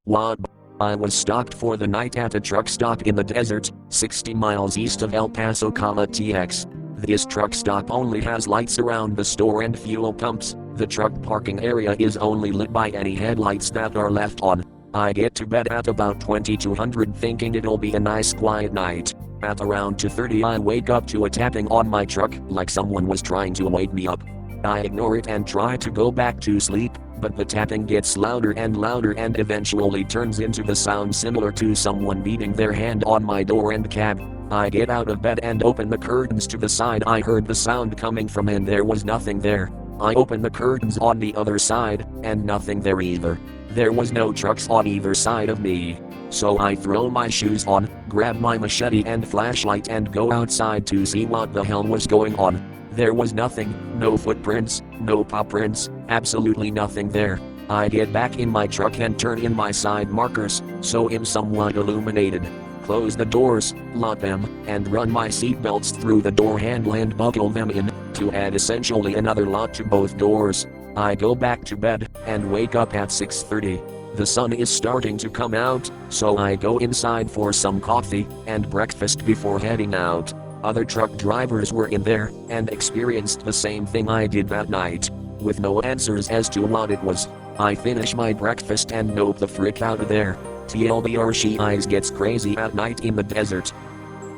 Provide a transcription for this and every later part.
What? I was stopped for the night at a truck stop in the desert, 60 miles east of El Paso, TX. This truck stop only has lights around the store and fuel pumps. The truck parking area is only lit by any headlights that are left on. I get to bed at about 2200 thinking it'll be a nice quiet night. At around 2:30 I wake up to a tapping on my truck, like someone was trying to wake me up. I ignore it and try to go back to sleep, but the tapping gets louder and eventually turns into the sound similar to someone beating their hand on my door and cab. I get out of bed and open the curtains to the side I heard the sound coming from, and there was nothing there. I open the curtains on the other side, and nothing there either. There was no trucks on either side of me. So I throw my shoes on, grab my machete and flashlight and go outside to see what the hell was going on. There was nothing, no footprints, no paw prints, absolutely nothing there. I get back in my truck and turn in my side markers, so I'm somewhat illuminated. Close the doors, lock them, and run my seatbelts through the door handle and buckle them in, to add essentially another lock to both doors. I go back to bed, and wake up at 6:30. The sun is starting to come out, so I go inside for some coffee and breakfast before heading out. Other truck drivers were in there, and experienced the same thing I did that night. With no answers as to what it was, I finish my breakfast and nope the frick out of there. TLDR, she eyes gets crazy at night in the desert.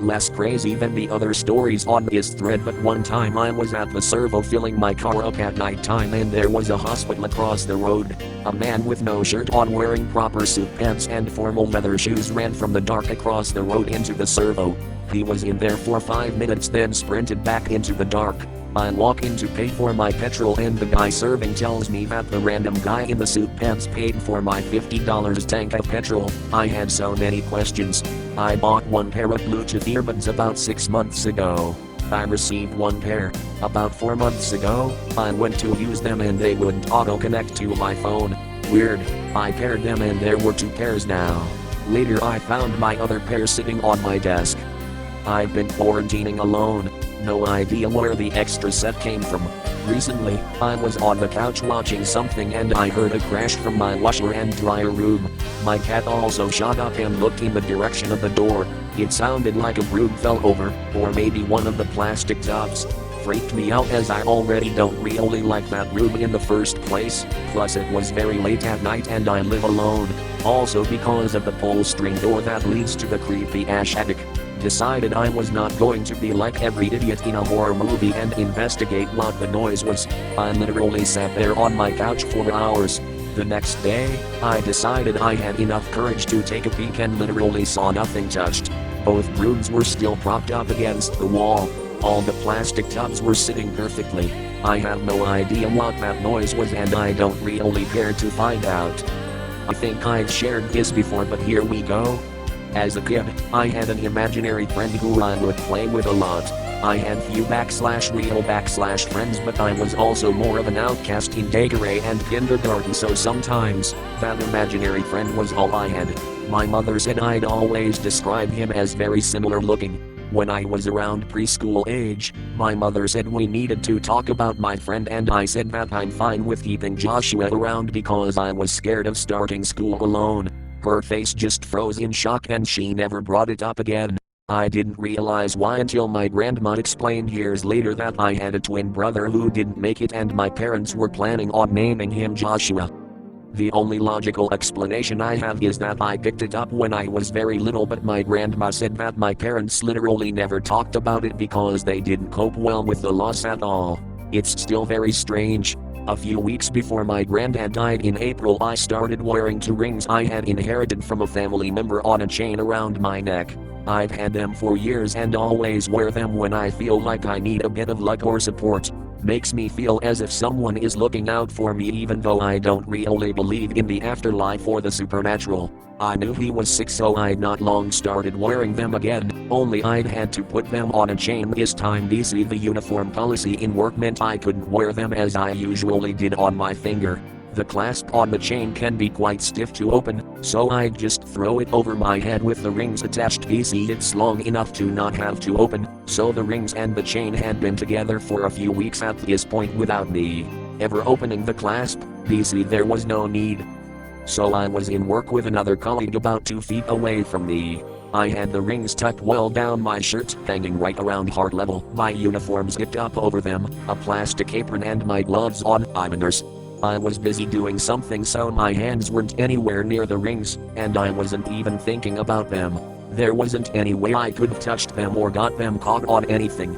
Less crazy than the other stories on this thread, but one time I was at the servo filling my car up at night time and there was a hospital across the road. A man with no shirt on, wearing proper suit pants and formal leather shoes, ran from the dark across the road into the servo. He was in there for 5 minutes then sprinted back into the dark. I walk in to pay for my petrol and the guy serving tells me that the random guy in the suit pants paid for my $50 tank of petrol. I had so many questions. I bought one pair of Bluetooth earbuds about 6 months ago. I received one pair about 4 months ago. I went to use them and they wouldn't auto-connect to my phone. Weird. I paired them and there were 2 pairs now. Later I found my other pair sitting on my desk. I've been quarantining alone. No idea where the extra set came from. Recently, I was on the couch watching something and I heard a crash from my washer and dryer room. My cat also shot up and looked in the direction of the door. It sounded like a broom fell over, or maybe one of the plastic tubs. Freaked me out as I already don't really like that room in the first place, plus it was very late at night and I live alone. Also because of the pull string door that leads to the creepy ash attic. Decided I was not going to be like every idiot in a horror movie and investigate what the noise was. I literally sat there on my couch for hours. The next day, I decided I had enough courage to take a peek and literally saw nothing touched. Both brooms were still propped up against the wall. All the plastic tubs were sitting perfectly. I have no idea what that noise was and I don't really care to find out. I think I've shared this before, but here we go. As a kid, I had an imaginary friend who I would play with a lot. I had few /real /friends, but I was also more of an outcast in daycare and kindergarten, so sometimes that imaginary friend was all I had. My mother said I'd always describe him as very similar looking. When I was around preschool age, my mother said we needed to talk about my friend and I said that I'm fine with keeping Joshua around because I was scared of starting school alone. Her face just froze in shock and she never brought it up again. I didn't realize why until my grandma explained years later that I had a twin brother who didn't make it and my parents were planning on naming him Joshua. The only logical explanation I have is that I picked it up when I was very little, but my grandma said that my parents literally never talked about it because they didn't cope well with the loss at all. It's still very strange. A few weeks before my granddad died in April, I started wearing 2 rings I had inherited from a family member on a chain around my neck. I've had them for years and always wear them when I feel like I need a bit of luck or support. Makes me feel as if someone is looking out for me even though I don't really believe in the afterlife or the supernatural. I knew he was sick, so I'd not long started wearing them again, only I'd had to put them on a chain this time. DC, the uniform policy in work meant I couldn't wear them as I usually did on my finger. The clasp on the chain can be quite stiff to open, so I'd just throw it over my head with the rings attached. DC, it's long enough to not have to open, so the rings and the chain had been together for a few weeks at this point without me ever opening the clasp. DC, there was no need. so I was in work with another colleague about 2 feet away from me. I had the rings tucked well down my shirt, hanging right around heart level, my uniform zipped up over them, a plastic apron and my gloves on, ironers. I was busy doing something so my hands weren't anywhere near the rings, and I wasn't even thinking about them. There wasn't any way I could have touched them or got them caught on anything.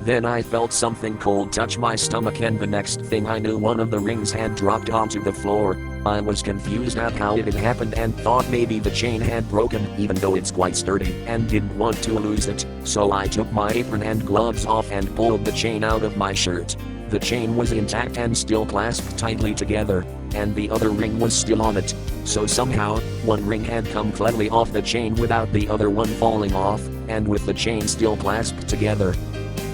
Then I felt something cold touch my stomach, and the next thing I knew one of the rings had dropped onto the floor. I was confused at how it had happened and thought maybe the chain had broken, even though it's quite sturdy, and didn't want to lose it, so I took my apron and gloves off and pulled the chain out of my shirt. The chain was intact and still clasped tightly together, and the other ring was still on it. So somehow, one ring had come cleverly off the chain without the other one falling off, and with the chain still clasped together.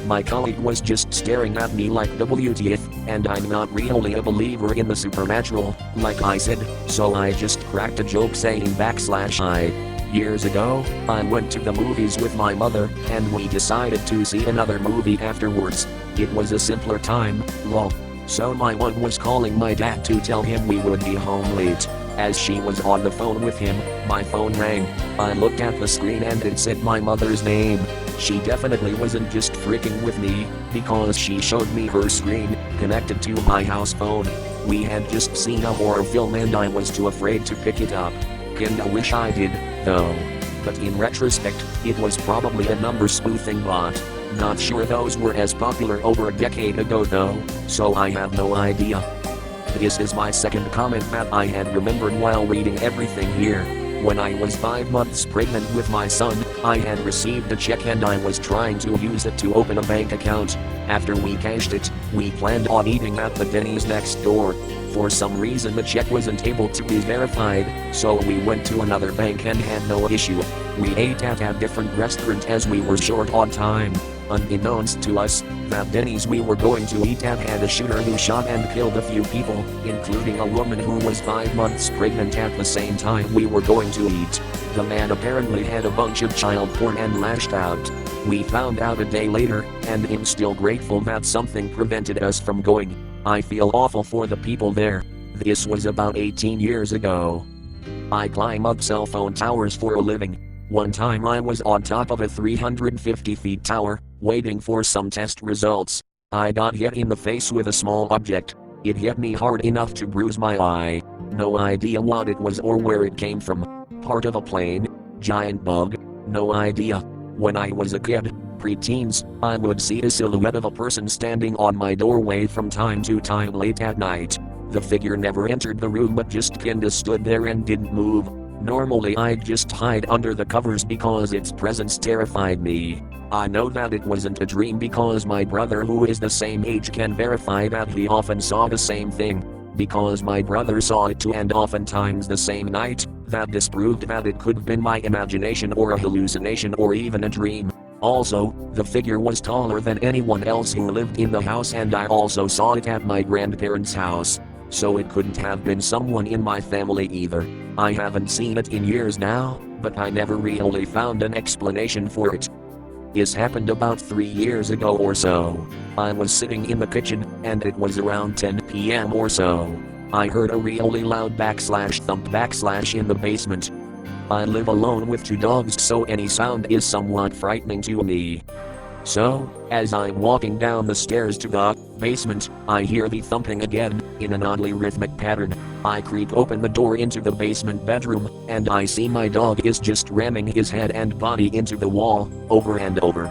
My colleague was just staring at me like WTF, and I'm not really a believer in the supernatural, like I said, so I just cracked a joke saying /I. Years ago, I went to the movies with my mother, and we decided to see another movie afterwards. It was a simpler time, lol. So my mom was calling my dad to tell him we would be home late. As she was on the phone with him, my phone rang. I looked at the screen and it said my mother's name. She definitely wasn't just freaking with me, because she showed me her screen, connected to my house phone. We had just seen a horror film and I was too afraid to pick it up. Kinda wish I did, though. But in retrospect, it was probably a number spoofing bot. Not sure those were as popular over a decade ago though, so I have no idea. This is my second comment that I had remembered while reading everything here. When I was 5 months pregnant with my son, I had received a check and I was trying to use it to open a bank account. After we cashed it, we planned on eating at the Denny's next door. For some reason the check wasn't able to be verified, so we went to another bank and had no issue. We ate at a different restaurant as we were short on time. Unbeknownst to us, that Denny's we were going to eat at had a shooter who shot and killed a few people, including a woman who was 5 months pregnant at the same time we were going to eat. The man apparently had a bunch of child porn and lashed out. We found out a day later, and I'm still grateful that something prevented us from going. I feel awful for the people there. This was about 18 years ago. I climb up cell phone towers for a living. One time I was on top of a 350 feet tower, waiting for some test results. I got hit in the face with a small object. It hit me hard enough to bruise my eye. No idea what it was or where it came from. Part of a plane? Giant bug? No idea. When I was a kid, pre-teens, I would see a silhouette of a person standing on my doorway from time to time late at night. The figure never entered the room but just kinda stood there and didn't move. Normally I'd just hide under the covers because its presence terrified me. I know that it wasn't a dream because my brother who is the same age can verify that he often saw the same thing. Because my brother saw it too and oftentimes the same night, that disproved that it could have been my imagination or a hallucination or even a dream. Also, the figure was taller than anyone else who lived in the house and I also saw it at my grandparents' house. So it couldn't have been someone in my family either. I haven't seen it in years now, but I never really found an explanation for it. This happened about 3 years ago or so. I was sitting in the kitchen, and it was around 10 p.m. or so. I heard a really loud /thump in the basement. I live alone with 2 dogs, so any sound is somewhat frightening to me. So, as I'm walking down the stairs to the basement, I hear the thumping again, in an oddly rhythmic pattern. I creep open the door into the basement bedroom, and I see my dog is just ramming his head and body into the wall, over and over.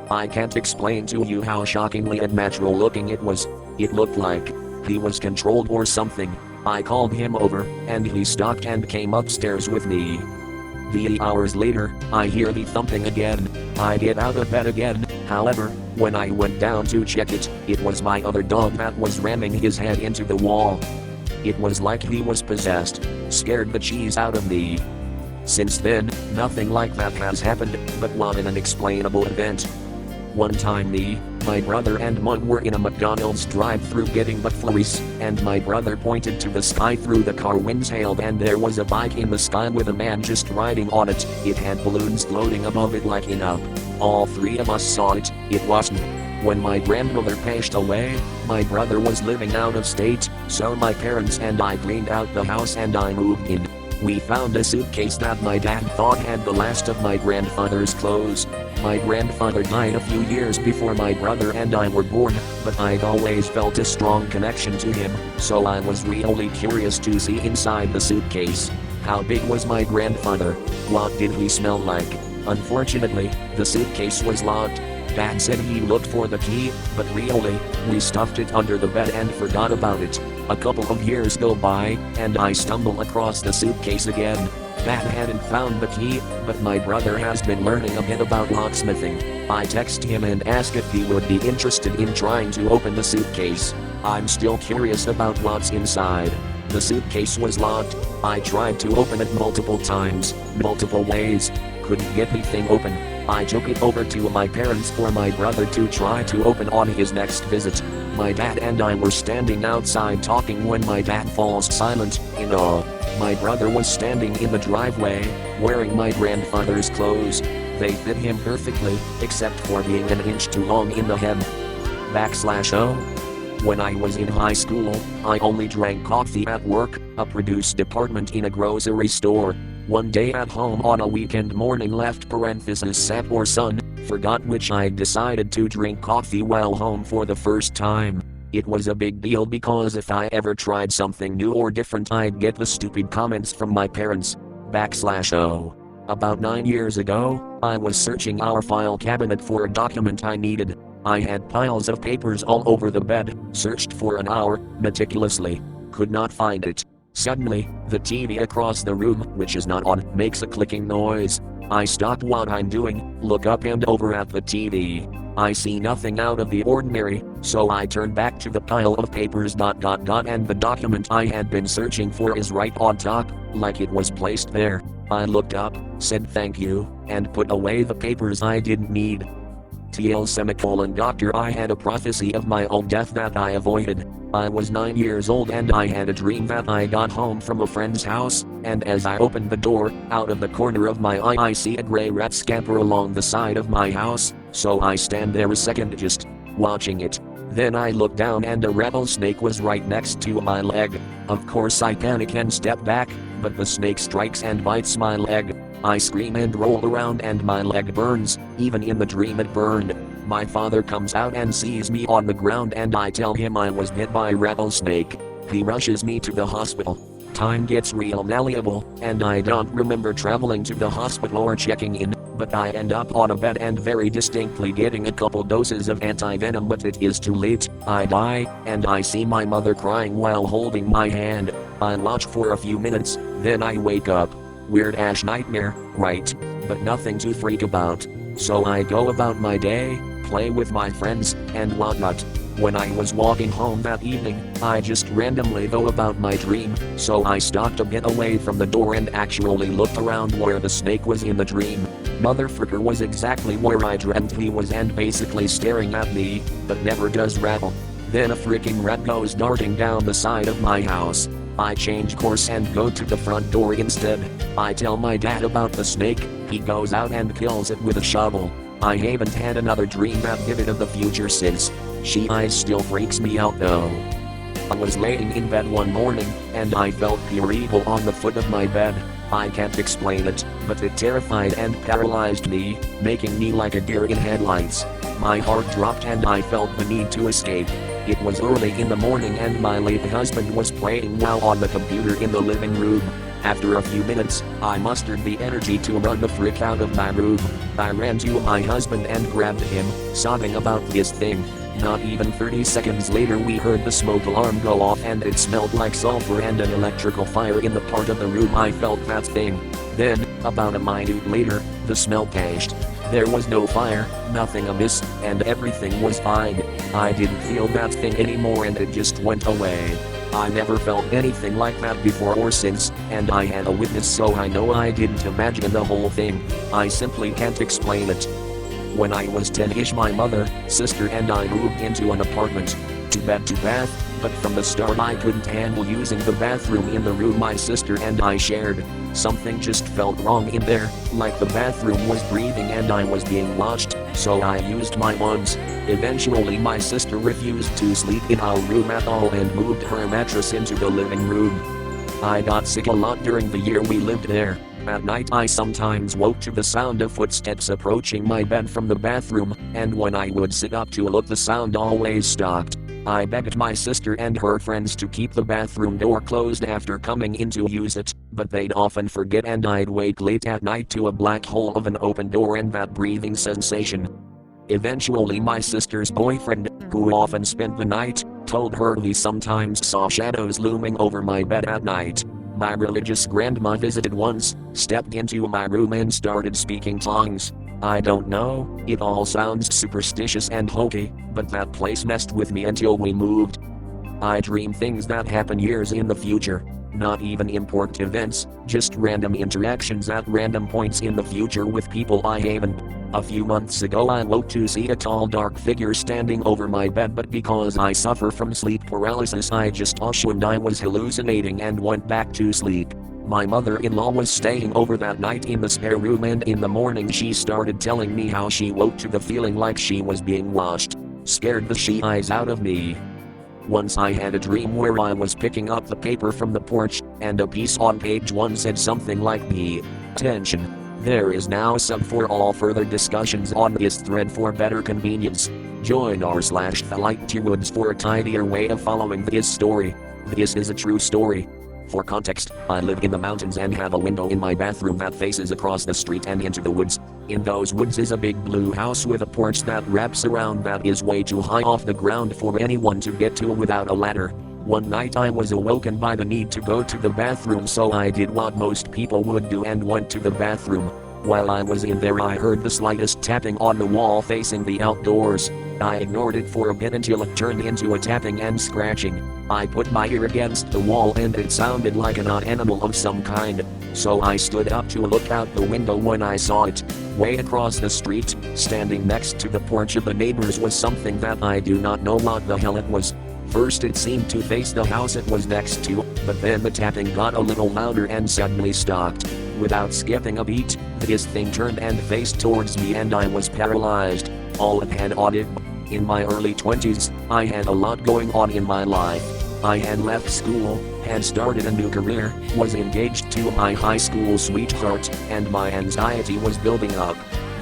I can't explain to you how shockingly unnatural looking it was. It looked like he was controlled or something. I called him over, and he stopped and came upstairs with me. The hours later, I hear the thumping again. I get out of bed again. However, when I went down to check it, it was my other dog that was ramming his head into the wall. It was like he was possessed. Scared the cheese out of me. Since then, nothing like that has happened, but what an unexplainable event. One time me, my brother and mom were in a McDonald's drive-thru getting McFlurries, and my brother pointed to the sky through the car windshield and there was a bike in the sky with a man just riding on it. It had balloons floating above it like in up. All 3 of us saw it. It wasn't When my grandmother passed away, my brother was living out of state, so my parents and I cleaned out the house and I moved in. We found a suitcase that my dad thought had the last of my grandfather's clothes. My grandfather died a few years before my brother and I were born, but I'd always felt a strong connection to him, so I was really curious to see inside the suitcase. How big was my grandfather? What did he smell like? Unfortunately, the suitcase was locked. Dad said he looked for the key, but really, we stuffed it under the bed and forgot about it. A couple of years go by, and I stumble across the suitcase again. Dad hadn't found the key, but my brother has been learning a bit about locksmithing. I text him and ask if he would be interested in trying to open the suitcase. I'm still curious about what's inside. The suitcase was locked. I tried to open it multiple times, multiple ways. Couldn't get anything open. I took it over to my parents for my brother to try to open on his next visit. My dad and I were standing outside talking when my dad falls silent, in awe. My brother was standing in the driveway, wearing my grandfather's clothes. They fit him perfectly, except for being an inch too long in the hem. /O. When I was in high school, I only drank coffee at work, a produce department in a grocery store. One day at home on a weekend morning sat or sun, forgot which I decided to drink coffee while home for the first time. It was a big deal because if I ever tried something new or different I'd get the stupid comments from my parents. /O. About 9 years ago, I was searching our file cabinet for a document I needed. I had piles of papers all over the bed, searched for an hour, meticulously. Could not find it. Suddenly, the TV across the room, which is not on, makes a clicking noise. I stop what I'm doing, look up and over at the TV. I see nothing out of the ordinary, so I turn back to the pile of papers. And the document I had been searching for is right on top, like it was placed there. I looked up, said thank you, and put away the papers I didn't need. Doctor, I had a prophecy of my own death that I avoided. I was 9 years old and I had a dream that I got home from a friend's house, and as I opened the door, out of the corner of my eye I see a gray rat scamper along the side of my house, so I stand there a second just watching it. Then I look down and a rattlesnake was right next to my leg. Of course I panic and step back, but the snake strikes and bites my leg. I scream and roll around and my leg burns, even in the dream it burned. My father comes out and sees me on the ground and I tell him I was bit by a rattlesnake. He rushes me to the hospital. Time gets real malleable, and I don't remember traveling to the hospital or checking in, but I end up on a bed and very distinctly getting a couple doses of anti-venom, but it is too late. I die, and I see my mother crying while holding my hand. I watch for a few minutes, then I wake up. Weird ass nightmare, right? But nothing to freak about. So I go about my day, play with my friends, and whatnot. When I was walking home that evening, I just randomly thought about my dream, so I stopped a bit away from the door and actually looked around where the snake was in the dream. Motherfucker was exactly where I dreamt he was and basically staring at me, but never does rattle. Then a freaking rat goes darting down the side of my house. I change course and go to the front door instead. I tell my dad about the snake, he goes out and kills it with a shovel. I haven't had another dream that vivid of the future since. She eyes still freaks me out though. I was laying in bed one morning, and I felt pure evil on the foot of my bed. I can't explain it, but it terrified and paralyzed me, making me like a deer in headlights. My heart dropped and I felt the need to escape. It was early in the morning and my late husband was playing WoW on the computer in the living room. After a few minutes, I mustered the energy to run the frick out of my room. I ran to my husband and grabbed him, sobbing about this thing. Not even 30 seconds later we heard the smoke alarm go off and it smelled like sulfur and an electrical fire in the part of the room I felt that thing. Then, about a minute later, the smell passed. There was no fire, nothing amiss, and everything was fine. I didn't feel that thing anymore and it just went away. I never felt anything like that before or since, and I had a witness so I know I didn't imagine the whole thing. I simply can't explain it. When I was 10-ish my mother, sister and I moved into an apartment. 2-bed 2-bath, but from the start I couldn't handle using the bathroom in the room my sister and I shared. Something just felt wrong in there, like the bathroom was breathing and I was being watched. so I used my ones. Eventually my sister refused to sleep in our room at all and moved her mattress into the living room. I got sick a lot during the year we lived there. At night I sometimes woke to the sound of footsteps approaching my bed from the bathroom, and when I would sit up to look the sound always stopped. I begged my sister and her friends to keep the bathroom door closed after coming in to use it, but they'd often forget and I'd wake late at night to a black hole of an open door and that breathing sensation. Eventually my sister's boyfriend, who often spent the night, told her he sometimes saw shadows looming over my bed at night. My religious grandma visited once, stepped into my room and started speaking tongues. I don't know, it all sounds superstitious and hokey, but that place messed with me until we moved. I dream things that happen years in the future. Not even important events, just random interactions at random points in the future with people I haven't. A few months ago I woke to see a tall dark figure standing over my bed, but because I suffer from sleep paralysis I just assumed I was hallucinating and went back to sleep. My mother-in-law was staying over that night in the spare room, and in the morning she started telling me how she woke to the feeling like she was being watched. Scared the she-eyes out of me. Once I had a dream where I was picking up the paper from the porch, and a piece on page 1 said something like "Pay attention." There is now a sub for all further discussions on this thread for better convenience. Join r/TheLightToWoods for a tidier way of following this story. This is a true story. For context, I live in the mountains and have a window in my bathroom that faces across the street and into the woods. In those woods is a big blue house with a porch that wraps around that is way too high off the ground for anyone to get to without a ladder. One night I was awoken by the need to go to the bathroom, so I did what most people would do and went to the bathroom. While I was in there I heard the slightest tapping on the wall facing the outdoors. I ignored it for a bit until it turned into a tapping and scratching. I put my ear against the wall and it sounded like an animal of some kind. So I stood up to look out the window when I saw it. Way across the street, standing next to the porch of the neighbors, was something that I do not know what the hell it was. First it seemed to face the house it was next to, but then the tapping got a little louder and suddenly stopped. Without skipping a beat, this thing turned and faced towards me and I was paralyzed. All it had on it. In my early 20s, I had a lot going on in my life. I had left school, had started a new career, was engaged to my high school sweetheart, and my anxiety was building up.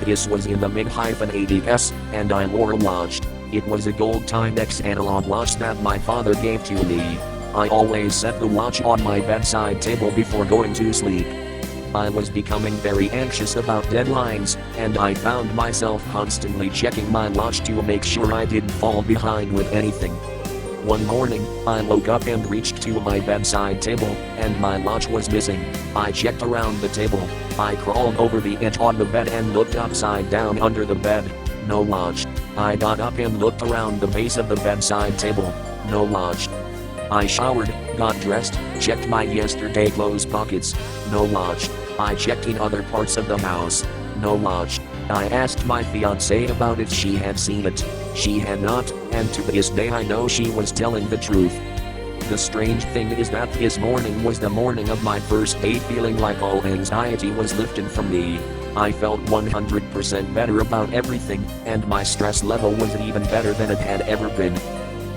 This was in the mid-80s, and I wore a watch. It was a gold Timex analog watch that my father gave to me. I always set the watch on my bedside table before going to sleep. I was becoming very anxious about deadlines, and I found myself constantly checking my watch to make sure I didn't fall behind with anything. One morning, I woke up and reached to my bedside table, and my watch was missing. I checked around the table. I crawled over the edge on the bed and looked upside down under the bed. No watch. I got up and looked around the base of the bedside table. No watch. I showered, got dressed, checked my yesterday clothes pockets. No watch. I checked in other parts of the house. No watch. I asked my fiancée about if she had seen it. She had not, and to this day I know she was telling the truth. The strange thing is that this morning was the morning of my first day feeling like all anxiety was lifted from me. I felt 100% better about everything, and my stress level was even better than it had ever been.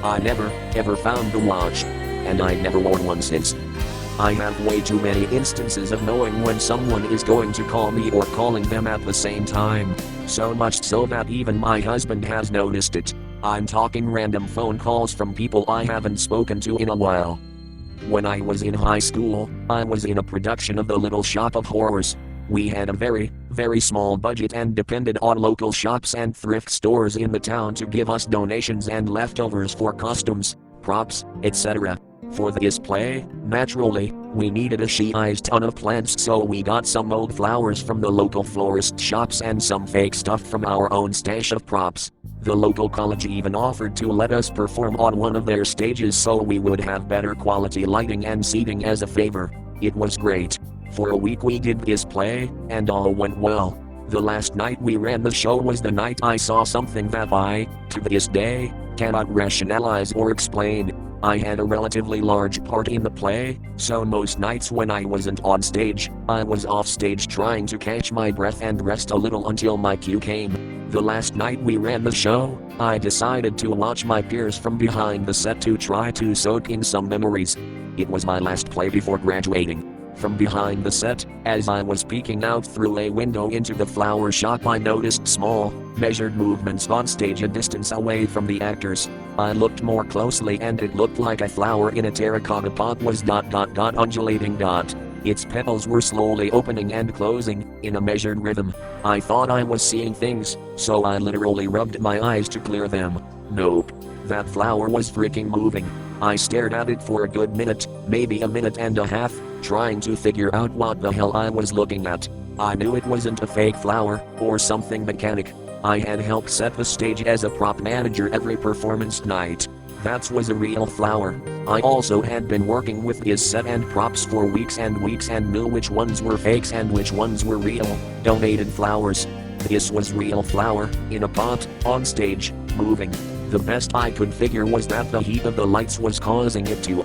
I never, ever found the watch, and I never worn one since. I have way too many instances of knowing when someone is going to call me or calling them at the same time. So much so that even my husband has noticed it. I'm talking random phone calls from people I haven't spoken to in a while. When I was in high school, I was in a production of The Little Shop of Horrors. We had a very, very small budget and depended on local shops and thrift stores in the town to give us donations and leftovers for costumes, props, etc. For this play, naturally, we needed a shit ton of plants, so we got some old flowers from the local florist shops and some fake stuff from our own stash of props. The local college even offered to let us perform on one of their stages so we would have better quality lighting and seating as a favor. It was great. For a week we did this play, and all went well. The last night we ran the show was the night I saw something that I, to this day, cannot rationalize or explain. I had a relatively large part in the play, so most nights when I wasn't on stage, I was off stage trying to catch my breath and rest a little until my cue came. The last night we ran the show, I decided to watch my peers from behind the set to try to soak in some memories. It was my last play before graduating. From behind the set, as I was peeking out through a window into the flower shop, I noticed small, measured movements on stage a distance away from the actors. I looked more closely and it looked like a flower in a terracotta pot was undulating. Its petals were slowly opening and closing, in a measured rhythm. I thought I was seeing things, so I literally rubbed my eyes to clear them. Nope. That flower was freaking moving. I stared at it for a good minute, maybe a minute and a half, trying to figure out what the hell I was looking at. I knew it wasn't a fake flower, or something mechanic. I had helped set the stage as a prop manager every performance night. That was a real flower. I also had been working with his set and props for weeks and knew which ones were fakes and which ones were real, donated flowers. This was real flower, in a pot, on stage, moving. The best I could figure was that the heat of the lights was causing it to.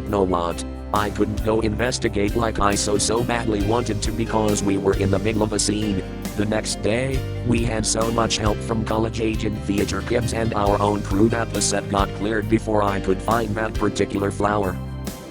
Know what? I couldn't go investigate like I so badly wanted to because we were in the middle of a scene. The next day, we had so much help from college-aged theater kids and our own crew that the set got cleared before I could find that particular flower.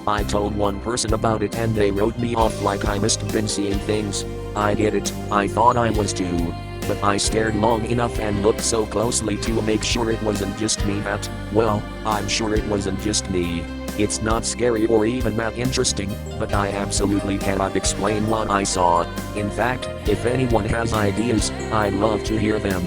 I told one person about it and they wrote me off like I must have been seeing things. I get it, I thought I was too. But I stared long enough and looked so closely to make sure it wasn't just me that, well, I'm sure it wasn't just me. It's not scary or even that interesting, but I absolutely cannot explain what I saw. In fact, if anyone has ideas, I'd love to hear them.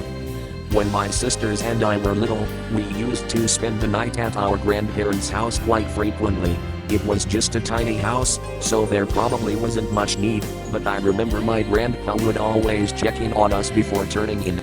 When my sisters and I were little, we used to spend the night at our grandparents' house quite frequently. It was just a tiny house, so there probably wasn't much need, but I remember my grandpa would always check in on us before turning in.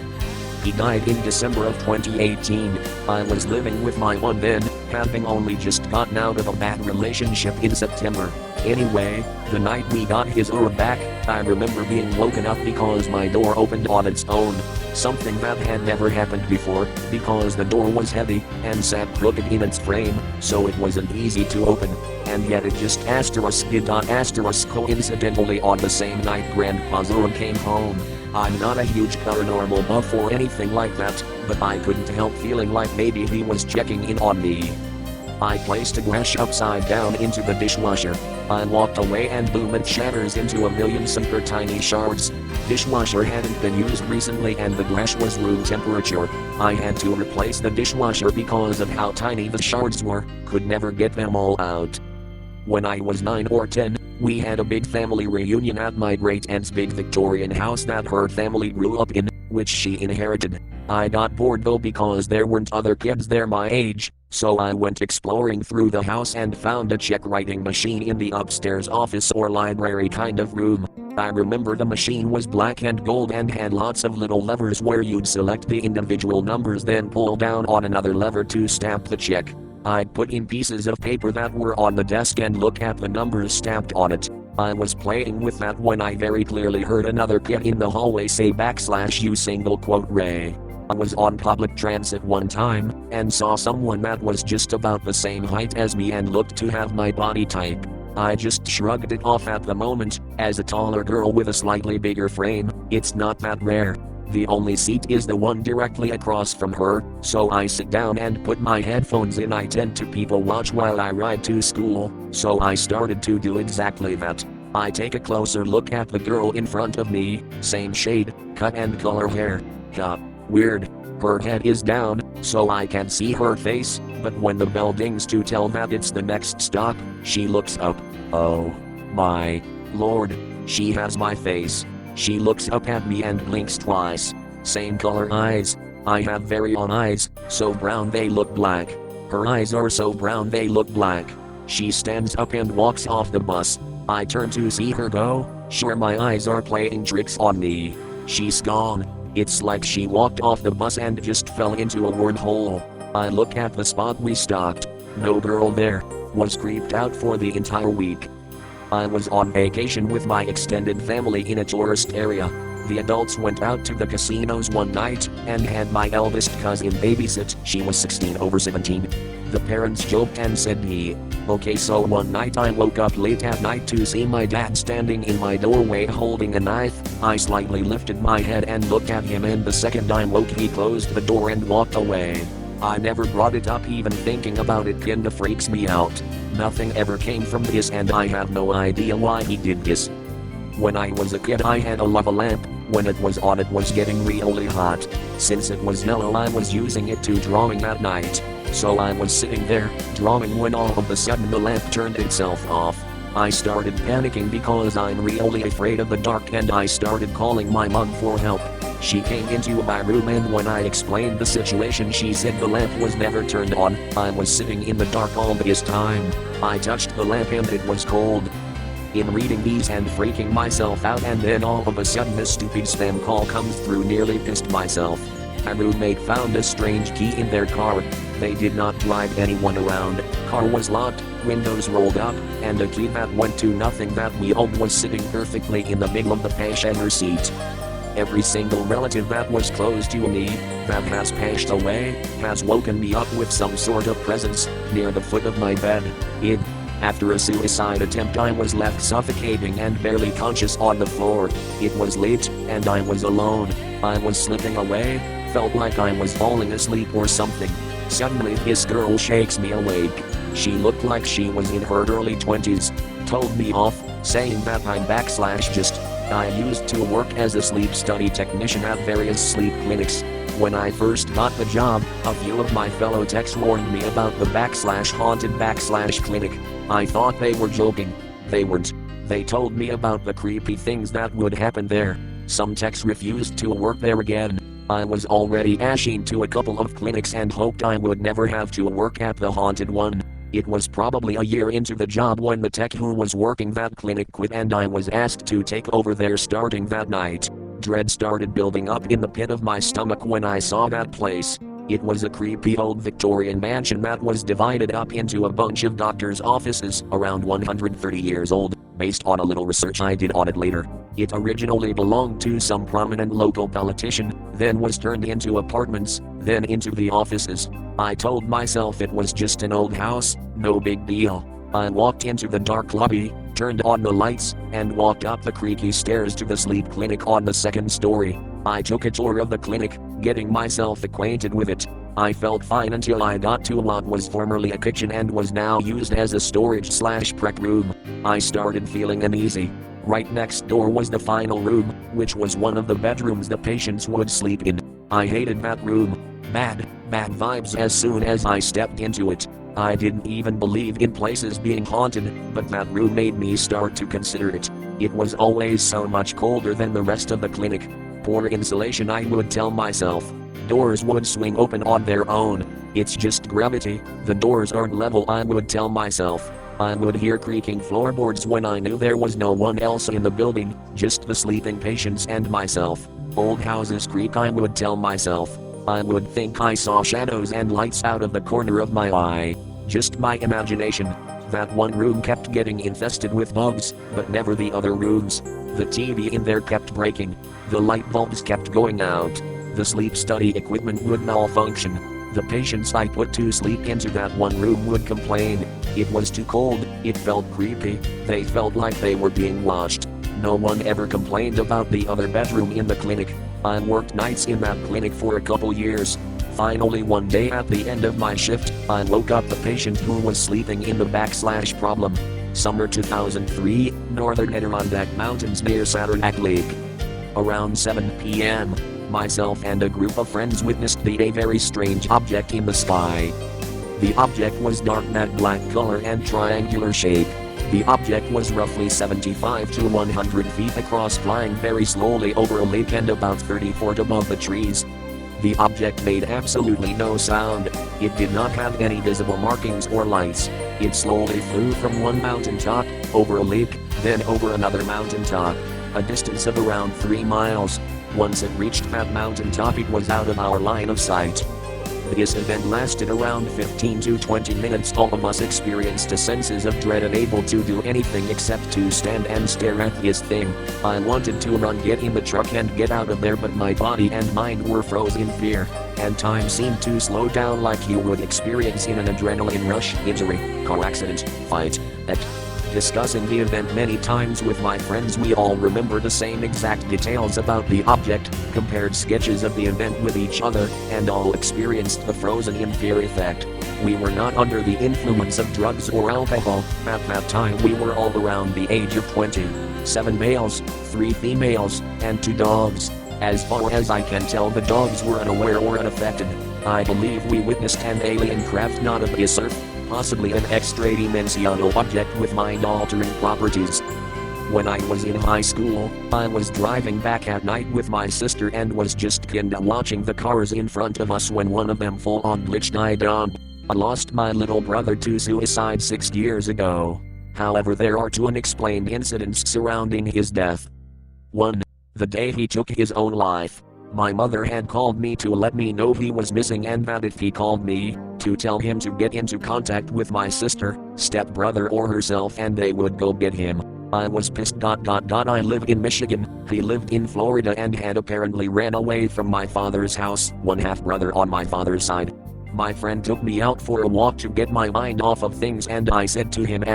He died in December of 2018. I was living with my mom then, having only just gotten out of a bad relationship in September. Anyway, the night we got his aura back, I remember being woken up because my door opened on its own. Something that had never happened before, because the door was heavy and sat crooked in its frame, so it wasn't easy to open. And yet it just did coincidentally on the same night Grandpa's aura came home. I'm not a huge paranormal buff or anything like that, but I couldn't help feeling like maybe he was checking in on me. I placed a glass upside down into the dishwasher. I walked away and boom, it shatters into a million super tiny shards. Dishwasher hadn't been used recently and the glass was room temperature. I had to replace the dishwasher because of how tiny the shards were, could never get them all out. When I was 9 or 10, we had a big family reunion at my great-aunt's big Victorian house that her family grew up in, which she inherited. I got bored though because there weren't other kids there my age, so I went exploring through the house and found a check writing machine in the upstairs office or library kind of room. I remember the machine was black and gold and had lots of little levers where you'd select the individual numbers then pull down on another lever to stamp the check. I'd put in pieces of paper that were on the desk and look at the numbers stamped on it. I was playing with that when I very clearly heard another kid in the hallway say !U Ray. I was on public transit one time and saw someone that was just about the same height as me and looked to have my body type. I just shrugged it off at the moment. As a taller girl with a slightly bigger frame, it's not that rare. The only seat is the one directly across from her, so I sit down and put my headphones in. I tend to people watch while I ride to school, so I started to do exactly that. I take a closer look at the girl in front of me, same shade, cut and color hair. Weird. Her head is down, so I can see her face, but when the bell dings to tell that it's the next stop, she looks up. Oh my lord, she has my face. She looks up at me and blinks twice. Same color eyes. I have very own eyes, so brown they look black. Her eyes are so brown they look black. She stands up and walks off the bus. I turn to see her go. Sure, my eyes are playing tricks on me. She's gone. It's like she walked off the bus and just fell into a wormhole. I look at the spot we stopped. No girl there. Was creeped out for the entire week. I was on vacation with my extended family in a tourist area. The adults went out to the casinos one night and had my eldest cousin babysit. She was 16 over 17. The parents joked and said okay, so one night I woke up late at night to see my dad standing in my doorway holding a knife. I slightly lifted my head and looked at him, and the second I woke he closed the door and walked away. I never brought it up, even thinking about it kinda freaks me out. Nothing ever came from this and I have no idea why he did this. When I was a kid I had a lava lamp. When it was on it was getting really hot. Since it was yellow I was using it to drawing at night. So I was sitting there, drawing, when all of a sudden the lamp turned itself off. I started panicking because I'm really afraid of the dark, and I started calling my mom for help. She came into my room, and when I explained the situation she said the lamp was never turned on. I was sitting in the dark all this time. I touched the lamp and it was cold. In reading these and freaking myself out, and then all of a sudden a stupid spam call comes through, nearly pissed myself. My roommate found a strange key in their car. They did not drive anyone around. Car was locked, windows rolled up, and a key that went to nothing that we owned was sitting perfectly in the middle of the passenger seat. Every single relative that was close to me, that has passed away, has woken me up with some sort of presence near the foot of my bed. After a suicide attempt I was left suffocating and barely conscious on the floor. It was late, and I was alone. I was slipping away, felt like I was falling asleep or something. Suddenly this girl shakes me awake. She looked like she was in her early 20s. Told me off, saying that I'm /just. I used to work as a sleep study technician at various sleep clinics. When I first got the job, a few of my fellow techs warned me about the /haunted /clinic. I thought they were joking. They weren't. They told me about the creepy things that would happen there. Some techs refused to work there again. I was already asking to a couple of clinics and hoped I would never have to work at the haunted one. It was probably a year into the job when the tech who was working that clinic quit, and I was asked to take over there starting that night. Dread started building up in the pit of my stomach when I saw that place. It was a creepy old Victorian mansion that was divided up into a bunch of doctors' offices, around 130 years old, based on a little research I did on it later. It originally belonged to some prominent local politician, then was turned into apartments, then into the offices. I told myself it was just an old house, no big deal. I walked into the dark lobby, turned on the lights, and walked up the creaky stairs to the sleep clinic on the second story. I took a tour of the clinic, getting myself acquainted with it. I felt fine until I got to what was formerly a kitchen and was now used as a storage/prep room. I started feeling uneasy. Right next door was the final room, which was one of the bedrooms the patients would sleep in. I hated that room. Bad vibes as soon as I stepped into it. I didn't even believe in places being haunted, but that room made me start to consider it. It was always so much colder than the rest of the clinic. Poor insulation, I would tell myself. Doors would swing open on their own. It's just gravity, the doors aren't level, I would tell myself. I would hear creaking floorboards when I knew there was no one else in the building, just the sleeping patients and myself. Old houses creak, I would tell myself. I would think I saw shadows and lights out of the corner of my eye. Just my imagination. That one room kept getting infested with bugs, but never the other rooms. The TV in there kept breaking. The light bulbs kept going out. The sleep study equipment would malfunction. The patients I put to sleep into that one room would complain. It was too cold, it felt creepy, they felt like they were being watched. No one ever complained about the other bedroom in the clinic. I worked nights in that clinic for a couple years. Finally one day at the end of my shift, I woke up the patient who was sleeping in the problem. Summer 2003, northern Adirondack Mountains near Saranac Lake. Around 7 p.m., myself and a group of friends witnessed a very strange object in the sky. The object was dark matte black color and triangular shape. The object was roughly 75 to 100 feet across, flying very slowly over a lake and about 30 feet above the trees. The object made absolutely no sound. It did not have any visible markings or lights. It slowly flew from one mountaintop, over a lake, then over another mountaintop, a distance of around 3 miles. Once it reached that mountaintop, it was out of our line of sight. This event lasted around 15 to 20 minutes. All of us experienced a senses of dread, unable to do anything except to stand and stare at this thing. I wanted to run, get in the truck and get out of there, but my body and mind were frozen in fear, and time seemed to slow down like you would experience in an adrenaline rush. Injury, car accident, fight, etc. Discussing the event many times with my friends, we all remember the same exact details about the object, compared sketches of the event with each other, and all experienced the frozen in fear effect. We were not under the influence of drugs or alcohol. At that time we were all around the age of 20. 7 males, 3 females, and 2 dogs. As far as I can tell, the dogs were unaware or unaffected. I believe we witnessed an alien craft not of this earth, possibly an extra-dimensional object with mind-altering properties. When I was in high school, I was driving back at night with my sister and was just kinda watching the cars in front of us when one of them full-on glitched. I lost my little brother to suicide 6 years ago. However, there are 2 unexplained incidents surrounding his death. 1. The day he took his own life. My mother had called me to let me know he was missing, and that if he called me, to tell him to get into contact with my sister, stepbrother, or herself and they would go get him. I was pissed. I live in Michigan, he lived in Florida and had apparently ran away from my father's house, one half-brother on my father's side. My friend took me out for a walk to get my mind off of things, and I said to him *****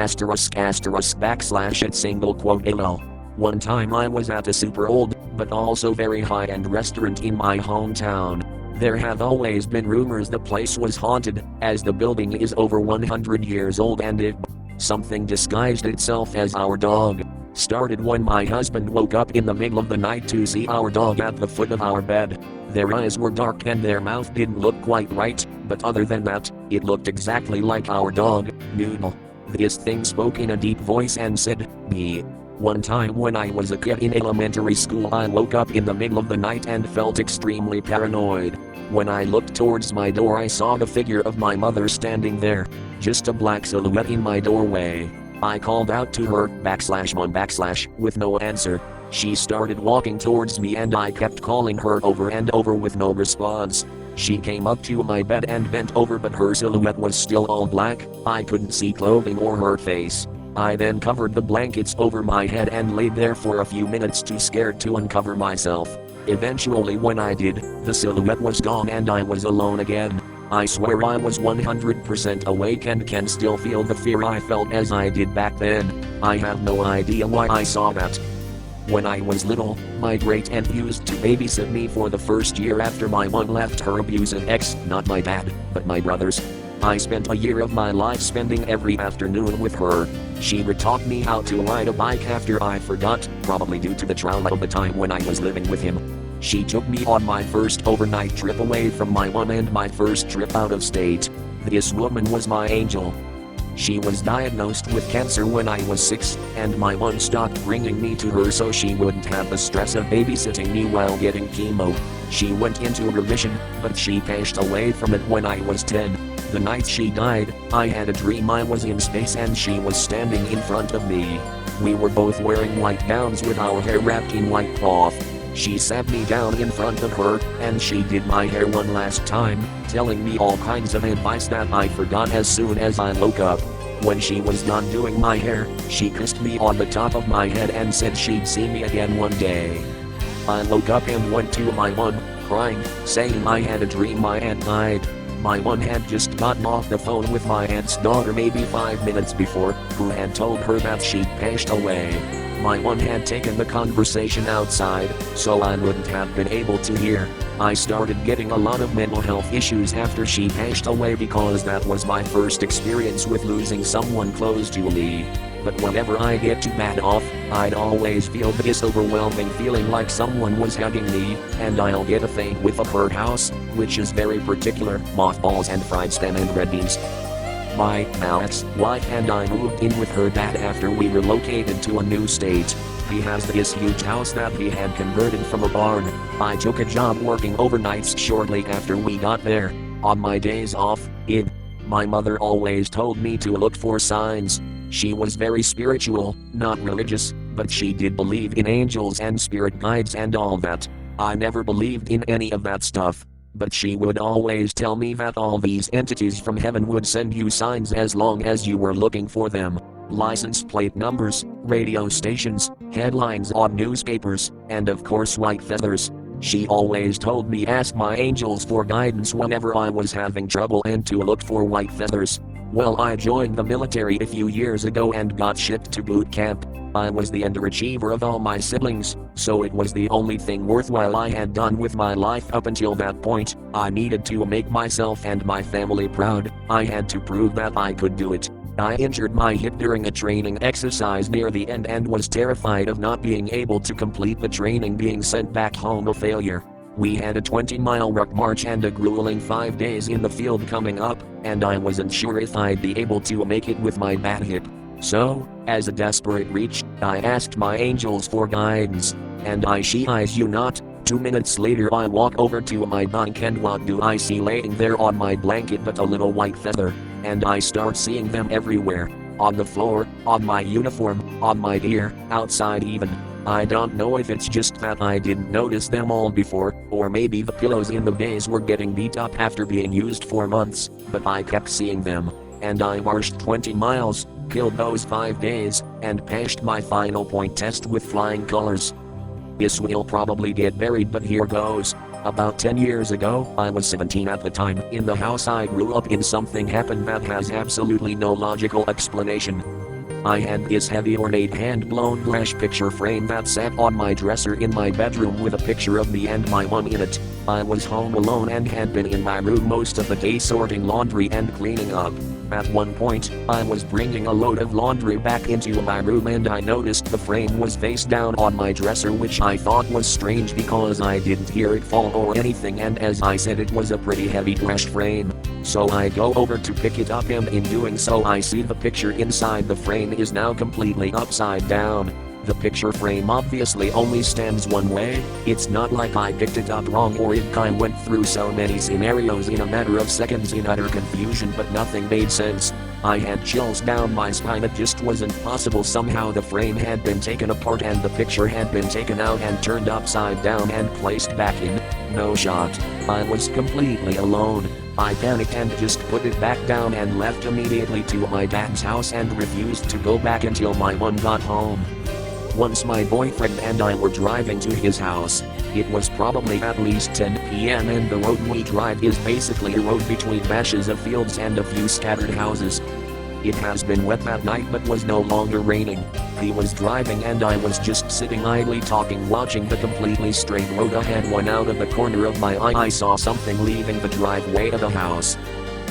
LL. One time I was at a super old, but also very high-end restaurant in my hometown. There have always been rumors the place was haunted, as the building is over 100 years old, and if something disguised itself as our dog. Started when my husband woke up in the middle of the night to see our dog at the foot of our bed. Their eyes were dark and their mouth didn't look quite right, but other than that, it looked exactly like our dog, Noodle. This thing spoke in a deep voice and said, "Me." One time when I was a kid in elementary school, I woke up in the middle of the night and felt extremely paranoid. When I looked towards my door, I saw the figure of my mother standing there, just a black silhouette in my doorway. I called out to her, /1/, with no answer. She started walking towards me and I kept calling her over and over with no response. She came up to my bed and bent over, but her silhouette was still all black. I couldn't see clothing or her face. I then covered the blankets over my head and laid there for a few minutes, too scared to uncover myself. Eventually, when I did, the silhouette was gone and I was alone again. I swear I was 100% awake and can still feel the fear I felt as I did back then. I have no idea why I saw that. When I was little, my great aunt used to babysit me for the first year after my mom left her abusive ex, not my dad, but my brothers. I spent a year of my life spending every afternoon with her. She taught me how to ride a bike after I forgot, probably due to the trauma of the time when I was living with him. She took me on my first overnight trip away from my mom and my first trip out of state. This woman was my angel. She was diagnosed with cancer when I was 6, and my mom stopped bringing me to her so she wouldn't have the stress of babysitting me while getting chemo. She went into remission, but she passed away from it when I was 10. The night she died, I had a dream I was in space and she was standing in front of me. We were both wearing white gowns with our hair wrapped in white cloth. She sat me down in front of her, and she did my hair one last time, telling me all kinds of advice that I forgot as soon as I woke up. When she was done doing my hair, she kissed me on the top of my head and said she'd see me again one day. I woke up and went to my mom, crying, saying I had a dream my aunt died. My mom had just gotten off the phone with my aunt's daughter maybe 5 minutes before, who had told her that she'd passed away. My mom had taken the conversation outside, so I wouldn't have been able to hear. I started getting a lot of mental health issues after she passed away because that was my first experience with losing someone close to me. But whenever I get too bad off, I'd always feel this overwhelming feeling like someone was hugging me, and I'll get a thing with a birdhouse, which is very particular, mothballs and fried spam and red beans. My now ex-wife and I moved in with her dad after we relocated to a new state. He has this huge house that he had converted from a barn. I took a job working overnights shortly after we got there. On my days off, my mother always told me to look for signs. She was very spiritual, not religious, but she did believe in angels and spirit guides and all that. I never believed in any of that stuff. but she would always tell me that all these entities from heaven would send you signs as long as you were looking for them. License plate numbers, radio stations, headlines on newspapers, and of course white feathers. She always told me ask my angels for guidance whenever I was having trouble and to look for white feathers. Well, I joined the military a few years ago and got shipped to boot camp. I was the underachiever of all my siblings, so it was the only thing worthwhile I had done with my life up until that point. I needed to make myself and my family proud. I had to prove that I could do it. I injured my hip during a training exercise near the end and was terrified of not being able to complete the training, being sent back home a failure. We had a 20-mile ruck march and a grueling 5 days in the field coming up, and I wasn't sure if I'd be able to make it with my bad hip. So, as a desperate reach, I asked my angels for guidance, and I eyes you not. 2 minutes later I walk over to my bunk and what do I see laying there on my blanket but a little white feather, and I start seeing them everywhere. On the floor, on my uniform, on my ear, outside even. I don't know if it's just that I didn't notice them all before, or maybe the pillows in the days were getting beat up after being used for months, but I kept seeing them. And I marched 20 miles, killed those 5 days, and passed my final point test with flying colors. This will probably get buried, but here goes. About 10 years ago, I was 17 at the time, in the house I grew up in something happened that has absolutely no logical explanation. I had this heavy ornate hand-blown glass picture frame that sat on my dresser in my bedroom with a picture of me and my mom in it. I was home alone and had been in my room most of the day sorting laundry and cleaning up. At one point, I was bringing a load of laundry back into my room and I noticed the frame was face down on my dresser, which I thought was strange because I didn't hear it fall or anything, and as I said, it was a pretty heavy glass frame. So I go over to pick it up and in doing so I see the picture inside the frame is now completely upside down. The picture frame obviously only stands one way. It's not like I picked it up wrong or if I went through so many scenarios in a matter of seconds in utter confusion, but nothing made sense. I had chills down my spine. It just wasn't possible. Somehow the frame had been taken apart and the picture had been taken out and turned upside down and placed back in. No shot. I was completely alone. I panicked and just put it back down and left immediately to my dad's house and refused to go back until my mom got home. Once my boyfriend and I were driving to his house. It was probably at least 10 p.m. and the road we drive is basically a road between masses of fields and a few scattered houses. It has been wet that night but was no longer raining. He was driving and I was just sitting idly talking, watching the completely straight road ahead when out of the corner of my eye I saw something leaving the driveway of the house.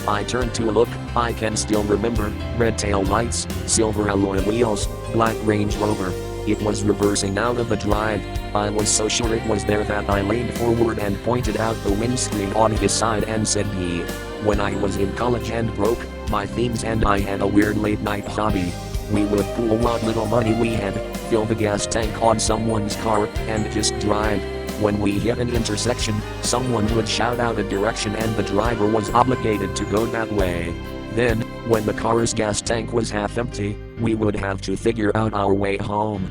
I turned to look. I can still remember, red tail lights, silver alloy wheels, black Range Rover. It was reversing out of the drive. I was so sure it was there that I leaned forward and pointed out the windscreen on his side and said he. When I was in college and broke, my themes and I had a weird late night hobby. We would pool what little money we had, fill the gas tank on someone's car, and just drive. When we hit an intersection, someone would shout out a direction and the driver was obligated to go that way. Then, when the car's gas tank was half empty, we would have to figure out our way home.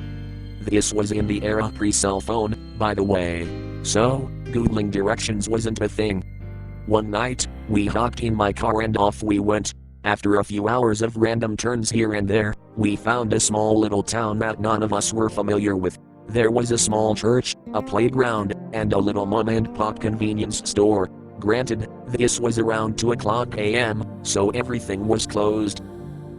This was in the era pre-cell phone, by the way. So, Googling directions wasn't a thing. One night, we hopped in my car and off we went. After a few hours of random turns here and there, we found a small little town that none of us were familiar with. There was a small church, a playground, and a little mom and pop convenience store. Granted, this was around 2 o'clock a.m., so everything was closed.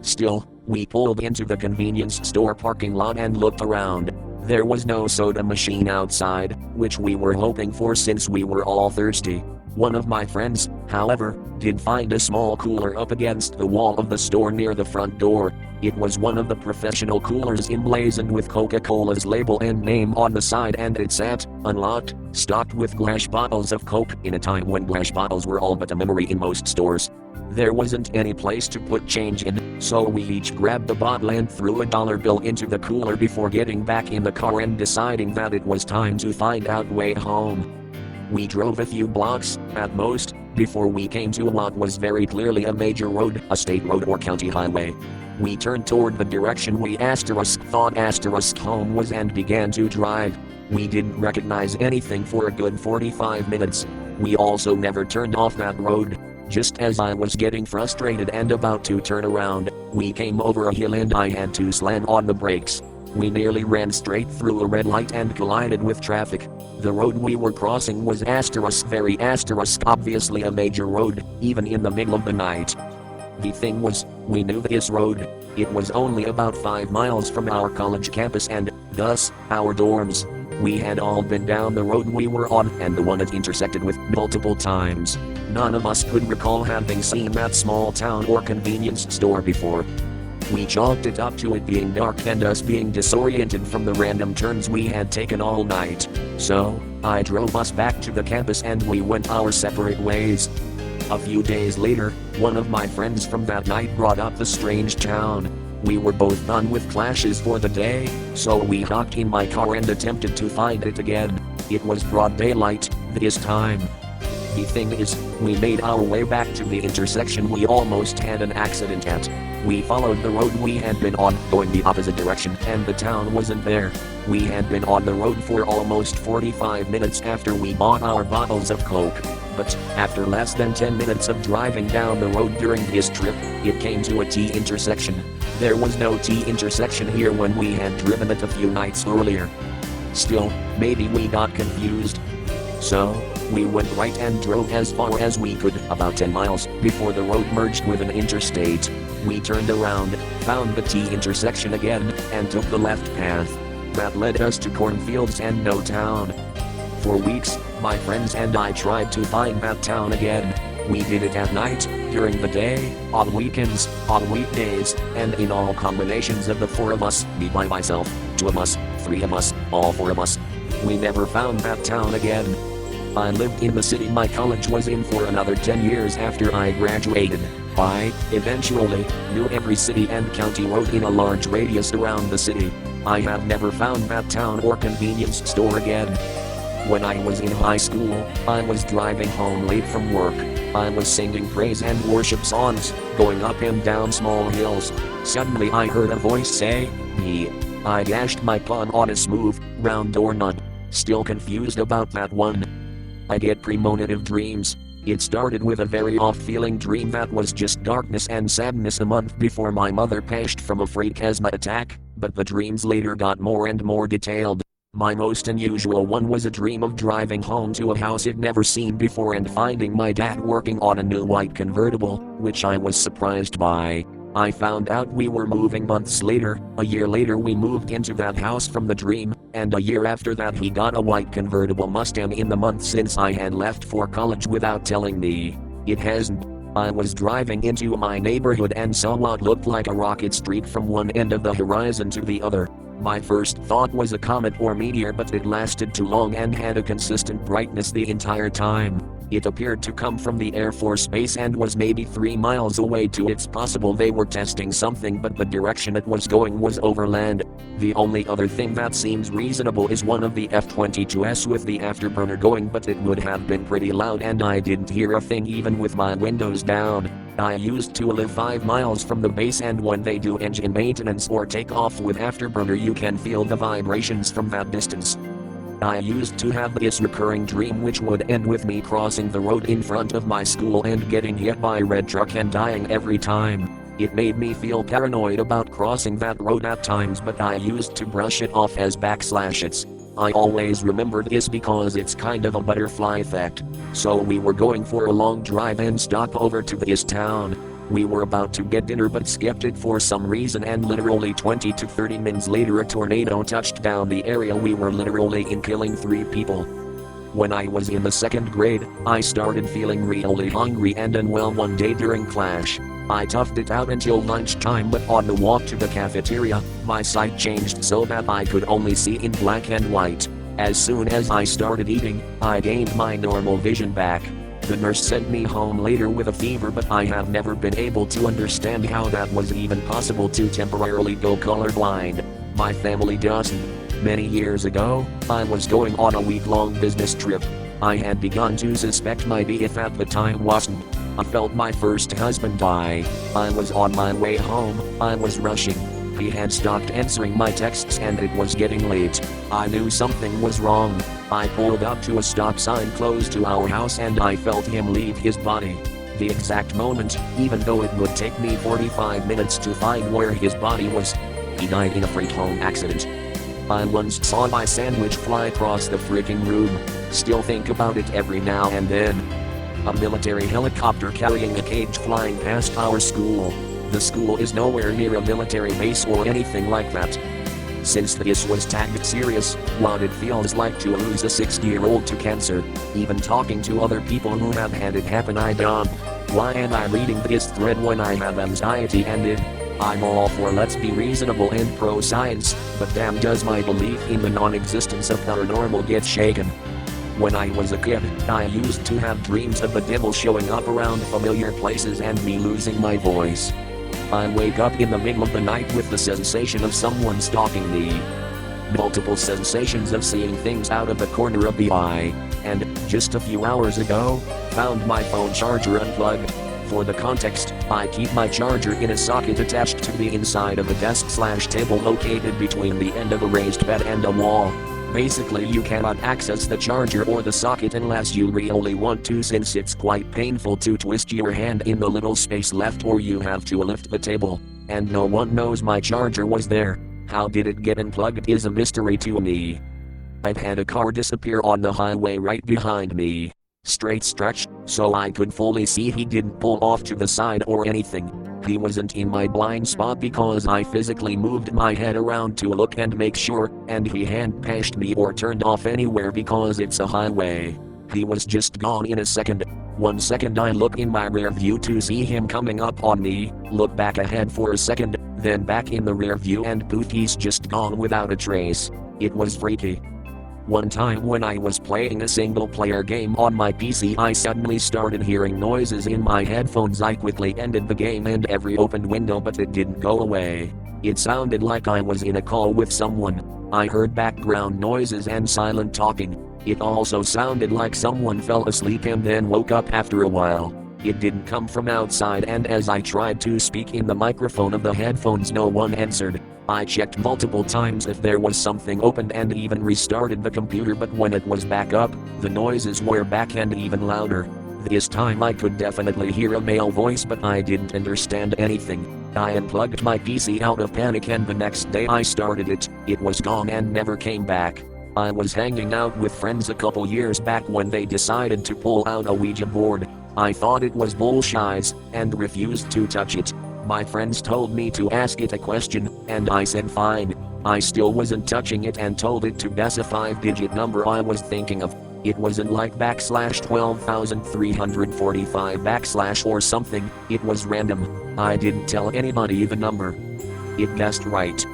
Still, we pulled into the convenience store parking lot and looked around. There was no soda machine outside, which we were hoping for since we were all thirsty. One of my friends, however, did find a small cooler up against the wall of the store near the front door. It was one of the professional coolers emblazoned with Coca-Cola's label and name on the side, and it sat, unlocked, stocked with glass bottles of Coke in a time when glass bottles were all but a memory in most stores. There wasn't any place to put change in, so we each grabbed a bottle and threw a dollar bill into the cooler before getting back in the car and deciding that it was time to find out way home. We drove a few blocks, at most, before we came to what was very clearly a major road, a state road or county highway. We turned toward the direction we thought home was and began to drive. We didn't recognize anything for a good 45 minutes. We also never turned off that road. Just as I was getting frustrated and about to turn around, we came over a hill and I had to slam on the brakes. We nearly ran straight through a red light and collided with traffic. The road we were crossing was very obviously a major road, even in the middle of the night. The thing was, we knew this road. It was only about 5 miles from our college campus and, thus, our dorms. We had all been down the road we were on and the one it intersected with multiple times. None of us could recall having seen that small town or convenience store before. We chalked it up to it being dark and us being disoriented from the random turns we had taken all night. So, I drove us back to the campus and we went our separate ways. A few days later, one of my friends from that night brought up the strange town. We were both done with classes for the day, so we hopped in my car and attempted to find it again. It was broad daylight, this time. The thing is, we made our way back to the intersection we almost had an accident at. We followed the road we had been on, going the opposite direction, and the town wasn't there. We had been on the road for almost 45 minutes after we bought our bottles of Coke. But, after less than 10 minutes of driving down the road during this trip, it came to a T intersection. There was no T intersection here when we had driven it a few nights earlier. Still, maybe we got confused. So, we went right and drove as far as we could, about 10 miles, before the road merged with an interstate. We turned around, found the T intersection again, and took the left path. That led us to cornfields and no town. For weeks, my friends and I tried to find that town again. We did it at night, during the day, on weekends, on weekdays, and in all combinations of the 4 of us, me by myself, 2 of us, 3 of us, all 4 of us. We never found that town again. I lived in the city my college was in for another 10 years after I graduated. I, eventually, knew every city and county road in a large radius around the city. I have never found that town or convenience store again. When I was in high school, I was driving home late from work. I was singing praise and worship songs, going up and down small hills. Suddenly I heard a voice say, "Me." I dashed my pawn on a smooth, round doorknob. Still confused about that one. I get premonitive dreams. It started with a very off-feeling dream that was just darkness and sadness a month before my mother passed from a freight asthma attack, but the dreams later got more and more detailed. My most unusual one was a dream of driving home to a house I'd never seen before and finding my dad working on a new white convertible, which I was surprised by. I found out we were moving months later. A year later we moved into that house from the dream, and a year after that he got a white convertible Mustang in the month since I had left for college without telling me. It hasn't. I was driving into my neighborhood and saw what looked like a rocket streak from one end of the horizon to the other. My first thought was a comet or meteor, but it lasted too long and had a consistent brightness the entire time. It appeared to come from the Air Force Base and was maybe 3 miles away too. It's possible they were testing something, but the direction it was going was overland. The only other thing that seems reasonable is one of the F-22s with the afterburner going, but it would have been pretty loud and I didn't hear a thing even with my windows down. I used to live 5 miles from the base, and when they do engine maintenance or take off with afterburner you can feel the vibrations from that distance. I used to have this recurring dream which would end with me crossing the road in front of my school and getting hit by a red truck and dying every time. It made me feel paranoid about crossing that road at times, but I used to brush it off as /it's. I always remembered this because it's kind of a butterfly effect. So we were going for a long drive and stop over to this town. We were about to get dinner but skipped it for some reason, and literally 20 to 30 minutes later a tornado touched down the area we were literally in, killing 3 people. When I was in the 2nd grade, I started feeling really hungry and unwell one day during class. I toughed it out until lunchtime, but on the walk to the cafeteria, my sight changed so that I could only see in black and white. As soon as I started eating, I gained my normal vision back. The nurse sent me home later with a fever, but I have never been able to understand how that was even possible to temporarily go colorblind. My family doesn't. Many years ago, I was going on a week-long business trip. I had begun to suspect my BF at the time wasn't. I felt my first husband die. I was on my way home. I was rushing. He had stopped answering my texts and it was getting late. I knew something was wrong. I pulled up to a stop sign close to our house and I felt him leave his body. The exact moment, even though it would take me 45 minutes to find where his body was. He died in a freight home accident. I once saw my sandwich fly across the freaking room. Still think about it every now and then. A military helicopter carrying a cage flying past our school. The school is nowhere near a military base or anything like that. Since this was tagged serious, what it feels like to lose a 60-year-old to cancer. Even talking to other people who have had it happen, I don't. Why am I reading this thread when I have anxiety and it? I'm all for let's be reasonable and pro-science, but damn does my belief in the non-existence of paranormal get shaken. When I was a kid, I used to have dreams of the devil showing up around familiar places and me losing my voice. I wake up in the middle of the night with the sensation of someone stalking me. Multiple sensations of seeing things out of the corner of the eye. And, just a few hours ago, found my phone charger unplugged. For the context, I keep my charger in a socket attached to the inside of a desk/table located between the end of a raised bed and a wall. Basically, you cannot access the charger or the socket unless you really want to, since it's quite painful to twist your hand in the little space left or you have to lift the table. And no one knows my charger was there. How did it get unplugged is a mystery to me. I've had a car disappear on the highway right behind me. Straight stretch, so I could fully see he didn't pull off to the side or anything. He wasn't in my blind spot because I physically moved my head around to look and make sure, and he hadn't passed me or turned off anywhere because it's a highway. He was just gone in a second. 1 second I look in my rear view to see him coming up on me, look back ahead for a second, then back in the rear view and poof, he's just gone without a trace. It was freaky. One time when I was playing a single-player game on my PC, I suddenly started hearing noises in my headphones. I quickly ended the game and every opened window, but it didn't go away. It sounded like I was in a call with someone. I heard background noises and silent talking. It also sounded like someone fell asleep and then woke up after a while. It didn't come from outside, and as I tried to speak in the microphone of the headphones, no one answered. I checked multiple times if there was something open and even restarted the computer, but when it was back up, the noises were back and even louder. This time I could definitely hear a male voice, but I didn't understand anything. I unplugged my PC out of panic, and the next day I started it. It was gone and never came back. I was hanging out with friends a couple years back when they decided to pull out a Ouija board. I thought it was bullshit and refused to touch it. My friends told me to ask it a question, and I said fine. I still wasn't touching it and told it to guess a 5-digit number I was thinking of. It wasn't like \12,345 or something, it was random. I didn't tell anybody the number. It guessed right.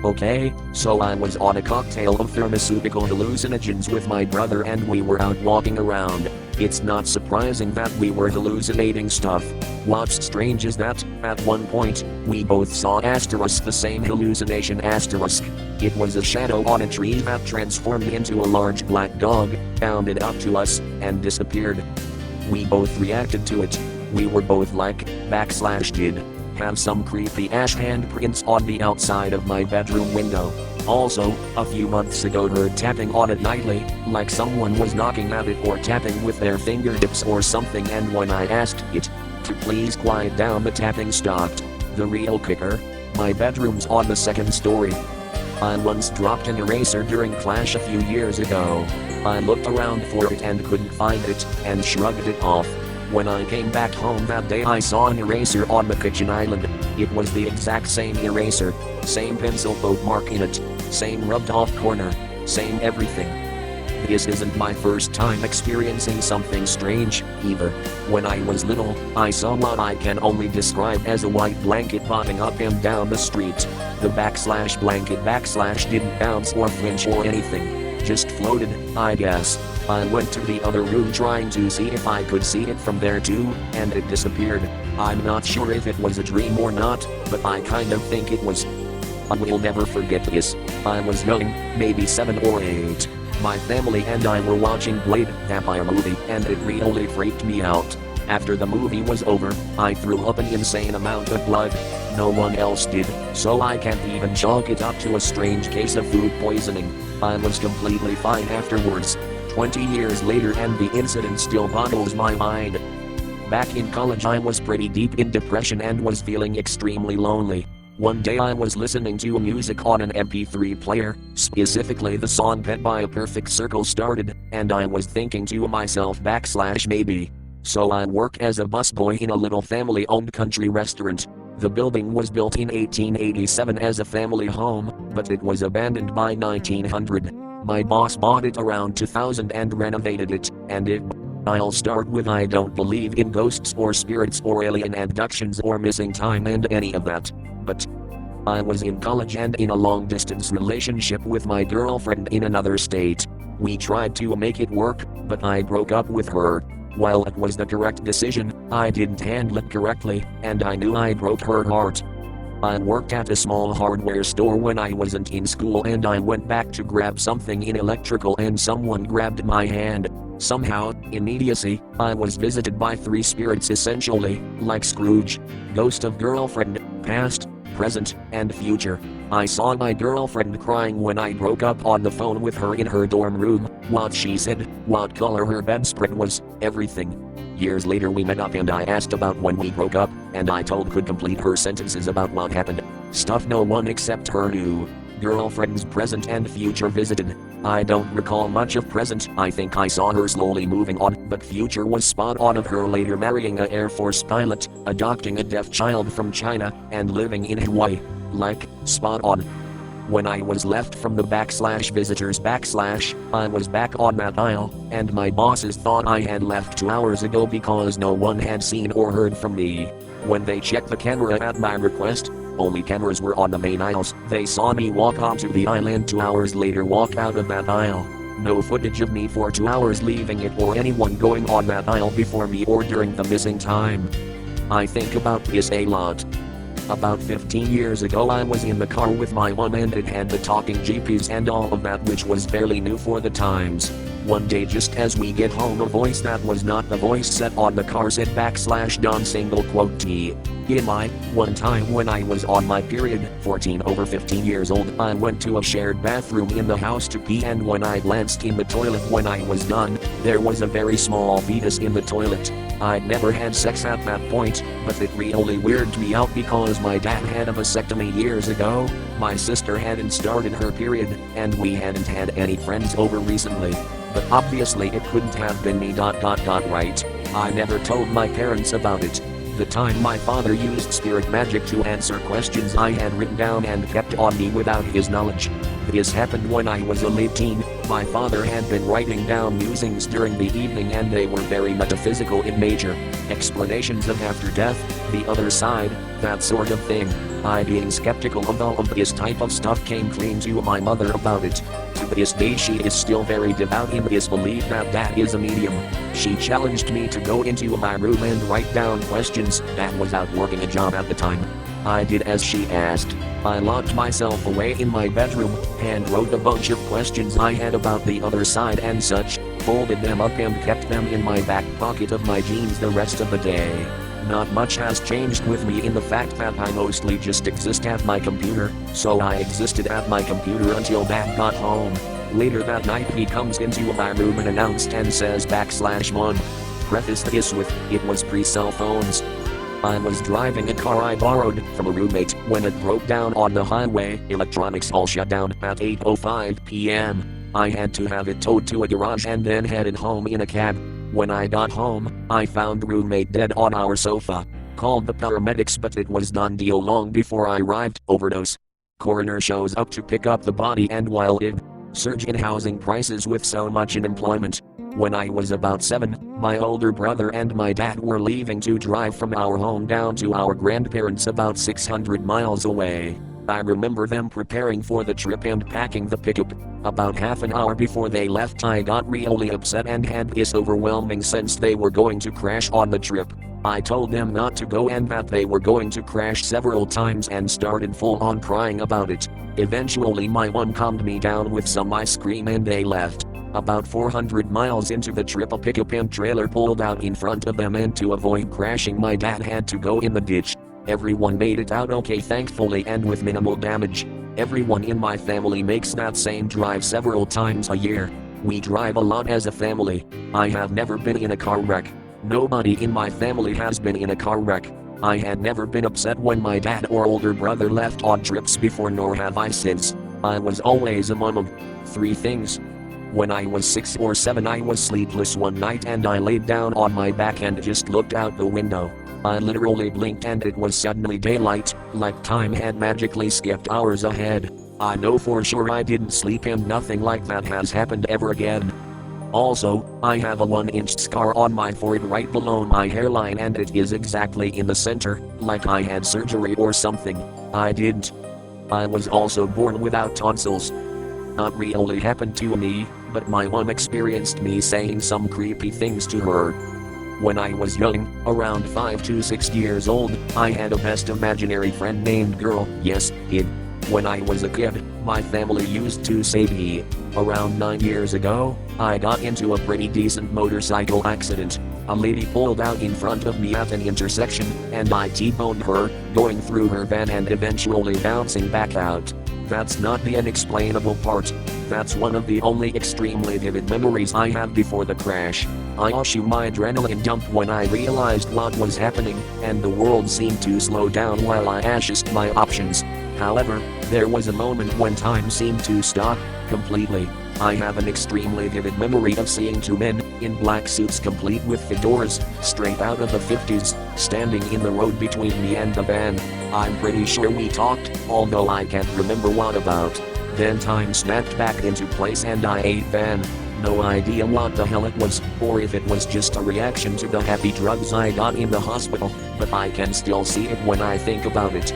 Okay, so I was on a cocktail of pharmaceutical hallucinogens with my brother and we were out walking around. It's not surprising that we were hallucinating stuff. What's strange is that, at one point, we both saw *, the same hallucination *. It was a shadow on a tree that transformed into a large black dog, bounded up to us, and disappeared. We both reacted to it. We were both like, /did. Have some creepy ash handprints on the outside of my bedroom window. Also, a few months ago heard tapping on it nightly, like someone was knocking at it or tapping with their fingertips or something, and when I asked it to please quiet down, the tapping stopped. The real kicker? My bedroom's on the 2nd story. I once dropped an eraser during class a few years ago. I looked around for it and couldn't find it, and shrugged it off. When I came back home that day, I saw an eraser on the kitchen island. It was the exact same eraser, same pencil poke mark in it, same rubbed off corner, same everything. This isn't my first time experiencing something strange, either. When I was little, I saw what I can only describe as a white blanket bobbing up and down the street. The /blanket / didn't bounce or flinch or anything, just floated, I guess. I went to the other room trying to see if I could see it from there too, and it disappeared. I'm not sure if it was a dream or not, but I kind of think it was. I will never forget this. I was young, maybe 7 or 8. My family and I were watching Blade vampire movie, and it really freaked me out. After the movie was over, I threw up an insane amount of blood. No one else did, so I can't even chalk it up to a strange case of food poisoning. I was completely fine afterwards. 20 years later and the incident still boggles my mind. Back in college I was pretty deep in depression and was feeling extremely lonely. One day I was listening to music on an MP3 player, specifically the song Pet by a Perfect Circle started, and I was thinking to myself maybe. So I work as a busboy in a little family-owned country restaurant. The building was built in 1887 as a family home, but it was abandoned by 1900. My boss bought it around 2000 and renovated it, and I'll start with I don't believe in ghosts or spirits or alien abductions or missing time and any of that. But I was in college and in a long-distance relationship with my girlfriend in another state. We tried to make it work, but I broke up with her. While it was the correct decision, I didn't handle it correctly, and I knew I broke her heart. I worked at a small hardware store when I wasn't in school and I went back to grab something in electrical and someone grabbed my hand. Somehow, immediacy, I was visited by 3 spirits essentially, like Scrooge. Ghost of girlfriend, past, present, and future. I saw my girlfriend crying when I broke up on the phone with her in her dorm room, what she said, what color her bedspread was, everything. Years later we met up and I asked about when we broke up, and I could complete her sentences about what happened. Stuff no one except her knew. Girlfriend's present and future visited. I don't recall much of present, I think I saw her slowly moving on, but future was spot on of her later marrying a Air Force pilot, adopting a deaf child from China, and living in Hawaii. Like, spot on. When I was left from the /visitors I was back on that aisle, and my bosses thought I had left 2 hours ago because no one had seen or heard from me. When they checked the camera at my request, only cameras were on the main aisles. They saw me walk onto the aisle and 2 hours later walk out of that aisle. No footage of me for 2 hours leaving it or anyone going on that aisle before me or during the missing time. I think about this a lot. About 15 years ago I was in the car with my mom and it had the talking GPS and all of that, which was fairly new for the times. One day just as we get home, a voice that was not the voice set on the car said /T. One time when I was on my period, 14 over 15 years old, I went to a shared bathroom in the house to pee, and when I glanced in the toilet when I was done, there was a very small fetus in the toilet. I'd never had sex at that point, but it really weirded me out because my dad had a vasectomy years ago, my sister hadn't started her period, and we hadn't had any friends over recently. But obviously it couldn't have been me. Right? I never told my parents about it. The time my father used spirit magic to answer questions I had written down and kept on me without his knowledge. This happened when I was a late teen. My father had been writing down musings during the evening and they were very metaphysical in nature. Explanations of after death, the other side, that sort of thing. I, being skeptical of all of this type of stuff, came clean to my mother about it. To this day she is still very devout in this belief that Dad is a medium. She challenged me to go into my room and write down questions. Dad was out working a job at the time. I did as she asked. I locked myself away in my bedroom, and wrote a bunch of questions I had about the other side and such, folded them up and kept them in my back pocket of my jeans the rest of the day. Not much has changed with me in the fact that I mostly just exist at my computer, so I existed at my computer until Dad got home. Later that night he comes into my room and announced and says /1. Preface this with, it was pre-cell phones. I was driving a car I borrowed from a roommate when it broke down on the highway. Electronics all shut down at 8:05 p.m. I had to have it towed to a garage and then headed home in a cab. When I got home, I found roommate dead on our sofa. Called the paramedics, but it was done deal long before I arrived. Overdose. Coroner shows up to pick up the body, and while it surge in housing prices with so much unemployment. When I was about 7, my older brother and my dad were leaving to drive from our home down to our grandparents about 600 miles away. I remember them preparing for the trip and packing the pickup. About half an hour before they left, I got really upset and had this overwhelming sense they were going to crash on the trip. I told them not to go and that they were going to crash several times and started full on crying about it. Eventually my mom calmed me down with some ice cream and they left. About 400 miles into the trip, a pickup and trailer pulled out in front of them, and to avoid crashing my dad had to go in the ditch. Everyone made it out okay thankfully and with minimal damage. Everyone in my family makes that same drive several times a year. We drive a lot as a family. I have never been in a car wreck. Nobody in my family has been in a car wreck. I had never been upset when my dad or older brother left on trips before, nor have I since. I was always among them. 3 things. When I was 6 or 7 I was sleepless one night and I laid down on my back and just looked out the window. I literally blinked and it was suddenly daylight, like time had magically skipped hours ahead. I know for sure I didn't sleep and nothing like that has happened ever again. Also, I have a 1-inch scar on my forehead right below my hairline and it is exactly in the center, like I had surgery or something. I didn't. I was also born without tonsils. Not really happened to me, but my mom experienced me saying some creepy things to her. When I was young, around 5 to 6 years old, I had a best imaginary friend named Girl, yes, kid. When I was a kid, my family used to say me. Around 9 years ago, I got into a pretty decent motorcycle accident. A lady pulled out in front of me at an intersection, and I T-boned her, going through her van and eventually bouncing back out. That's not the unexplainable part. That's one of the only extremely vivid memories I have before the crash. I issue my adrenaline dump when I realized what was happening, and the world seemed to slow down while I assessed my options. However, there was a moment when time seemed to stop, completely. I have an extremely vivid memory of seeing 2 men, in black suits complete with fedoras, straight out of the 50s, standing in the road between me and the van. I'm pretty sure we talked, although I can't remember what about. Then time snapped back into place and I ate van. No idea what the hell it was, or if it was just a reaction to the happy drugs I got in the hospital, but I can still see it when I think about it.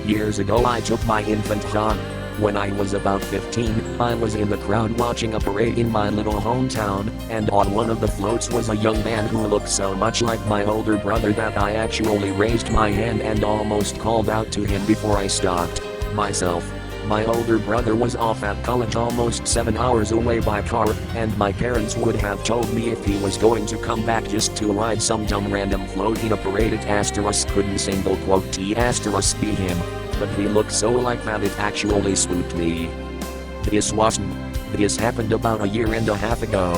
Years ago I took my infant dog. When I was about 15, I was in the crowd watching a parade in my little hometown, and on one of the floats was a young man who looked so much like my older brother that I actually raised my hand and almost called out to him before I stopped myself. My older brother was off at college almost 7 hours away by car, and my parents would have told me if he was going to come back just to ride some dumb random float in a parade at asterisk couldn't single quote T asterisk be him. But he looked so like that it actually spooked me. This happened about a year and a half ago.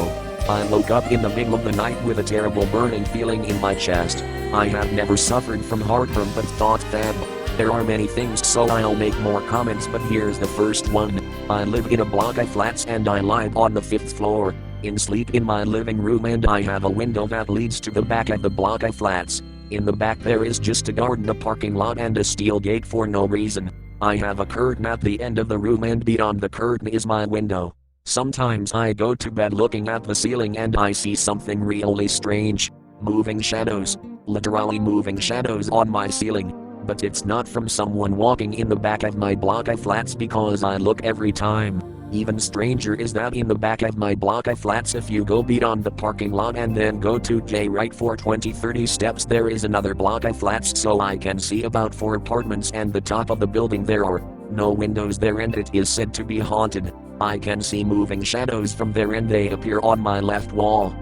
I woke up in the middle of the night with a terrible burning feeling in my chest. I have never suffered from heartburn but thought that there are many things, so I'll make more comments, but here's the first one. I live in a block of flats and I live on the 5th floor. Sleep in my living room and I have a window that leads to the back of the block of flats. In the back there is just a garden, a parking lot and a steel gate for no reason. I have a curtain at the end of the room and beyond the curtain is my window. Sometimes I go to bed looking at the ceiling and I see something really strange. Moving shadows. Literally moving shadows on my ceiling. But it's not from someone walking in the back of my block of flats because I look every time. Even stranger is that in the back of my block of flats, if you go beyond the parking lot and then go to J right for 20-30 steps, there is another block of flats, so I can see about 4 apartments and the top of the building. There are no windows there and it is said to be haunted. I can see moving shadows from there and they appear on my left wall.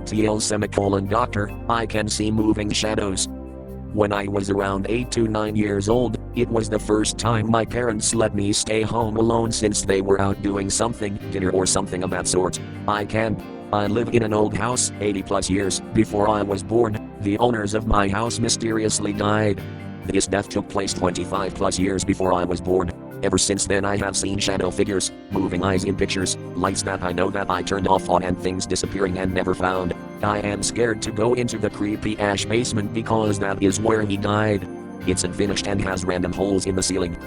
Doctor, I can see moving shadows. When I was around 8 to 9 years old, it was the first time my parents let me stay home alone since they were out doing something, dinner or something of that sort. I live in an old house, 80 plus years before I was born. The owners of my house mysteriously died. This death took place 25 plus years before I was born. Ever since then I have seen shadow figures, moving eyes in pictures, lights that I know that I turned off on and things disappearing and never found. I am scared to go into the creepy ash basement because that is where he died. It's unfinished and has random holes in the ceiling.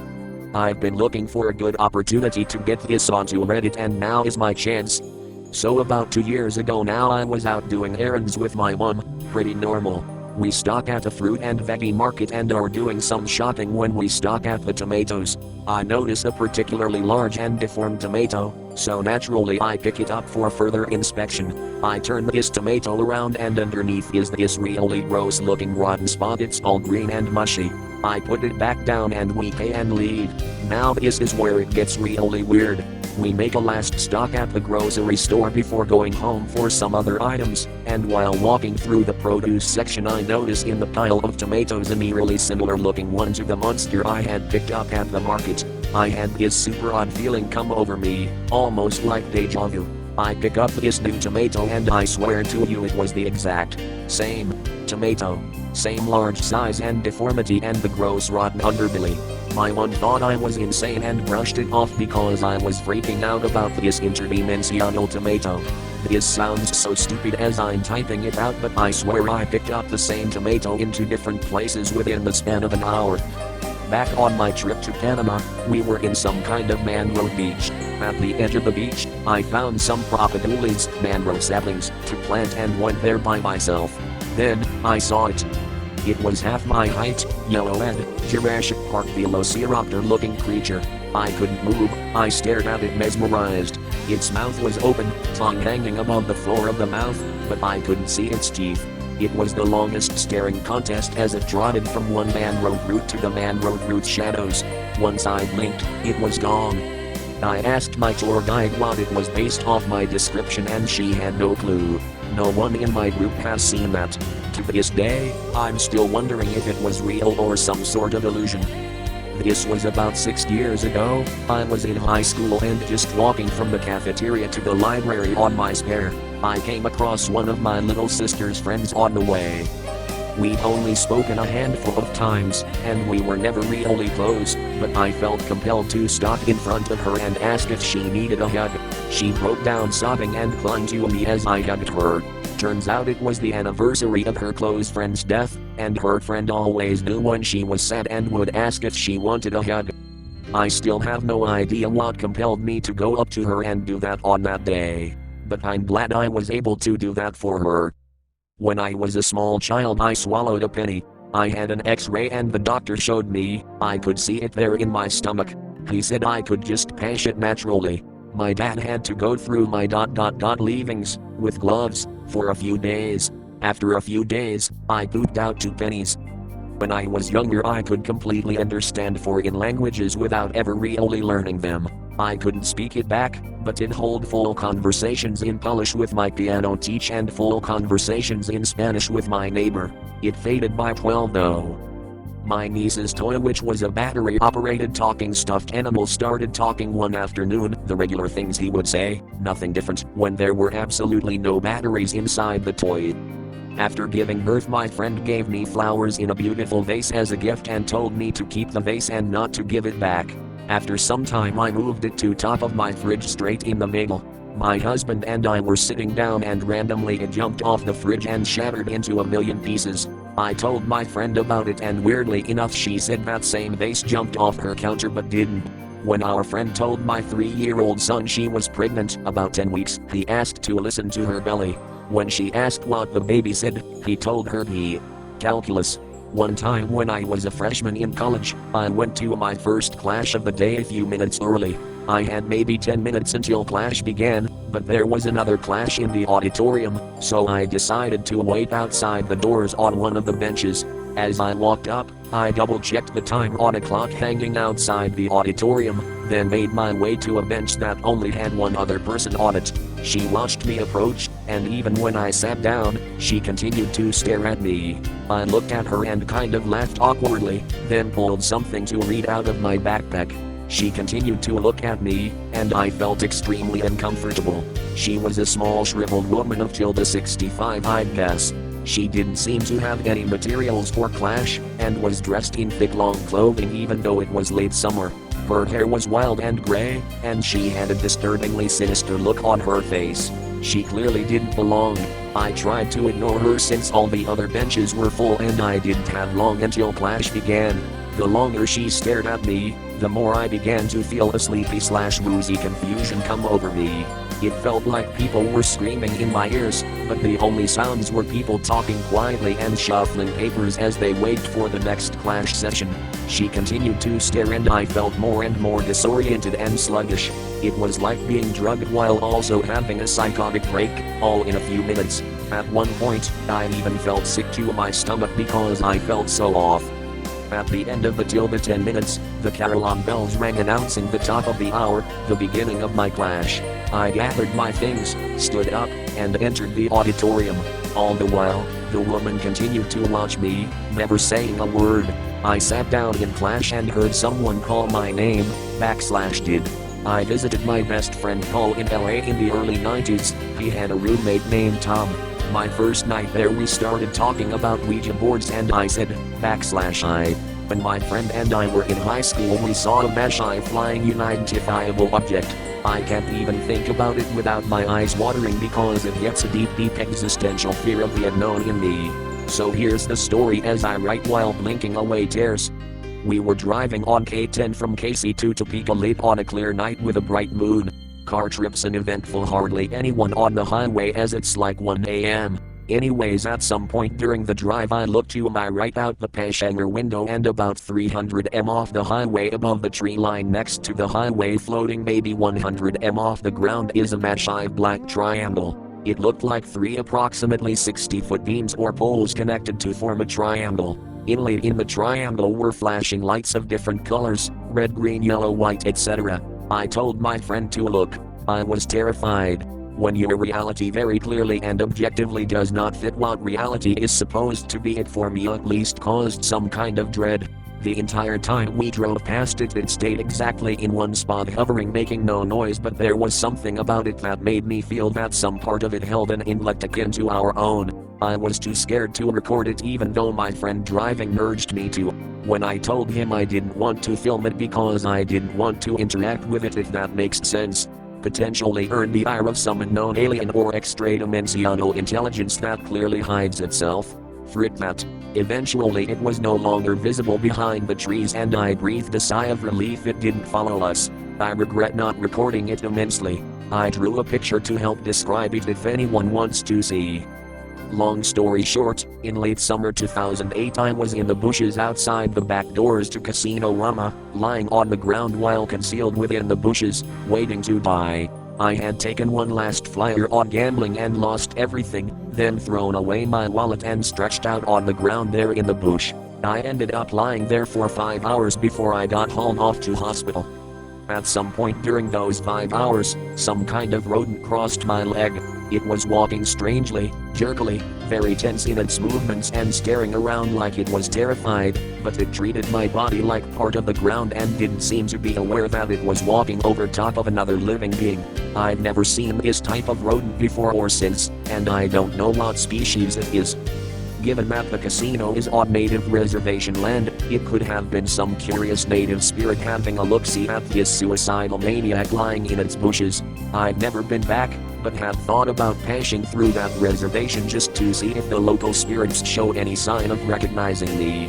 I've been looking for a good opportunity to get this onto Reddit and now is my chance. So about 2 years ago now I was out doing errands with my mom, pretty normal. We stop at a fruit and veggie market and are doing some shopping when we stop at the tomatoes. I notice a particularly large and deformed tomato, so naturally I pick it up for further inspection. I turn this tomato around and underneath is this really gross looking rotten spot. It's all green and mushy. I put it back down and we pay and leave. Now this is where it gets really weird. We make a last stop at the grocery store before going home for some other items, and while walking through the produce section I notice in the pile of tomatoes an eerily similar looking one to the monster I had picked up at the market. I had this super odd feeling come over me, almost like deja vu. I pick up this new tomato and I swear to you it was the exact same tomato. Same large size and deformity and the gross rotten underbelly. My one thought I was insane and brushed it off because I was freaking out about this interdimensional tomato. This sounds so stupid as I'm typing it out, but I swear I picked up the same tomato in 2 different places within the span of an hour. Back on my trip to Panama, we were in some kind of mangrove beach. At the edge of the beach, I found some propagules, mangrove saplings, to plant and went there by myself. Then, I saw it. It was half my height, yellow-eyed, Jurassic Park velociraptor-looking creature. I couldn't move, I stared at it mesmerized. Its mouth was open, tongue hanging above the floor of the mouth, but I couldn't see its teeth. It was the longest staring contest as it trotted from one mangrove root to the mangrove root's shadows. Once I blinked, it was gone. I asked my tour guide what it was based off my description and she had no clue. No one in my group has seen that. To this day, I'm still wondering if it was real or some sort of illusion. This was about 6 years ago. I was in high school and just walking from the cafeteria to the library on my spare. I came across one of my little sister's friends on the way. We'd only spoken a handful of times, and we were never really close, but I felt compelled to stop in front of her and ask if she needed a hug. She broke down sobbing and clung to me as I hugged her. Turns out it was the anniversary of her close friend's death, and her friend always knew when she was sad and would ask if she wanted a hug. I still have no idea what compelled me to go up to her and do that on that day, but I'm glad I was able to do that for her. When I was a small child I swallowed a penny. I had an X-ray and the doctor showed me, I could see it there in my stomach. He said I could just pass it naturally. My dad had to go through my leavings, with gloves, for a few days. After a few days, I pooped out 2 pennies. When I was younger I could completely understand foreign languages without ever really learning them. I couldn't speak it back, but did hold full conversations in Polish with my piano teacher and full conversations in Spanish with my neighbor. It faded by 12 though. My niece's toy, which was a battery-operated talking stuffed animal, started talking one afternoon, the regular things he would say, nothing different, when there were absolutely no batteries inside the toy. After giving birth my friend gave me flowers in a beautiful vase as a gift and told me to keep the vase and not to give it back. After some time I moved it to top of my fridge straight in the middle. My husband and I were sitting down and randomly it jumped off the fridge and shattered into a million pieces. I told my friend about it and weirdly enough she said that same vase jumped off her counter but didn't. When our friend told my 3-year-old son she was pregnant, about 10 weeks, he asked to listen to her belly. When she asked what the baby said, he told her calculus. One time when I was a freshman in college, I went to my first class of the day a few minutes early. I had maybe 10 minutes until class began, but there was another class in the auditorium, so I decided to wait outside the doors on one of the benches. As I walked up, I double-checked the time on a clock hanging outside the auditorium, then made my way to a bench that only had one other person on it. She watched me approach, and even when I sat down, she continued to stare at me. I looked at her and kind of laughed awkwardly, then pulled something to read out of my backpack. She continued to look at me, and I felt extremely uncomfortable. She was a small shriveled woman of till 65 I'd guess. She didn't seem to have any materials for clash, and was dressed in thick long clothing even though it was late summer. Her hair was wild and gray, and she had a disturbingly sinister look on her face. She clearly didn't belong. I tried to ignore her since all the other benches were full and I didn't have long until clash began. The longer she stared at me, the more I began to feel a sleepy/woozy confusion come over me. It felt like people were screaming in my ears, but the only sounds were people talking quietly and shuffling papers as they waited for the next clash session. She continued to stare and I felt more and more disoriented and sluggish. It was like being drugged while also having a psychotic break, all in a few minutes. At one point, I even felt sick to my stomach because I felt so off. At the end of the till the 10 minutes, the carillon bells rang announcing the top of the hour, the beginning of my clash. I gathered my things, stood up, and entered the auditorium. All the while, the woman continued to watch me, never saying a word. I sat down in class and heard someone call my name, /did. I visited my best friend Paul in LA in the early 90s, he had a roommate named Tom. My first night there we started talking about Ouija boards and I said, /I. When my friend and I were in high school we saw a Magi flying unidentifiable object. I can't even think about it without my eyes watering because it gets a deep existential fear of the unknown in me. So here's the story as I write while blinking away tears. We were driving on K10 from KC to Topeka late on a clear night with a bright moon. Car trip's an eventful, hardly anyone on the highway as it's like 1 a.m. Anyways, at some point during the drive I looked to my right out the passenger window and about 300 m off the highway above the tree line next to the highway floating maybe 100 m off the ground is a massive black triangle. It looked like 3 approximately 60-foot beams or poles connected to form a triangle. Inlaid in the triangle were flashing lights of different colors, red, green, yellow, white, etc. I told my friend to look. I was terrified. When your reality very clearly and objectively does not fit what reality is supposed to be, it for me at least caused some kind of dread. The entire time we drove past it, it stayed exactly in one spot hovering, making no noise, but there was something about it that made me feel that some part of it held an intellect akin to our own. I was too scared to record it even though my friend driving urged me to. When I told him I didn't want to film it because I didn't want to interact with it, if that makes sense. Potentially earn the ire of some unknown alien or extra-dimensional intelligence that clearly hides itself. Frick that. Eventually it was no longer visible behind the trees and I breathed a sigh of relief it didn't follow us. I regret not recording it immensely. I drew a picture to help describe it if anyone wants to see. Long story short, in late summer 2008 I was in the bushes outside the back doors to Casino Rama, lying on the ground while concealed within the bushes, waiting to die. I had taken one last flyer on gambling and lost everything, then thrown away my wallet and stretched out on the ground there in the bush. I ended up lying there for 5 hours before I got hauled off to hospital. At some point during those 5 hours, some kind of rodent crossed my leg. It was walking strangely, jerkily, very tense in its movements and staring around like it was terrified, but it treated my body like part of the ground and didn't seem to be aware that it was walking over top of another living being. I've never seen this type of rodent before or since, and I don't know what species it is. Given that the casino is on native reservation land, it could have been some curious native spirit having a look-see at this suicidal maniac lying in its bushes. I've never been back, but have thought about passing through that reservation just to see if the local spirits show any sign of recognizing me.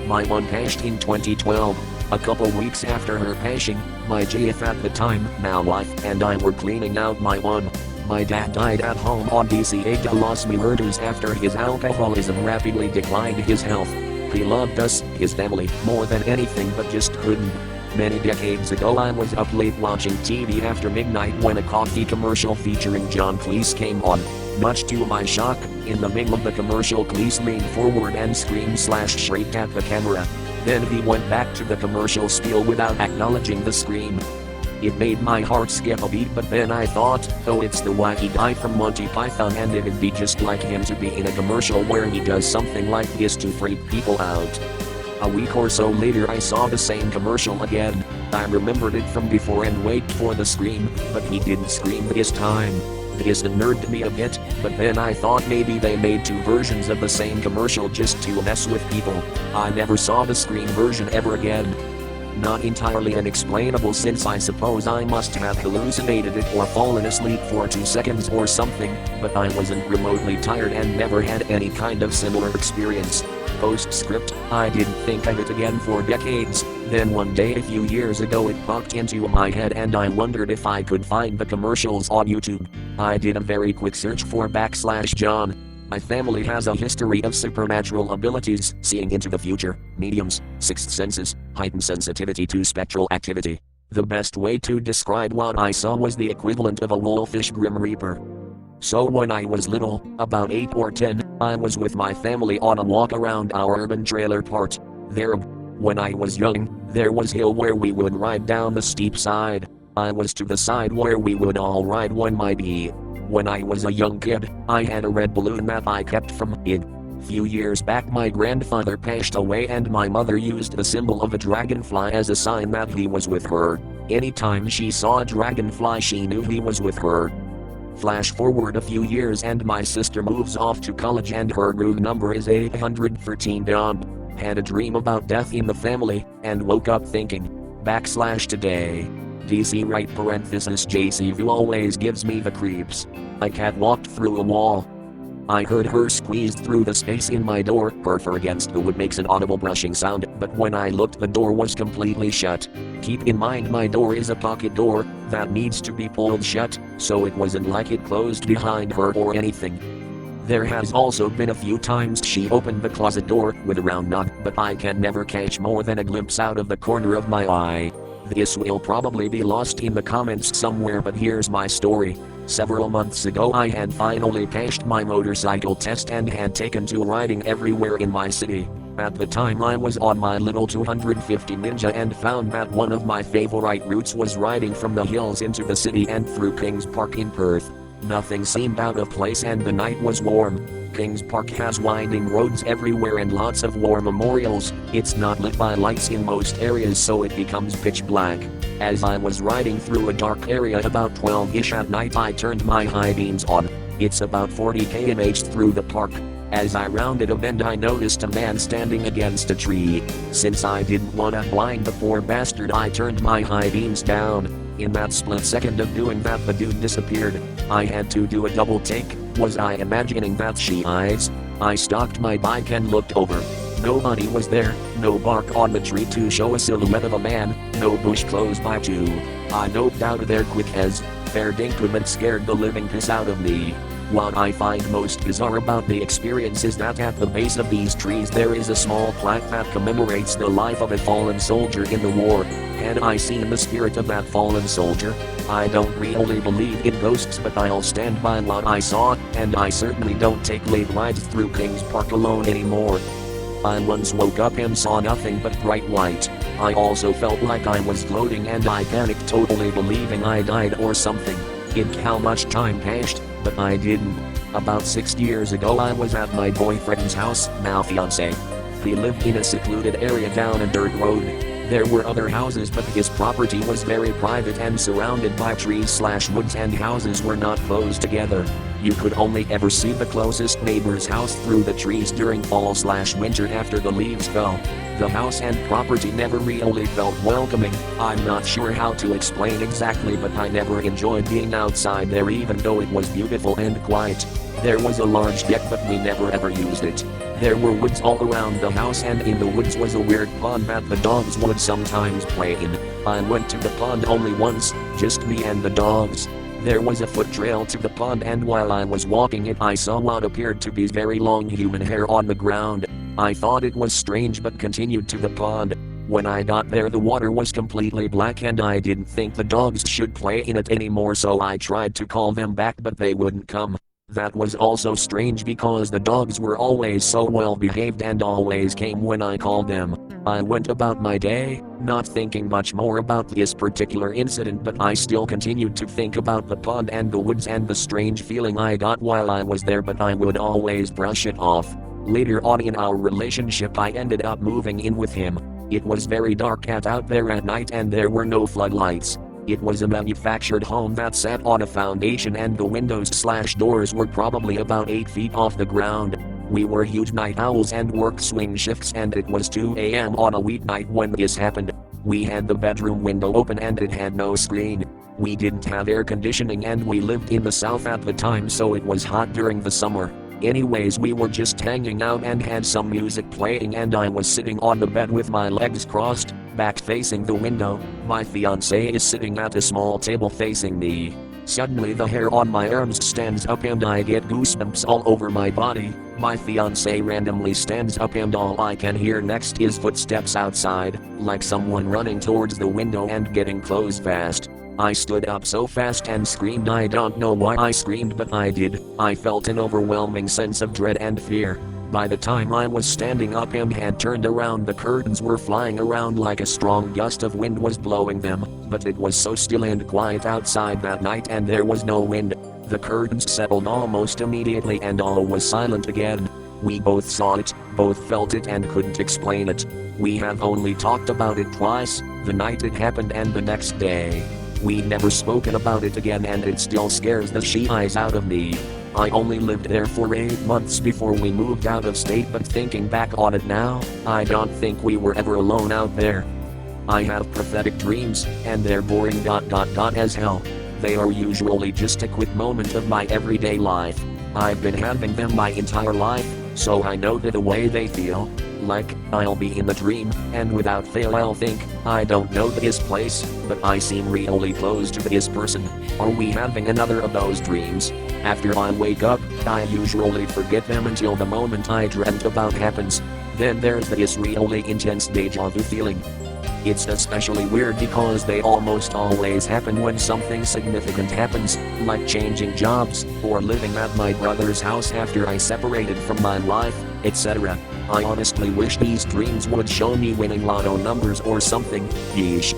My one passed in 2012. A couple weeks after her passing, my GF at the time, now wife, and I were cleaning out my one. My dad died at home on DCA de los Muertos after his alcoholism rapidly declined his health. He loved us, his family, more than anything but just couldn't. Many decades ago I was up late watching TV after midnight when a coffee commercial featuring John Cleese came on. Much to my shock, in the middle of the commercial Cleese leaned forward and screamed/shrieked at the camera. Then he went back to the commercial spiel without acknowledging the scream. It made my heart skip a beat, but then I thought, oh, it's the wacky guy from Monty Python and it'd be just like him to be in a commercial where he does something like this to freak people out. A week or so later I saw the same commercial again. I remembered it from before and waited for the scream, but he didn't scream this time. This unnerved me a bit, but then I thought maybe they made 2 versions of the same commercial just to mess with people. I never saw the scream version ever again. Not entirely unexplainable, since I suppose I must have hallucinated it or fallen asleep for 2 seconds or something, but I wasn't remotely tired and never had any kind of similar experience. Postscript, I didn't think of it again for decades. Then one day a few years ago it popped into my head and I wondered if I could find the commercials on YouTube. I did a very quick search for /John. My family has a history of supernatural abilities, seeing into the future, mediums, sixth senses, heightened sensitivity to spectral activity. The best way to describe what I saw was the equivalent of a wolfish grim reaper. So when I was little, about 8 or 10, I was with my family on a walk around our urban trailer park. There. When I was young, there was hill where we would ride down the steep side. I was to the side where we would all ride one might be. When I was a young kid, I had a red balloon that I kept from it. Few years back my grandfather passed away and my mother used the symbol of a dragonfly as a sign that he was with her. Anytime she saw a dragonfly she knew he was with her. Flash forward a few years and my sister moves off to college and her room number is 813 down. Had a dream about death in the family, and woke up thinking, /today. DC right parenthesis JC who always gives me the creeps. My cat walked through a wall. I heard her squeezed through the space in my door, her fur against the wood makes an audible brushing sound, but when I looked the door was completely shut. Keep in mind my door is a pocket door, that needs to be pulled shut, so it wasn't like it closed behind her or anything. There has also been a few times she opened the closet door with a round knob, but I can never catch more than a glimpse out of the corner of my eye. This will probably be lost in the comments somewhere, but here's my story. Several months ago I had finally passed my motorcycle test and had taken to riding everywhere in my city. At the time I was on my little 250 Ninja and found that one of my favorite routes was riding from the hills into the city and through Kings Park in Perth. Nothing seemed out of place and the night was warm. Kings Park has winding roads everywhere and lots of war memorials. It's not lit by lights in most areas so it becomes pitch black. As I was riding through a dark area about 12ish at night I turned my high beams on. It's about 40 km through the park. As I rounded a bend I noticed a man standing against a tree. Since I didn't want to blind the poor bastard I turned my high beams down. In that split second of doing that the dude disappeared. I had to do a double take. Was I imagining that she eyes? I stopped my bike and looked over. Nobody was there, no bark on the tree to show a silhouette of a man, no bush close by too. I noped out of there quick as fair dinkum scared the living piss out of me. What I find most bizarre about the experience is that at the base of these trees there is a small plaque that commemorates the life of a fallen soldier in the war. Had I seen the spirit of that fallen soldier? I don't really believe in ghosts but I'll stand by what I saw, and I certainly don't take late rides through Kings Park alone anymore. I once woke up and saw nothing but bright light. I also felt like I was floating and I panicked totally believing I died or something. How much time passed, but I didn't. About 6 years ago I was at my boyfriend's house, now fiancé. He lived in a secluded area down a dirt road. There were other houses but his property was very private and surrounded by trees/woods and houses were not close together. You could only ever see the closest neighbor's house through the trees during fall/winter after the leaves fell. The house and property never really felt welcoming. I'm not sure how to explain exactly but I never enjoyed being outside there even though it was beautiful and quiet. There was a large deck but we never ever used it. There were woods all around the house and in the woods was a weird pond that the dogs would sometimes play in. I went to the pond only once, just me and the dogs. There was a foot trail to the pond and while I was walking it I saw what appeared to be very long human hair on the ground. I thought it was strange but continued to the pond. When I got there the water was completely black and I didn't think the dogs should play in it anymore so I tried to call them back but they wouldn't come. That was also strange because the dogs were always so well behaved and always came when I called them. I went about my day, not thinking much more about this particular incident but I still continued to think about the pond and the woods and the strange feeling I got while I was there but I would always brush it off. Later on in our relationship I ended up moving in with him. It was very dark out there at night and there were no floodlights. It was a manufactured home that sat on a foundation and the windows/doors were probably about 8 feet off the ground. We were huge night owls and worked swing shifts and it was 2 a.m. on a weeknight when this happened. We had the bedroom window open and it had no screen. We didn't have air conditioning and we lived in the south at the time so it was hot during the summer. Anyways we were just hanging out and had some music playing and I was sitting on the bed with my legs crossed, back facing the window. My fiancé is sitting at a small table facing me. Suddenly the hair on my arms stands up and I get goosebumps all over my body. My fiancé randomly stands up and all I can hear next is footsteps outside, like someone running towards the window and getting close fast. I stood up so fast and screamed. I don't know why I screamed but I did. I felt an overwhelming sense of dread and fear. By the time I was standing up and had turned around, the curtains were flying around like a strong gust of wind was blowing them, but it was so still and quiet outside that night and there was no wind. The curtains settled almost immediately and all was silent again. We both saw it, both felt it and couldn't explain it. We have only talked about it twice, the night it happened and the next day. We never spoken about it again and it still scares the she-eyes out of me. I only lived there for 8 months before we moved out of state, but thinking back on it now, I don't think we were ever alone out there. I have prophetic dreams, and they're boring as hell. They are usually just a quick moment of my everyday life. I've been having them my entire life, so I know the way they feel. Like, I'll be in the dream, and without fail I'll think, I don't know this place, but I seem really close to this person. Are we having another of those dreams? After I wake up, I usually forget them until the moment I dreamt about happens. Then there's this really intense deja vu feeling. It's especially weird because they almost always happen when something significant happens, like changing jobs, or living at my brother's house after I separated from my wife, etc. I honestly wish these dreams would show me winning lotto numbers or something. Yeesh.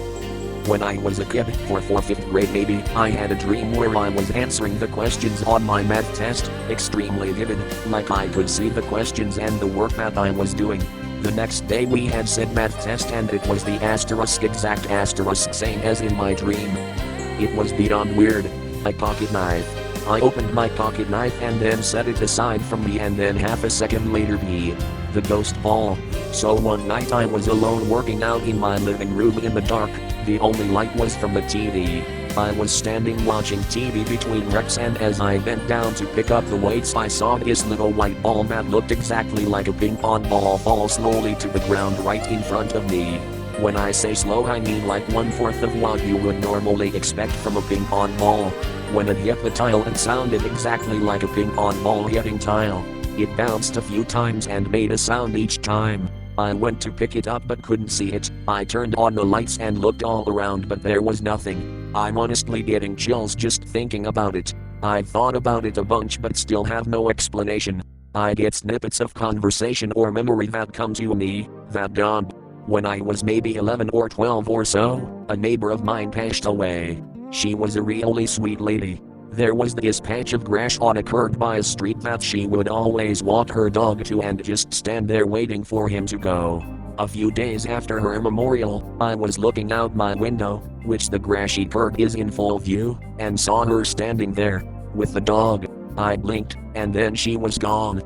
When I was a kid, for 5th grade maybe, I had a dream where I was answering the questions on my math test, extremely vivid, like I could see the questions and the work that I was doing. The next day we had said math test and it was the exact asterisk same as in my dream. It was beyond weird. A pocket knife. I opened my pocket knife and then set it aside from me and then half a second later the ghost ball. So one night I was alone working out in my living room in the dark. The only light was from the TV. I was standing watching TV between reps and as I bent down to pick up the weights I saw this little white ball that looked exactly like a ping pong ball fall slowly to the ground right in front of me. When I say slow I mean like 1/4 of what you would normally expect from a ping pong ball. When it hit the tile it sounded exactly like a ping pong ball hitting tile. It bounced a few times and made a sound each time. I went to pick it up but couldn't see it. I turned on the lights and looked all around but there was nothing. I'm honestly getting chills just thinking about it. I've thought about it a bunch but still have no explanation. I get snippets of conversation or memory that come to me, that gone. When I was maybe 11 or 12 or so, a neighbor of mine passed away. She was a really sweet lady. There was this patch of grass on a curb by a street that she would always walk her dog to and just stand there waiting for him to go. A few days after her memorial, I was looking out my window, which the grassy curb is in full view, and saw her standing there, with the dog. I blinked, and then she was gone.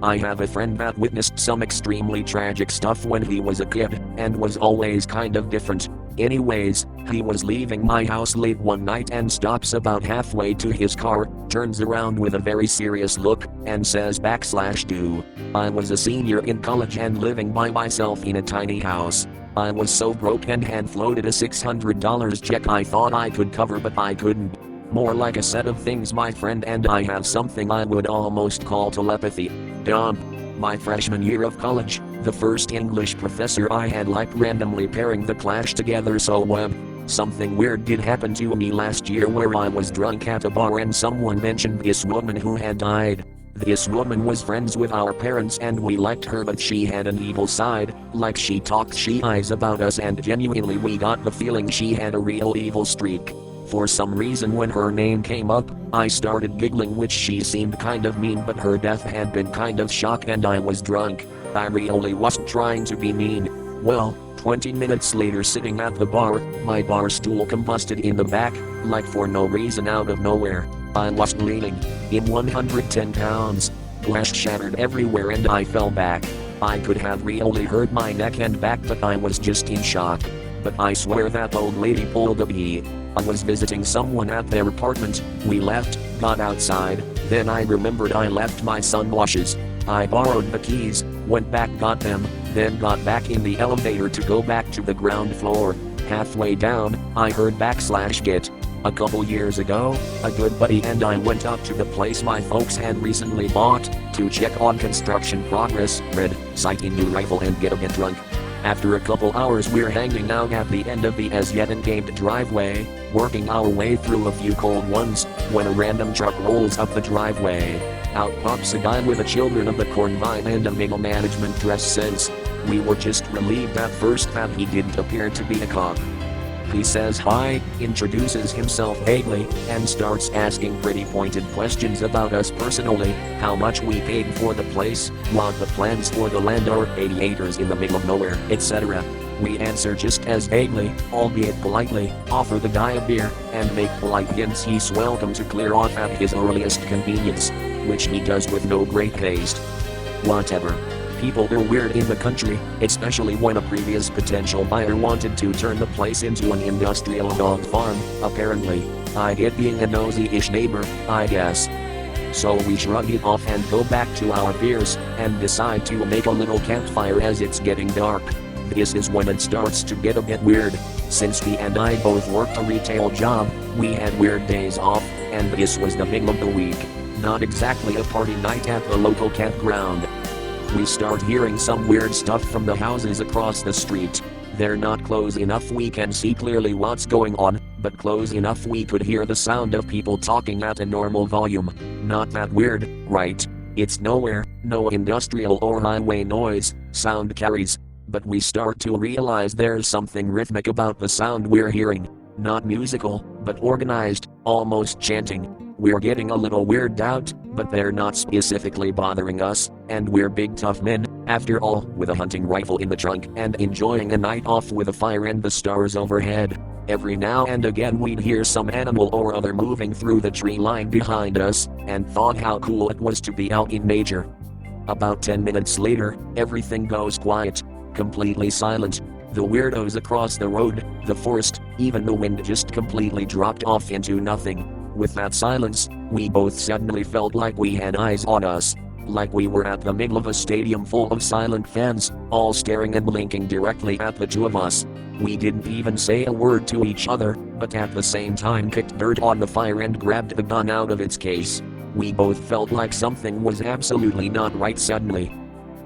I have a friend that witnessed some extremely tragic stuff when he was a kid, and was always kind of different. Anyways, he was leaving my house late one night and stops about halfway to his car, turns around with a very serious look, and says /do. I was a senior in college and living by myself in a tiny house. I was so broke and had floated a $600 check I thought I could cover but I couldn't. More like a set of things my friend and I have something I would almost call telepathy. Dump. My freshman year of college, the first English professor I had liked randomly pairing the class together so well. Something weird did happen to me last year where I was drunk at a bar and someone mentioned this woman who had died. This woman was friends with our parents and we liked her but she had an evil side, like she talked she-eyes about us and genuinely we got the feeling she had a real evil streak. For some reason when her name came up, I started giggling which she seemed kind of mean but her death had been kind of shock and I was drunk. I really wasn't trying to be mean. Well, 20 minutes later sitting at the bar, my bar stool combusted in the back, like for no reason out of nowhere. I was bleeding. In 110 pounds. Glass shattered everywhere and I fell back. I could have really hurt my neck and back but I was just in shock. But I swear that old lady pulled a B. I was visiting someone at their apartment. We left, got outside, then I remembered I left my sunglasses. I borrowed the keys, went back got them, then got back in the elevator to go back to the ground floor. Halfway down, I heard /get. A couple years ago, a good buddy and I went up to the place my folks had recently bought, to check on construction progress, sight in new rifle and get a bit drunk. After a couple hours we're hanging out at the end of the as yet unpaved driveway, working our way through a few cold ones, when a random truck rolls up the driveway. Out pops a guy with a Children of the Corn vibe and a middle management dress sense. We were just relieved at first that he didn't appear to be a cop. He says hi, introduces himself vaguely, and starts asking pretty pointed questions about us personally, how much we paid for the place, what the plans for the land are, 80 acres in the middle of nowhere, etc. We answer just as vaguely, albeit politely, offer the guy a beer, and make polite hints he's welcome to clear off at his earliest convenience, which he does with no great haste. Whatever. People are weird in the country, especially when a previous potential buyer wanted to turn the place into an industrial dog farm, apparently. I get being a nosy-ish neighbor, I guess. So we shrug it off and go back to our beers, and decide to make a little campfire as it's getting dark. This is when it starts to get a bit weird. Since he and I both worked a retail job, we had weird days off, and this was the middle of the week. Not exactly a party night at the local campground. We start hearing some weird stuff from the houses across the street. They're not close enough we can see clearly what's going on, but close enough we could hear the sound of people talking at a normal volume. Not that weird, right? It's nowhere, no industrial or highway noise, sound carries. But we start to realize there's something rhythmic about the sound we're hearing. Not musical, but organized, almost chanting. We're getting a little weirded out, but they're not specifically bothering us, and we're big tough men, after all, with a hunting rifle in the trunk and enjoying a night off with a fire and the stars overhead. Every now and again we'd hear some animal or other moving through the tree line behind us, and thought how cool it was to be out in nature. About 10 minutes later, everything goes quiet, completely silent. The weirdos across the road, the forest, even the wind just completely dropped off into nothing. With that silence, we both suddenly felt like we had eyes on us. Like we were at the middle of a stadium full of silent fans, all staring and blinking directly at the two of us. We didn't even say a word to each other, but at the same time kicked dirt on the fire and grabbed the gun out of its case. We both felt like something was absolutely not right suddenly.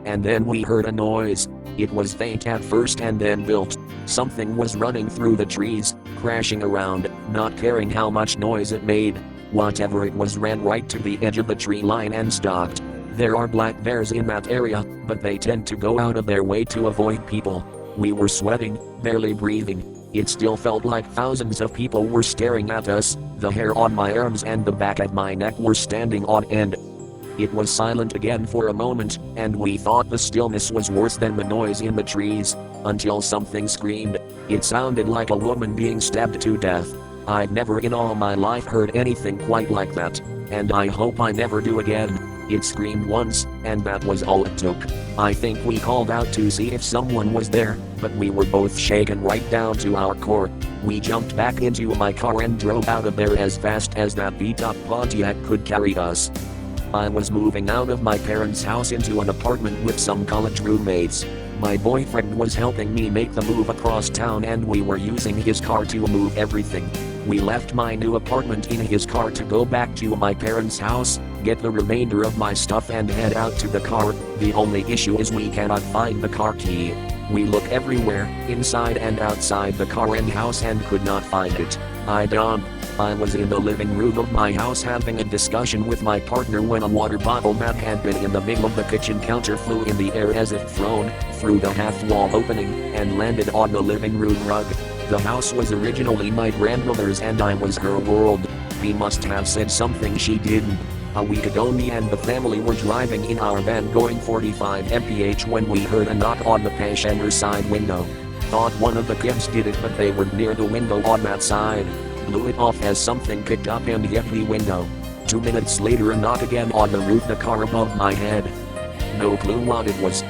And then we heard a noise. It was faint at first and then built. Something was running through the trees, crashing around, not caring how much noise it made. Whatever it was ran right to the edge of the tree line and stopped. There are black bears in that area, but they tend to go out of their way to avoid people. We were sweating, barely breathing. It still felt like thousands of people were staring at us. The hair on my arms and the back of my neck were standing on end. It was silent again for a moment, and we thought the stillness was worse than the noise in the trees, until something screamed. It sounded like a woman being stabbed to death. I'd never in all my life heard anything quite like that, and I hope I never do again. It screamed once, and that was all it took. I think we called out to see if someone was there, but we were both shaken right down to our core. We jumped back into my car and drove out of there as fast as that beat-up Pontiac could carry us. I was moving out of my parents' house into an apartment with some college roommates. My boyfriend was helping me make the move across town and we were using his car to move everything. We left my new apartment in his car to go back to my parents' house, get the remainder of my stuff and head out to the car. The only issue is we cannot find the car key. We look everywhere, inside and outside the car and house and could not find it. I was in the living room of my house having a discussion with my partner when a water bottle that had been in the middle of the kitchen counter flew in the air as if thrown through the half-wall opening and landed on the living room rug. The house was originally my grandmother's and I was her world. He must have said something she didn't. A week ago me and the family were driving in our van going 45 mph when we heard a knock on the passenger side window. Thought one of the kids did it but they were near the window on that side. Blew it off as something picked up and hit the window. 2 minutes later a knock again on the roof the car above my head. No clue what it was.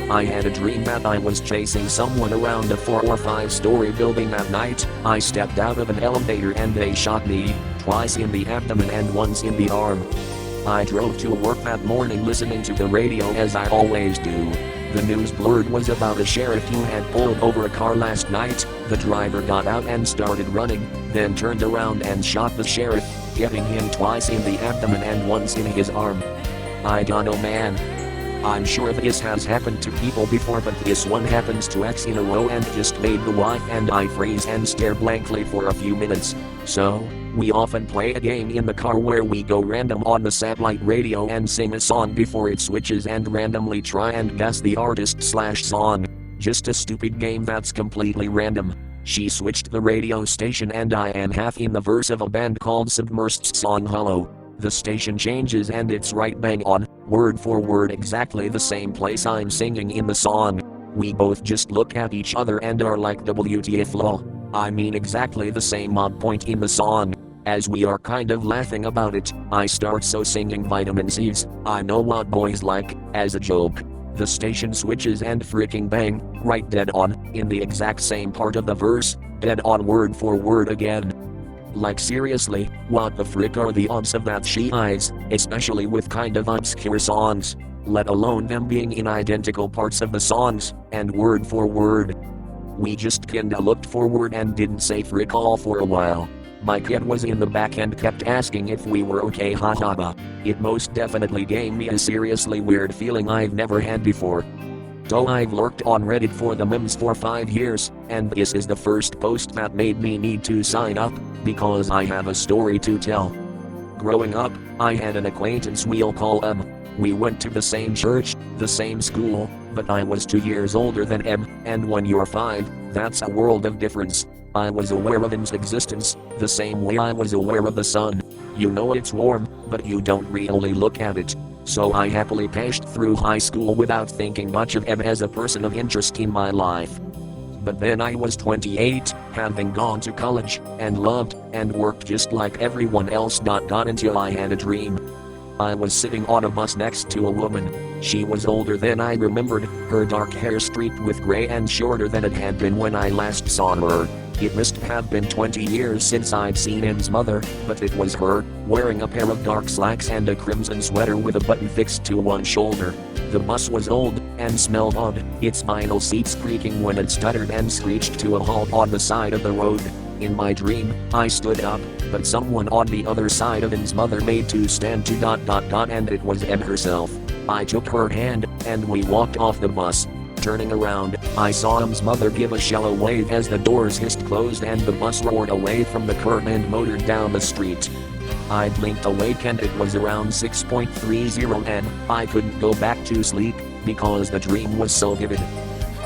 I had a dream that I was chasing someone around a 4 or 5 story building that night. I stepped out of an elevator and they shot me, twice in the abdomen and once in the arm. I drove to work that morning listening to the radio as I always do. The news blurred was about a sheriff who had pulled over a car last night. The driver got out and started running, then turned around and shot the sheriff, hitting him twice in the abdomen and once in his arm. I don't know man. I'm sure this has happened to people before, but this one happens to X in a row and just made the wife and I freeze and stare blankly for a few minutes. So, we often play a game in the car where we go random on the satellite radio and sing a song before it switches and randomly try and guess the artist/song. Just a stupid game that's completely random. She switched the radio station and I am half in the verse of a band called Submersed's song Hollow. The station changes and it's right bang on, word for word exactly the same place I'm singing in the song. We both just look at each other and are like WTF lol. I mean exactly the same odd point in the song. As we are kind of laughing about it, I start singing Vitamin C's, I know what boys like, as a joke. The station switches and freaking bang, right dead on, in the exact same part of the verse, dead on word for word again. Like seriously, what the frick are the odds of that she eyes, especially with kind of obscure songs, let alone them being in identical parts of the songs, and word for word. We just kinda looked forward and didn't say frick all for a while. My kid was in the back and kept asking if we were okay haha. It most definitely gave me a seriously weird feeling I've never had before. So I've lurked on Reddit for the memes for 5 years, and this is the first post that made me need to sign up, because I have a story to tell. Growing up, I had an acquaintance we'll call M. We went to the same church, the same school, but I was 2 years older than M, and when you're 5, that's a world of difference. I was aware of M's existence, the same way I was aware of the sun. You know it's warm, but you don't really look at it. So I happily passed through high school without thinking much of M as a person of interest in my life. But then I was 28, having gone to college, and loved, and worked just like everyone else. Until I had a dream. I was sitting on a bus next to a woman. She was older than I remembered, her dark hair streaked with gray and shorter than it had been when I last saw her. It must have been 20 years since I'd seen M's mother, but it was her, wearing a pair of dark slacks and a crimson sweater with a button fixed to one shoulder. The bus was old, and smelled odd, its vinyl seats creaking when it stuttered and screeched to a halt on the side of the road. In my dream, I stood up, but someone on the other side of M's mother made to stand to ... and it was M herself. I took her hand, and we walked off the bus. Turning around, I saw M's mother give a shallow wave as the doors hissed closed and the bus roared away from the curb and motored down the street. I blinked awake and it was around 6:30 and I couldn't go back to sleep because the dream was so vivid.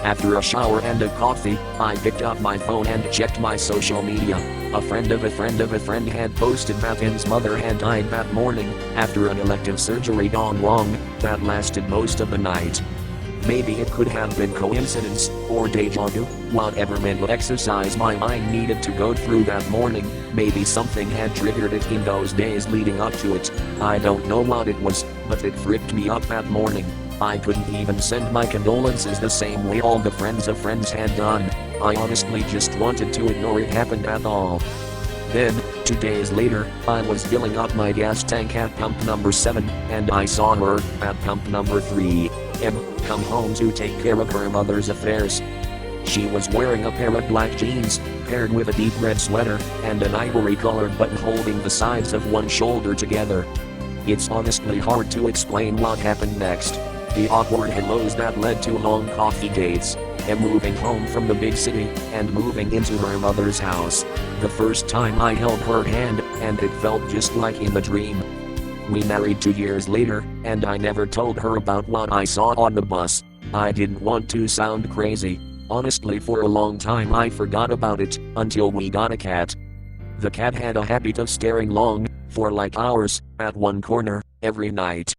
After a shower and a coffee, I picked up my phone and checked my social media. A friend of a friend of a friend had posted that M's mother had died that morning after an elective surgery gone wrong that lasted most of the night. Maybe it could have been coincidence, or deja vu, whatever mental exercise my mind needed to go through that morning. Maybe something had triggered it in those days leading up to it. I don't know what it was, but it freaked me up that morning. I couldn't even send my condolences the same way all the friends of friends had done. I honestly just wanted to ignore it happened at all. Then, 2 days later, I was filling up my gas tank at pump number 7, and I saw her at pump number 3. M, come home to take care of her mother's affairs. She was wearing a pair of black jeans, paired with a deep red sweater, and an ivory-colored button holding the sides of one shoulder together. It's honestly hard to explain what happened next. The awkward hellos that led to long coffee dates, M moving home from the big city, and moving into her mother's house. The first time I held her hand, and it felt just like in the dream. We married 2 years later, and I never told her about what I saw on the bus. I didn't want to sound crazy. Honestly, for a long time I forgot about it, until we got a cat. The cat had a habit of staring long, for like hours, at one corner, every night.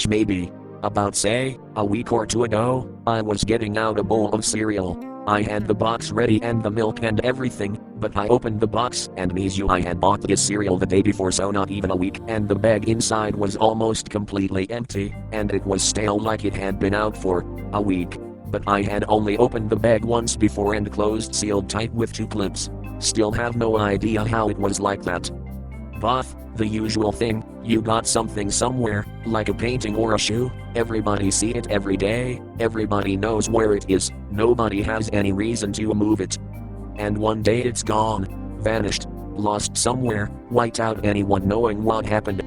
Maybe. About say, a week or 2 ago, I was getting out a bowl of cereal. I had the box ready and the milk and everything, but I opened the box and I had bought this cereal the day before, so not even a week, and the bag inside was almost completely empty, and it was stale like it had been out for a week. But I had only opened the bag once before and closed sealed tight with 2 clips. Still have no idea how it was like that. Both, the usual thing, you got something somewhere, like a painting or a shoe, everybody see it every day, everybody knows where it is, nobody has any reason to move it. And one day it's gone, vanished, lost somewhere, without anyone knowing what happened.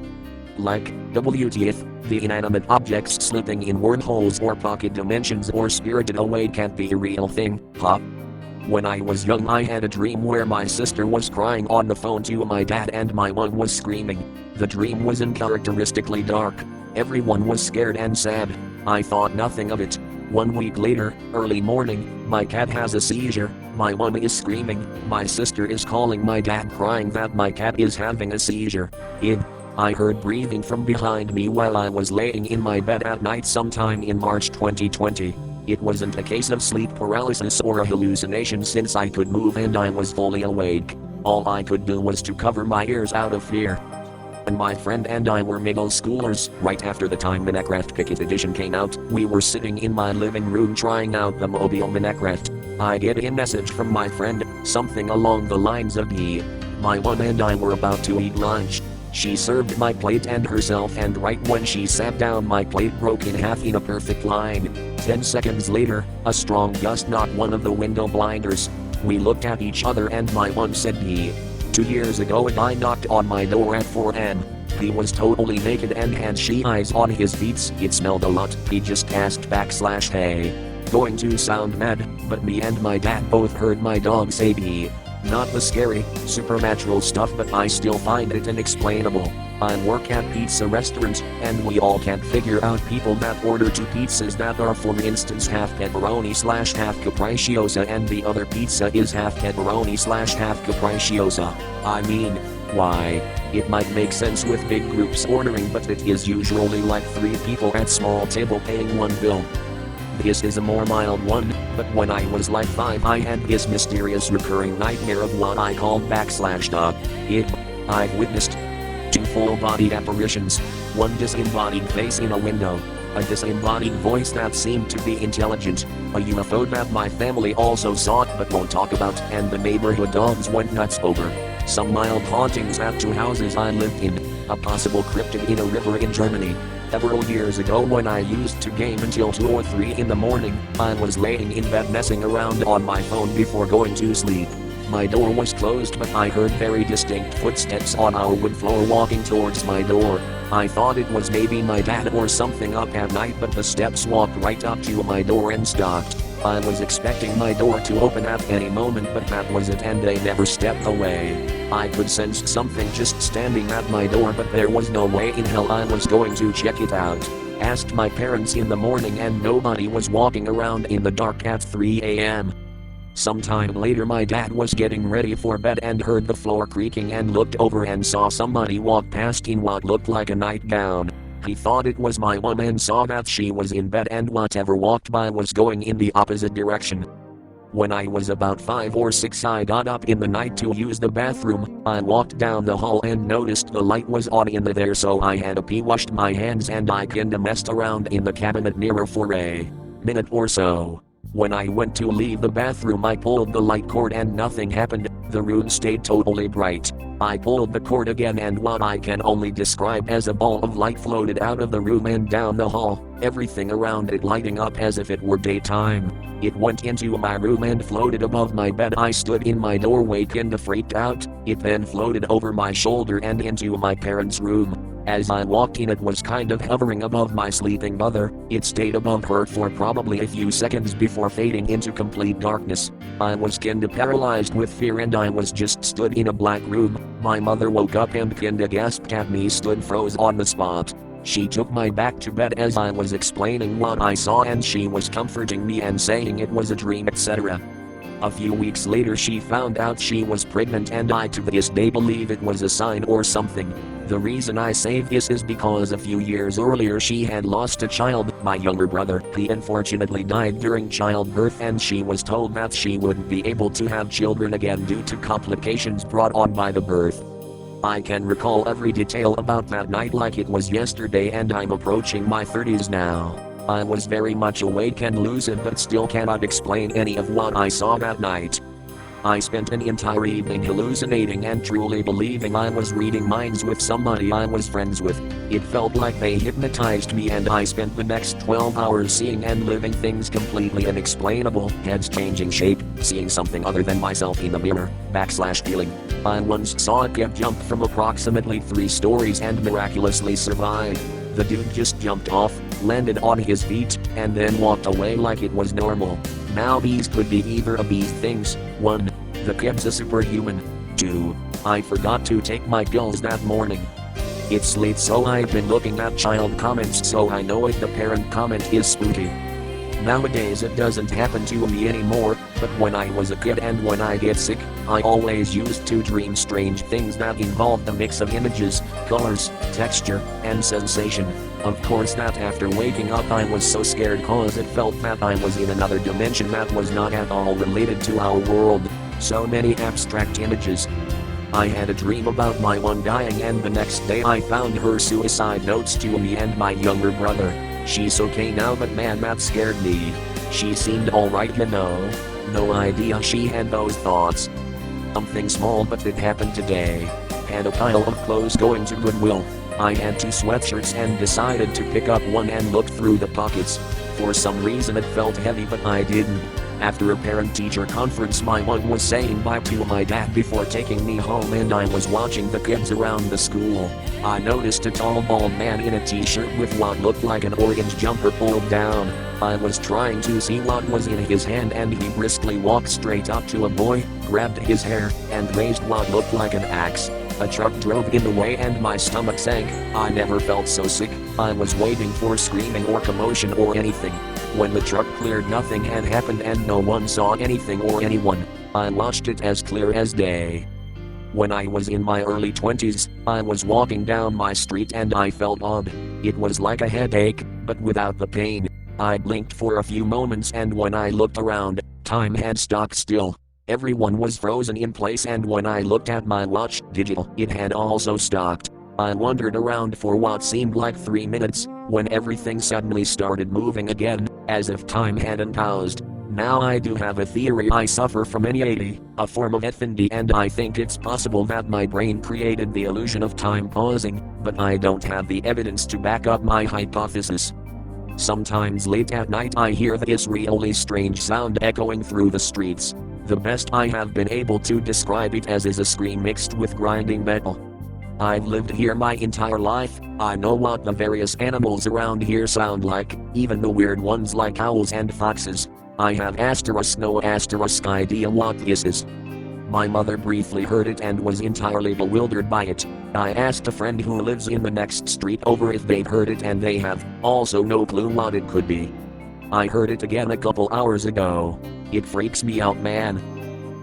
Like, WTF, the inanimate objects slipping in wormholes or pocket dimensions or spirited away can't be a real thing, huh? When I was young I had a dream where my sister was crying on the phone to my dad and my mom was screaming. The dream was uncharacteristically dark. Everyone was scared and sad. I thought nothing of it. 1 week later, early morning, my cat has a seizure, my mom is screaming, my sister is calling my dad crying that my cat is having a seizure. I heard breathing from behind me while I was laying in my bed at night sometime in March 2020. It wasn't a case of sleep paralysis or a hallucination since I could move and I was fully awake. All I could do was to cover my ears out of fear. And my friend and I were middle schoolers. Right after the time Minecraft Pocket Edition came out, we were sitting in my living room trying out the mobile Minecraft. I get a message from my friend, something along the lines of my mom and I were about to eat lunch. She served my plate and herself, and right when she sat down my plate broke in half in a perfect line. 10 seconds later, a strong gust knocked one of the window blinders. We looked at each other and my mom said 2 years ago a guy knocked on my door at 4 a.m. He was totally naked and had she eyes on his feet. It smelled a lot. He just asked /hey. Going to sound mad, but me and my dad both heard my dog say Not the scary, supernatural stuff, but I still find it unexplainable. I work at pizza restaurants, and we all can't figure out people that order 2 pizzas that are for instance half pepperoni / half capricciosa and the other pizza is half pepperoni / half capricciosa. I mean, why? It might make sense with big groups ordering, but it is usually like 3 people at small table paying 1 bill. This is a more mild one, but when I was like 5 I had this mysterious recurring nightmare of what I called /dog. I've witnessed 2 full-body apparitions, 1 disembodied face in a window, a disembodied voice that seemed to be intelligent, a UFO that my family also saw but won't talk about, and the neighborhood dogs went nuts over. Some mild hauntings at 2 houses I lived in, a possible cryptid in a river in Germany. Several years ago when I used to game until 2 or 3 in the morning, I was laying in bed messing around on my phone before going to sleep. My door was closed but I heard very distinct footsteps on our wood floor walking towards my door. I thought it was maybe my dad or something up at night, but the steps walked right up to my door and stopped. I was expecting my door to open at any moment, but that was it and they never stepped away. I could sense something just standing at my door, but there was no way in hell I was going to check it out. Asked my parents in the morning and nobody was walking around in the dark at 3 a.m. Sometime later my dad was getting ready for bed and heard the floor creaking and looked over and saw somebody walk past in what looked like a nightgown. He thought it was my mom and saw that she was in bed and whatever walked by was going in the opposite direction. When I was about 5 or 6 I got up in the night to use the bathroom. I walked down the hall and noticed the light was on in there, so I had a pee, washed my hands and I kinda messed around in the cabinet mirror for a minute or so. When I went to leave the bathroom I pulled the light cord and nothing happened. The room stayed totally bright. I pulled the cord again and what I can only describe as a ball of light floated out of the room and down the hall, everything around it lighting up as if it were daytime. It went into my room and floated above my bed. I stood in my doorway kinda freaked out. It then floated over my shoulder and into my parents' room. As I walked in it was kind of hovering above my sleeping mother. It stayed above her for probably a few seconds before fading into complete darkness. I was kinda paralyzed with fear and I was just stood in a black room. My mother woke up and kinda gasped at me, stood froze on the spot. She took me back to bed as I was explaining what I saw and she was comforting me and saying it was a dream, etc. A few weeks later she found out she was pregnant and I to this day believe it was a sign or something. The reason I say this is because a few years earlier she had lost a child, my younger brother. He unfortunately died during childbirth and she was told that she wouldn't be able to have children again due to complications brought on by the birth. I can recall every detail about that night like it was yesterday and I'm approaching my 30s now. I was very much awake and lucid but still cannot explain any of what I saw that night. I spent an entire evening hallucinating and truly believing I was reading minds with somebody I was friends with. It felt like they hypnotized me, and I spent the next 12 hours seeing and living things completely unexplainable, heads changing shape, seeing something other than myself in the mirror, feeling. I once saw a kid jump from approximately 3 stories and miraculously survived. The dude just jumped off, landed on his feet, and then walked away like it was normal. Now these could be either of these things. 1. The kid's a superhuman. 2. I forgot to take my pills that morning. It's late, so I've been looking at child comments, so I know if the parent comment is spooky. Nowadays it doesn't happen to me anymore, but when I was a kid and when I get sick, I always used to dream strange things that involved a mix of images, colors, texture, and sensation. Of course that after waking up I was so scared cause it felt that I was in another dimension that was not at all related to our world. So many abstract images. I had a dream about my one dying, and the next day I found her suicide notes to me and my younger brother. She's okay now, but man, that scared me. She seemed alright, you know. No idea she had those thoughts. Something small, but it happened today. Had a pile of clothes going to Goodwill. I had 2 sweatshirts and decided to pick up one and look through the pockets. For some reason it felt heavy, but I didn't. After a parent-teacher conference, my one was saying bye to my dad before taking me home, and I was watching the kids around the school. I noticed a tall bald man in a t-shirt with what looked like an orange jumper pulled down. I was trying to see what was in his hand, and he briskly walked straight up to a boy, grabbed his hair, and raised what looked like an axe. A truck drove in the way and my stomach sank. I never felt so sick. I was waiting for screaming or commotion or anything. When the truck cleared, nothing had happened and no one saw anything or anyone. I watched it as clear as day. When I was in my early 20s, I was walking down my street and I felt odd. It was like a headache, but without the pain. I blinked for a few moments, and when I looked around, time had stopped still. Everyone was frozen in place, and when I looked at my watch, digital, it had also stopped. I wandered around for what seemed like 3 minutes, when everything suddenly started moving again, as if time hadn't paused. Now I do have a theory. I suffer from anxiety, a form of FND, and I think it's possible that my brain created the illusion of time pausing, but I don't have the evidence to back up my hypothesis. Sometimes late at night I hear this really strange sound echoing through the streets. The best I have been able to describe it as is a scream mixed with grinding metal. I've lived here my entire life. I know what the various animals around here sound like, even the weird ones like owls and foxes. I have no idea what this is. My mother briefly heard it and was entirely bewildered by it. I asked a friend who lives in the next street over if they've heard it, and they have also no clue what it could be. I heard it again a couple hours ago. It freaks me out, man.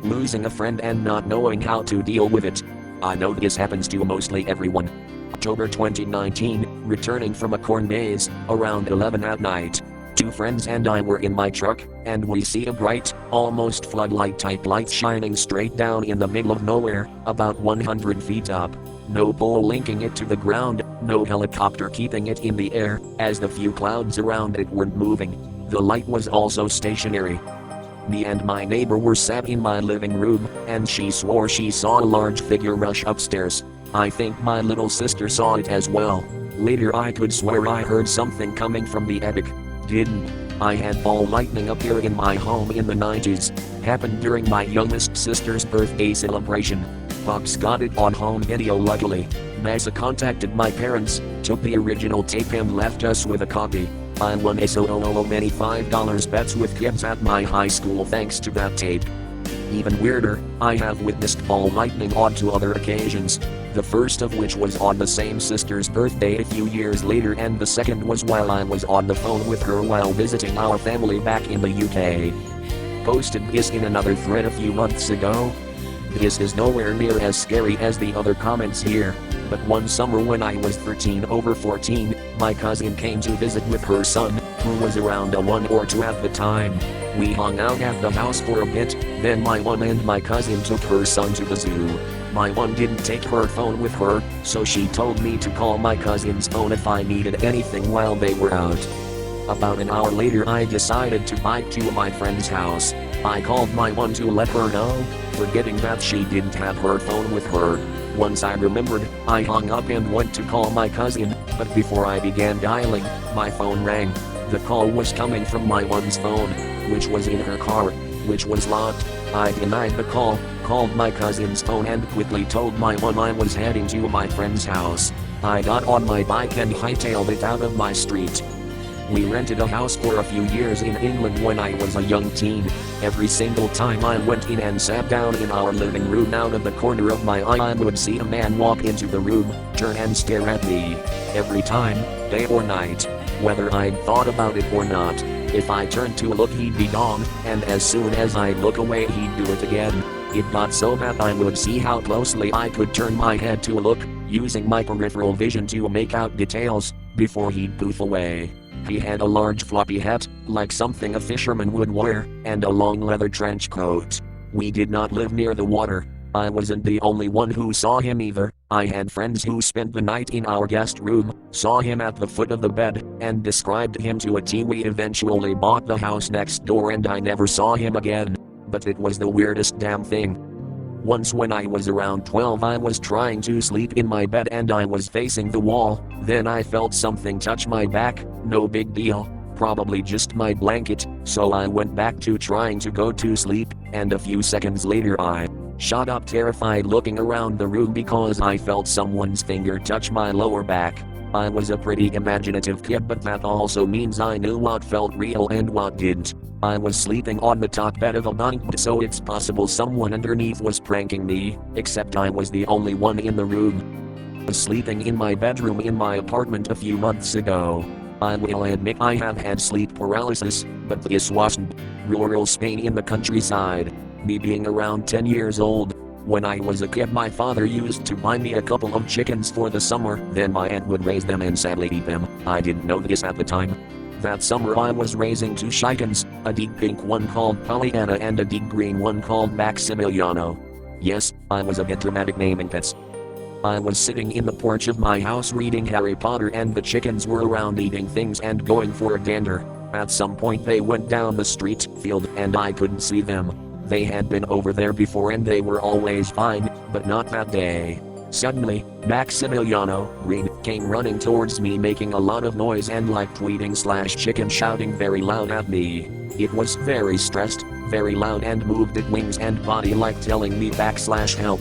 Losing a friend and not knowing how to deal with it. I know this happens to mostly everyone. October 2019, returning from a corn maze, around 11 at night. 2 friends and I were in my truck, and we see a bright, almost floodlight type light shining straight down in the middle of nowhere, about 100 feet up. No pole linking it to the ground, no helicopter keeping it in the air, as the few clouds around it weren't moving. The light was also stationary. Me and my neighbor were sat in my living room, and she swore she saw a large figure rush upstairs. I think my little sister saw it as well. Later I could swear I heard something coming from the attic. Didn't. I had ball lightning appear in my home in the 90s. Happened during my youngest sister's birthday celebration. Pops got it on home video luckily. NASA contacted my parents, took the original tape and left us with a copy. I won many $5 bets with kids at my high school thanks to that tape. Even weirder, I have witnessed ball lightning on 2 other occasions. The first of which was on the same sister's birthday a few years later, and the second was while I was on the phone with her while visiting our family back in the UK. Posted this in another thread a few months ago. This is nowhere near as scary as the other comments here, but one summer when I was 13 over 14, my cousin came to visit with her son, who was around 1 or 2 at the time. We hung out at the house for a bit, then my one and my cousin took her son to the zoo. My one didn't take her phone with her, so she told me to call my cousin's phone if I needed anything while they were out. About an hour later I decided to bike to my friend's house. I called my one to let her know, forgetting that she didn't have her phone with her. Once I remembered, I hung up and went to call my cousin, but before I began dialing, my phone rang. The call was coming from my one's phone, which was in her car, which was locked. I denied the call, called my cousin's phone and quickly told my one I was heading to my friend's house. I got on my bike and hightailed it out of my street. We rented a house for a few years in England when I was a young teen. Every single time I went in and sat down in our living room, out of the corner of my eye I would see a man walk into the room, turn and stare at me. Every time, day or night, whether I'd thought about it or not. If I turned to look he'd be gone, and as soon as I'd look away he'd do it again. It got so bad I would see how closely I could turn my head to look, using my peripheral vision to make out details, before he'd poof away. He had a large floppy hat, like something a fisherman would wear, and a long leather trench coat. We did not live near the water. I wasn't the only one who saw him either. I had friends who spent the night in our guest room, saw him at the foot of the bed, and described him to a T. We eventually bought the house next door and I never saw him again. But it was the weirdest damn thing. Once when I was around 12 I was trying to sleep in my bed and I was facing the wall, then I felt something touch my back, no big deal, probably just my blanket, so I went back to trying to go to sleep, and a few seconds later I shot up terrified looking around the room because I felt someone's finger touch my lower back. I was a pretty imaginative kid, but that also means I knew what felt real and what didn't. I was sleeping on the top bed of a bunk, so it's possible someone underneath was pranking me, except I was the only one in the room. I was sleeping in my bedroom in my apartment a few months ago. I will admit I have had sleep paralysis, but this wasn't rural Spain in the countryside. Me being around 10 years old. When I was a kid my father used to buy me a couple of chickens for the summer, then my aunt would raise them and sadly eat them. I didn't know this at the time. That summer I was raising two chickens, a deep pink one called Pollyanna and a deep green one called Maximiliano. Yes, I was a bit dramatic naming pets. I was sitting in the porch of my house reading Harry Potter and the chickens were around eating things and going for a gander. At some point they went down the street field and I couldn't see them. They had been over there before and they were always fine, but not that day. Suddenly, Maximiliano, green, came running towards me making a lot of noise and like tweeting/chicken shouting very loud at me. It was very stressed, very loud and moved its wings and body like telling me back/help.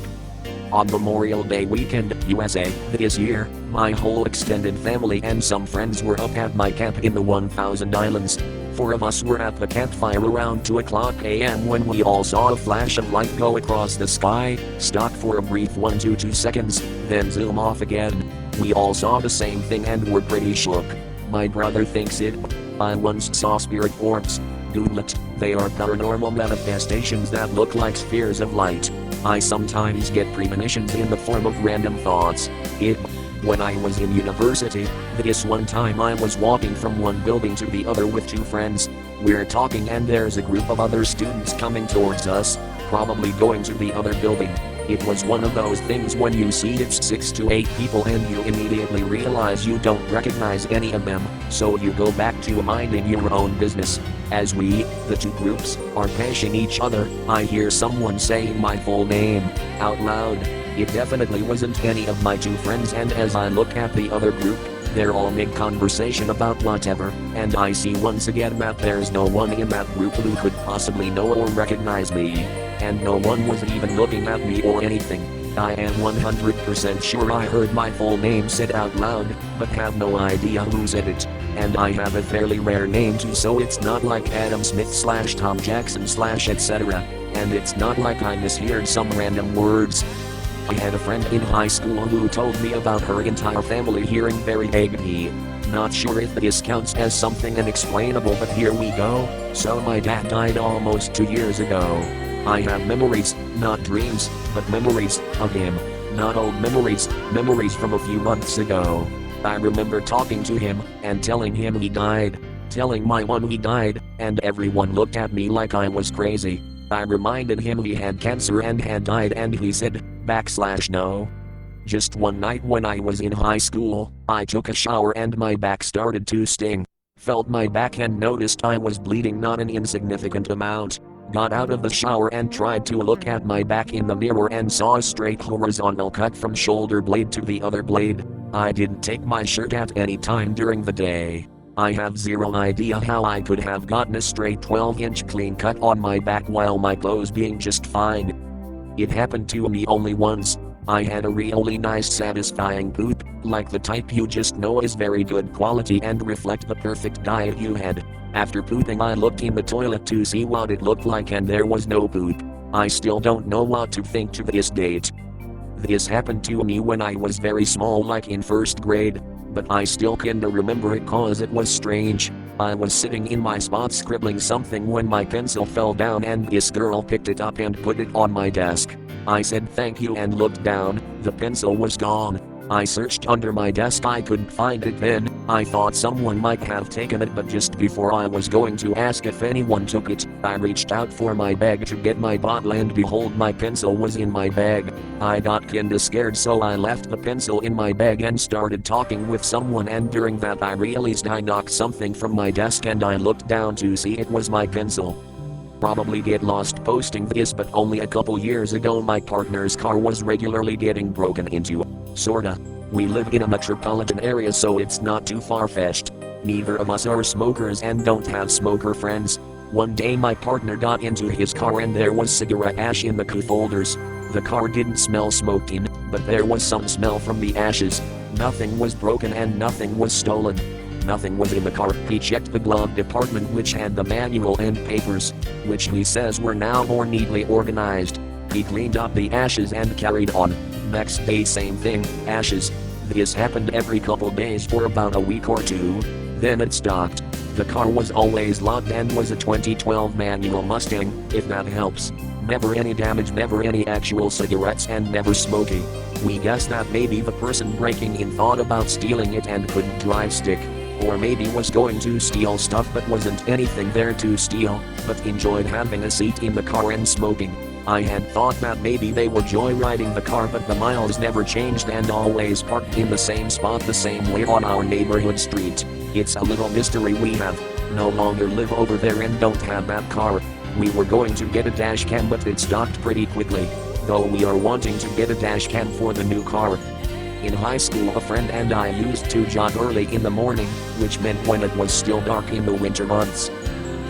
On Memorial Day weekend, USA, this year, my whole extended family and some friends were up at my camp in the 1000 Islands. 4 of us were at the campfire around 2:00 a.m. when we all saw a flash of light go across the sky, stop for a brief 1 to 2 seconds, then zoom off again. We all saw the same thing and were pretty shook. My brother thinks it. I once saw spirit orbs. Google it. They are paranormal manifestations that look like spheres of light. I sometimes get premonitions in the form of random thoughts. When I was in university, this one time I was walking from one building to the other with 2 friends. We're talking and there's a group of other students coming towards us, probably going to the other building. It was one of those things when you see it's 6 to 8 people and you immediately realize you don't recognize any of them, so you go back to minding your own business. As we, the 2 groups, are passing each other, I hear someone saying my full name, out loud. It definitely wasn't any of my 2 friends, and as I look at the other group, they're all mid-conversation about whatever, and I see once again that there's no one in that group who could possibly know or recognize me. And no one was even looking at me or anything. I am 100% sure I heard my full name said out loud, but have no idea who said it. And I have a fairly rare name too, so it's not like Adam Smith/Tom Jackson/etc. And it's not like I misheard some random words. I had a friend in high school who told me about her entire family hearing very vaguely. Not sure if this counts as something unexplainable, but here we go. So my dad died almost 2 years ago. I have memories, not dreams, but memories of him. Not old memories, memories from a few months ago. I remember talking to him and telling him he died. Telling my one he died, and everyone looked at me like I was crazy. I reminded him he had cancer and had died, and he said, /no. Just one night when I was in high school, I took a shower and my back started to sting. Felt my back and noticed I was bleeding not an insignificant amount. Got out of the shower and tried to look at my back in the mirror and saw a straight horizontal cut from shoulder blade to the other blade. I didn't take my shirt at any time during the day. I have zero idea how I could have gotten a straight 12-inch clean cut on my back while my clothes being just fine. It happened to me only once. I had a really nice satisfying poop, like the type you just know is very good quality and reflect the perfect diet you had. After pooping I looked in the toilet to see what it looked like and there was no poop. I still don't know what to think to this date. This happened to me when I was very small, like in first grade, but I still kinda remember it cause it was strange. I was sitting in my spot scribbling something when my pencil fell down and this girl picked it up and put it on my desk. I said thank you and looked down, the pencil was gone. I searched under my desk, I couldn't find it then. I thought someone might have taken it, but just before I was going to ask if anyone took it, I reached out for my bag to get my bottle and behold, my pencil was in my bag. I got kinda scared, so I left the pencil in my bag and started talking with someone, and during that I realized I knocked something from my desk and I looked down to see it was my pencil. Probably get lost posting this, but only a couple years ago my partner's car was regularly getting broken into. Sorta. We live in a metropolitan area, so it's not too far-fetched. Neither of us are smokers and don't have smoker friends. One day my partner got into his car and there was cigarette ash in the cup holders. The car didn't smell smoking, but there was some smell from the ashes. Nothing was broken and nothing was stolen. Nothing was in the car. He checked the glove department, which had the manual and papers, which he says were now more neatly organized. He cleaned up the ashes and carried on. Next day same thing, ashes. This happened every couple days for about a week or two. Then it stopped. The car was always locked and was a 2012 manual Mustang, if that helps. Never any damage, never any actual cigarettes, and never smoking. We guessed that maybe the person breaking in thought about stealing it and couldn't drive stick. Or maybe was going to steal stuff but wasn't anything there to steal, but enjoyed having a seat in the car and smoking. I had thought that maybe they were joyriding the car, but the miles never changed and always parked in the same spot the same way on our neighborhood street. It's a little mystery we have. No longer live over there and don't have that car. We were going to get a dash cam, but it stopped pretty quickly. Though we are wanting to get a dash cam for the new car. In high school a friend and I used to jog early in the morning, which meant when it was still dark in the winter months.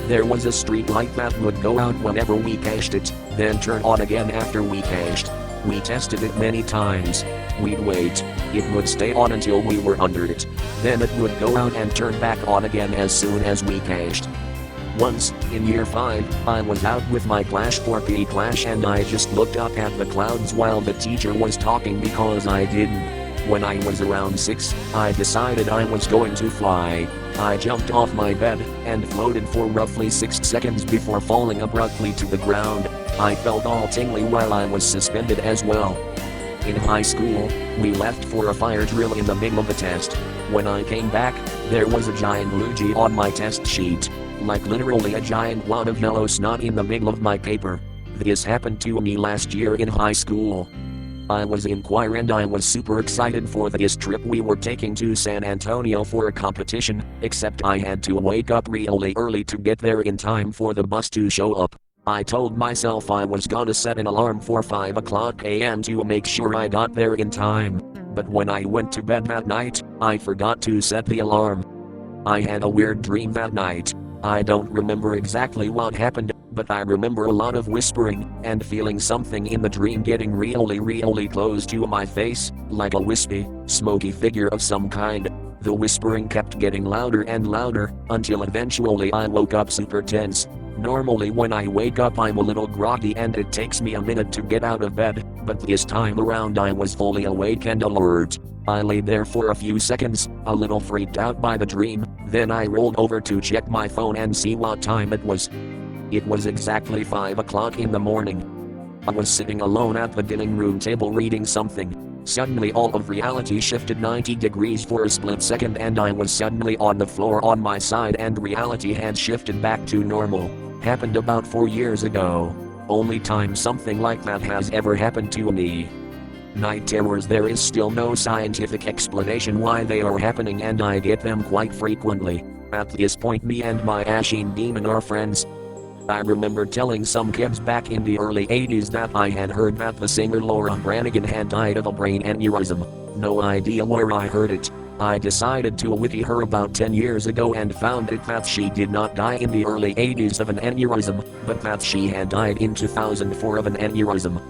There was a street light that would go out whenever we passed it, then turn on again after we passed. We tested it many times. We'd wait. It would stay on until we were under it. Then it would go out and turn back on again as soon as we passed. Once, in year 5, I was out with my class for PE class and I just looked up at the clouds while the teacher was talking because I didn't. When I was around 6, I decided I was going to fly. I jumped off my bed and floated for roughly 6 seconds before falling abruptly to the ground. I felt all tingly while I was suspended as well. In high school, we left for a fire drill in the middle of a test. When I came back, there was a giant loogie on my test sheet. Like literally a giant wad of yellow snot in the middle of my paper. This happened to me last year in high school. I was in choir and I was super excited for this trip. We were taking to San Antonio for a competition, except I had to wake up really early to get there in time for the bus to show up. I told myself I was gonna set an alarm for 5 o'clock a.m. to make sure I got there in time. But when I went to bed that night, I forgot to set the alarm. I had a weird dream that night. I don't remember exactly what happened, but I remember a lot of whispering and feeling something in the dream getting really close to my face, like a wispy, smoky figure of some kind. The whispering kept getting louder and louder, until eventually I woke up super tense. Normally when I wake up I'm a little groggy and it takes me a minute to get out of bed, but this time around I was fully awake and alert. I lay there for a few seconds, a little freaked out by the dream, then I rolled over to check my phone and see what time it was. It was exactly 5 o'clock in the morning. I was sitting alone at the dining room table reading something. Suddenly all of reality shifted 90 degrees for a split second and I was suddenly on the floor on my side and reality had shifted back to normal. Happened about 4 years ago. Only time something like that has ever happened to me. Night terrors, there is still no scientific explanation why they are happening and I get them quite frequently. At this point me and my Ashin demon are friends. I remember telling some kids back in the early 80s that I had heard that the singer Laura Branigan had died of a brain aneurysm. No idea where I heard it. I decided to wiki her about 10 years ago and found it that she did not die in the early 80s of an aneurysm, but that she had died in 2004 of an aneurysm.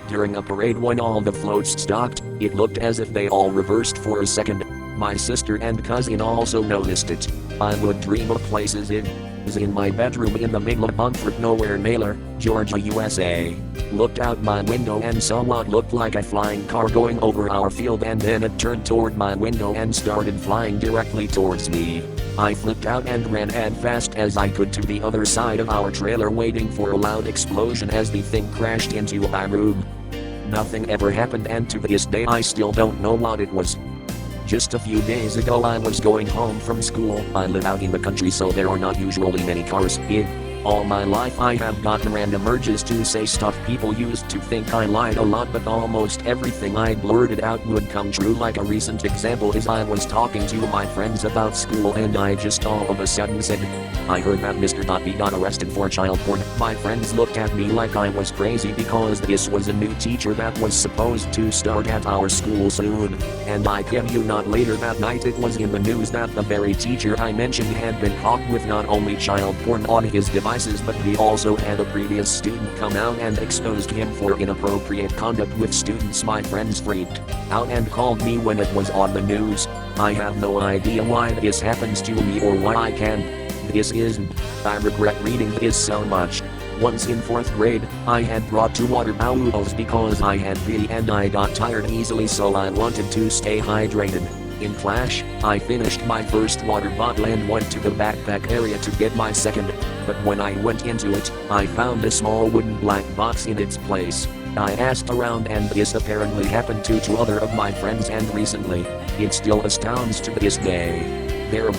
During a parade when all the floats stopped, it looked as if they all reversed for a second. My sister and cousin also noticed it. I would dream of places in my bedroom in the middle of Bumford nowhere Naylor, Georgia, USA. Looked out my window and saw what looked like a flying car going over our field, and then it turned toward my window and started flying directly towards me. I flipped out and ran as fast as I could to the other side of our trailer, waiting for a loud explosion as the thing crashed into my room. Nothing ever happened, and to this day I still don't know what it was. Just a few days ago I was going home from school. I live out in the country, so there are not usually many cars here. All my life I have gotten random urges to say stuff. People used to think I lied a lot, but almost everything I blurted out would come true. Like a recent example is I was talking to my friends about school and I just all of a sudden said, "I heard that Mr. B got arrested for child porn." My friends looked at me like I was crazy because this was a new teacher that was supposed to start at our school soon. And I kid you not, later that night it was in the news that the very teacher I mentioned had been caught with not only child porn on his devices, but he also had a previous student come out and exposed him for inappropriate conduct with students. My friends freaked out and called me when it was on the news. I have no idea why this happens to me or why I can. This isn't. I regret reading this so much. Once in 4th grade, I had brought 2 water bottles because I had pee and I got tired easily, so I wanted to stay hydrated. In class, I finished my first water bottle and went to the backpack area to get my second. But when I went into it, I found a small wooden black box in its place. I asked around and this apparently happened to 2 other of my friends, and recently, it still astounds to this day. There,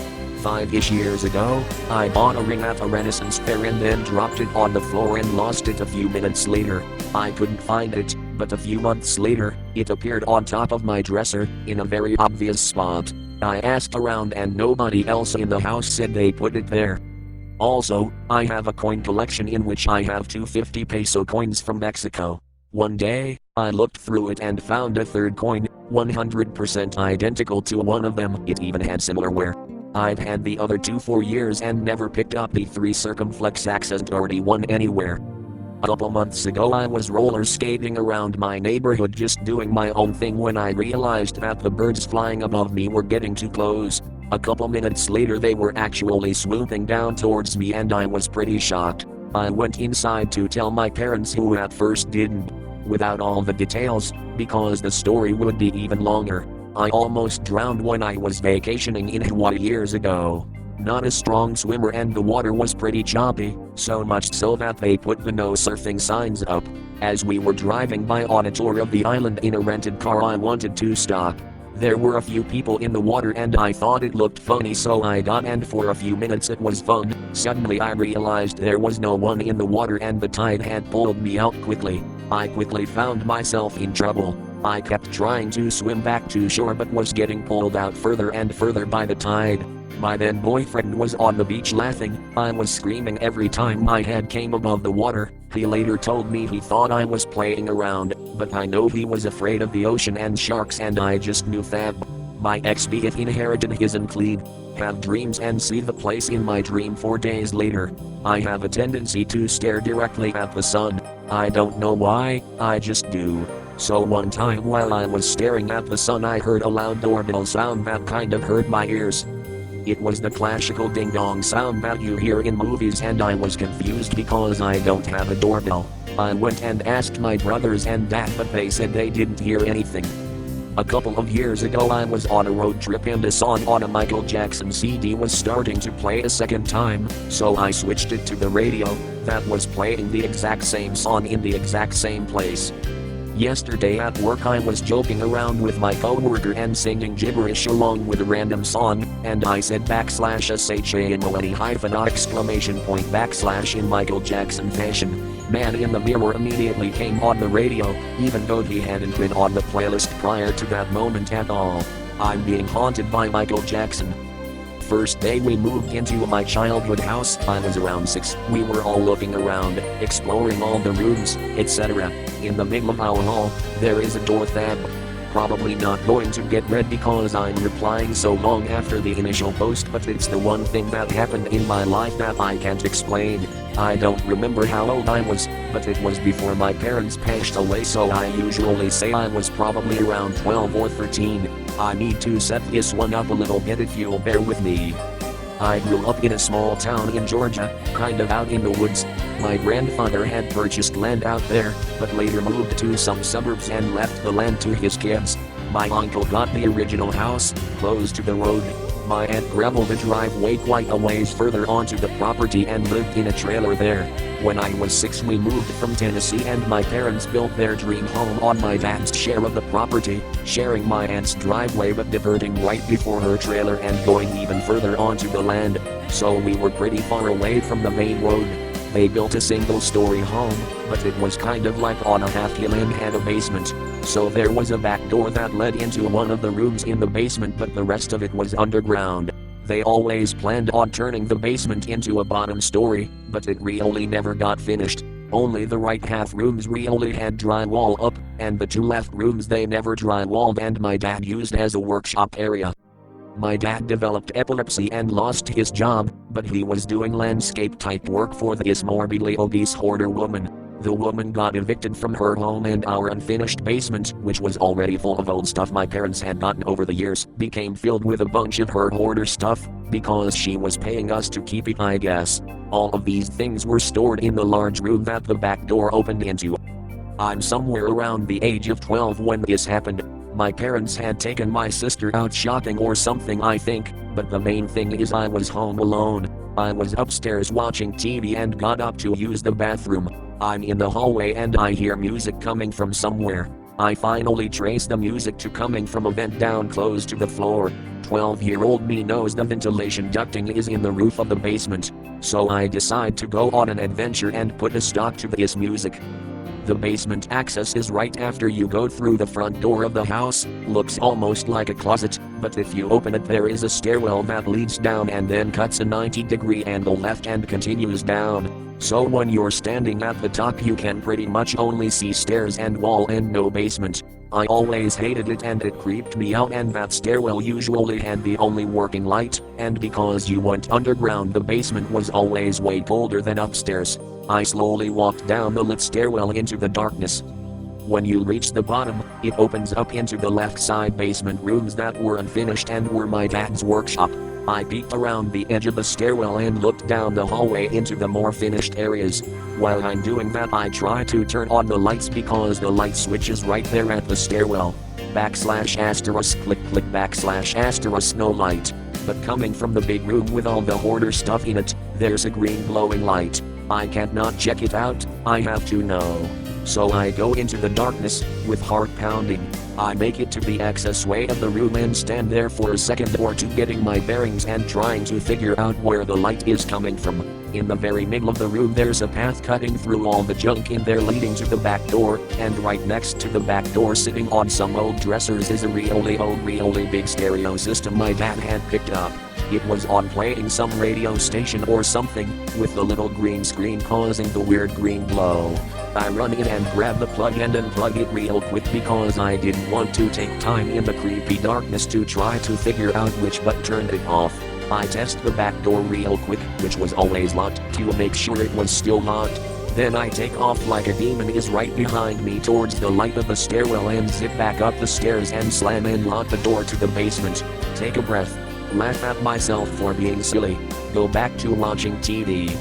5-ish years ago, I bought a ring at a Renaissance fair and then dropped it on the floor and lost it a few minutes later. I couldn't find it, but a few months later, it appeared on top of my dresser, in a very obvious spot. I asked around and nobody else in the house said they put it there. Also, I have a coin collection in which I have 2 50 peso coins from Mexico. One day, I looked through it and found a third coin, 100% identical to one of them. It even had similar wear. I've had the other 2 for years and never picked up the 3 circumflex accent already one anywhere. A couple months ago I was roller skating around my neighborhood just doing my own thing when I realized that the birds flying above me were getting too close. A couple minutes later they were actually swooping down towards me and I was pretty shocked. I went inside to tell my parents, who at first didn't. Without all the details, because the story would be even longer. I almost drowned when I was vacationing in Hawaii years ago. Not a strong swimmer and the water was pretty choppy, so much so that they put the no surfing signs up. As we were driving by on a tour of the island in a rented car, I wanted to stop. There were a few people in the water and I thought it looked funny, so I got, and for a few minutes it was fun. Suddenly I realized there was no one in the water and the tide had pulled me out quickly. I quickly found myself in trouble. I kept trying to swim back to shore but was getting pulled out further and further by the tide. My then boyfriend was on the beach laughing. I was screaming every time my head came above the water. He later told me he thought I was playing around, but I know he was afraid of the ocean and sharks, and I just knew that. My ex-BF inherited his unclean, have dreams and see the place in my dream 4 days later. I have a tendency to stare directly at the sun. I don't know why, I just do. So one time while I was staring at the sun, I heard a loud doorbell sound that kind of hurt my ears. It was the classical ding-dong sound that you hear in movies, and I was confused because I don't have a doorbell. I went and asked my brothers and dad, but they said they didn't hear anything. A couple of years ago I was on a road trip and a song on a Michael Jackson CD was starting to play a second time, so I switched it to the radio. That was playing the exact same song in the exact same place. Yesterday at work I was joking around with my coworker and singing gibberish along with a random song, and I said !SHAMONE! In Michael Jackson fashion. Man in the mirror immediately came on the radio, even though he hadn't been on the playlist prior to that moment at all. I'm being haunted by Michael Jackson. First day we moved into my childhood house, I was around 6. We were all looking around, exploring all the rooms, etc. In the middle of our hall, there is a door tab. Probably not going to get read because I'm replying so long after the initial post, but it's the one thing that happened in my life that I can't explain. I don't remember how old I was, but it was before my parents passed away, so I usually say I was probably around 12 or 13. I need to set this one up a little bit if you'll bear with me. I grew up in a small town in Georgia, kind of out in the woods. My grandfather had purchased land out there, but later moved to some suburbs and left the land to his kids. My uncle got the original house, close to the road. My aunt gravelled the driveway quite a ways further onto the property and lived in a trailer there. When I was 6 we moved from Tennessee and my parents built their dream home on my dad's share of the property, sharing my aunt's driveway but diverting right before her trailer and going even further onto the land, so we were pretty far away from the main road. They built a single-story home, but it was kind of like on a half hill and had a basement. So there was a back door that led into one of the rooms in the basement, but the rest of it was underground. They always planned on turning the basement into a bottom story, but it really never got finished. Only the right half rooms really had drywall up, and the 2 left rooms they never drywalled and my dad used as a workshop area. My dad developed epilepsy and lost his job, but he was doing landscape type work for this morbidly obese hoarder woman. The woman got evicted from her home and our unfinished basement, which was already full of old stuff my parents had gotten over the years, became filled with a bunch of her hoarder stuff, because she was paying us to keep it, I guess. All of these things were stored in the large room that the back door opened into. I'm somewhere around the age of 12 when this happened. My parents had taken my sister out shopping or something, I think, but the main thing is I was home alone. I was upstairs watching TV and got up to use the bathroom. I'm in the hallway and I hear music coming from somewhere. I finally trace the music to coming from a vent down close to the floor. 12-year-old me knows the ventilation ducting is in the roof of the basement, so I decide to go on an adventure and put a stop to this music. The basement access is right after you go through the front door of the house, looks almost like a closet, but if you open it there is a stairwell that leads down and then cuts a 90-degree angle left and continues down. So when you're standing at the top you can pretty much only see stairs and wall and no basement. I always hated it and it creeped me out, and that stairwell usually had the only working light, and because you went underground the basement was always way colder than upstairs. I slowly walked down the lit stairwell into the darkness. When you reach the bottom, it opens up into the left side basement rooms that were unfinished and were my dad's workshop. I peeked around the edge of the stairwell and looked down the hallway into the more finished areas. While I'm doing that I try to turn on the lights because the light switch is right there at the stairwell. / click / no light. But coming from the big room with all the hoarder stuff in it, there's a green glowing light. I can't not check it out, I have to know. So I go into the darkness, with heart pounding. I make it to the access way of the room and stand there for a second or two getting my bearings and trying to figure out where the light is coming from. In the very middle of the room there's a path cutting through all the junk in there leading to the back door, and right next to the back door sitting on some old dressers is a really big stereo system my dad had picked up. It was on playing some radio station or something, with the little green screen causing the weird green glow. I run in and grab the plug and unplug it real quick because I didn't want to take time in the creepy darkness to try to figure out which button turned it off. I test the back door real quick, which was always locked, to make sure it was still locked. Then I take off like a demon is right behind me towards the light of the stairwell and zip back up the stairs and slam and lock the door to the basement. Take a breath. Laugh at myself for being silly. Go back to watching TV.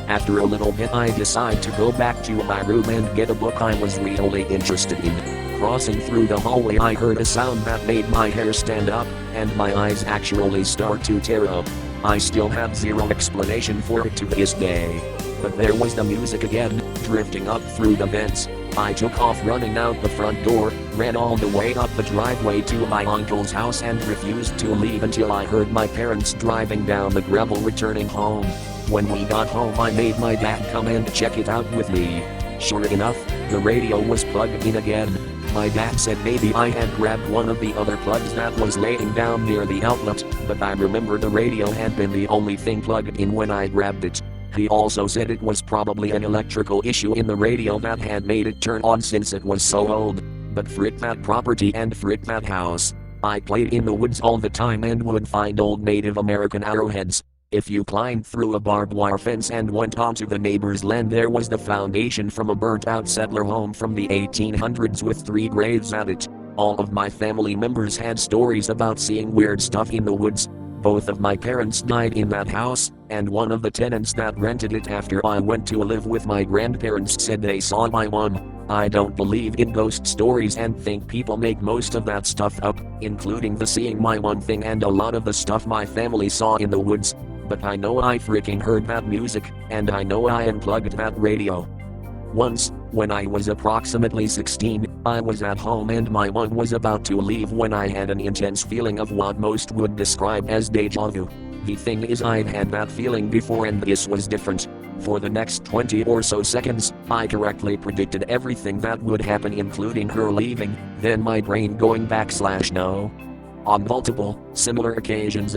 After a little bit I decide to go back to my room and get a book I was really interested in. Crossing through the hallway I heard a sound that made my hair stand up, and my eyes actually start to tear up. I still have zero explanation for it to this day. But there was the music again, drifting up through the vents. I took off running out the front door, ran all the way up the driveway to my uncle's house and refused to leave until I heard my parents driving down the gravel returning home. When we got home I made my dad come and check it out with me. Sure enough, the radio was plugged in again. My dad said maybe I had grabbed one of the other plugs that was laying down near the outlet, but I remember the radio had been the only thing plugged in when I grabbed it. He also said it was probably an electrical issue in the radio that had made it turn on since it was so old. But frick that property and frick that house. I played in the woods all the time and would find old Native American arrowheads. If you climbed through a barbed wire fence and went onto the neighbor's land, there was the foundation from a burnt-out settler home from the 1800s with 3 graves at it. All of my family members had stories about seeing weird stuff in the woods. Both of my parents died in that house, and one of the tenants that rented it after I went to live with my grandparents said they saw my mom. I don't believe in ghost stories and think people make most of that stuff up, including the seeing my mom thing and a lot of the stuff my family saw in the woods. But I know I freaking heard that music, and I know I unplugged that radio. Once, when I was approximately 16, I was at home and my mom was about to leave when I had an intense feeling of what most would describe as deja vu. The thing is, I'd had that feeling before and this was different. For the next 20 or so seconds, I correctly predicted everything that would happen, including her leaving, then my brain going /no. On multiple, similar occasions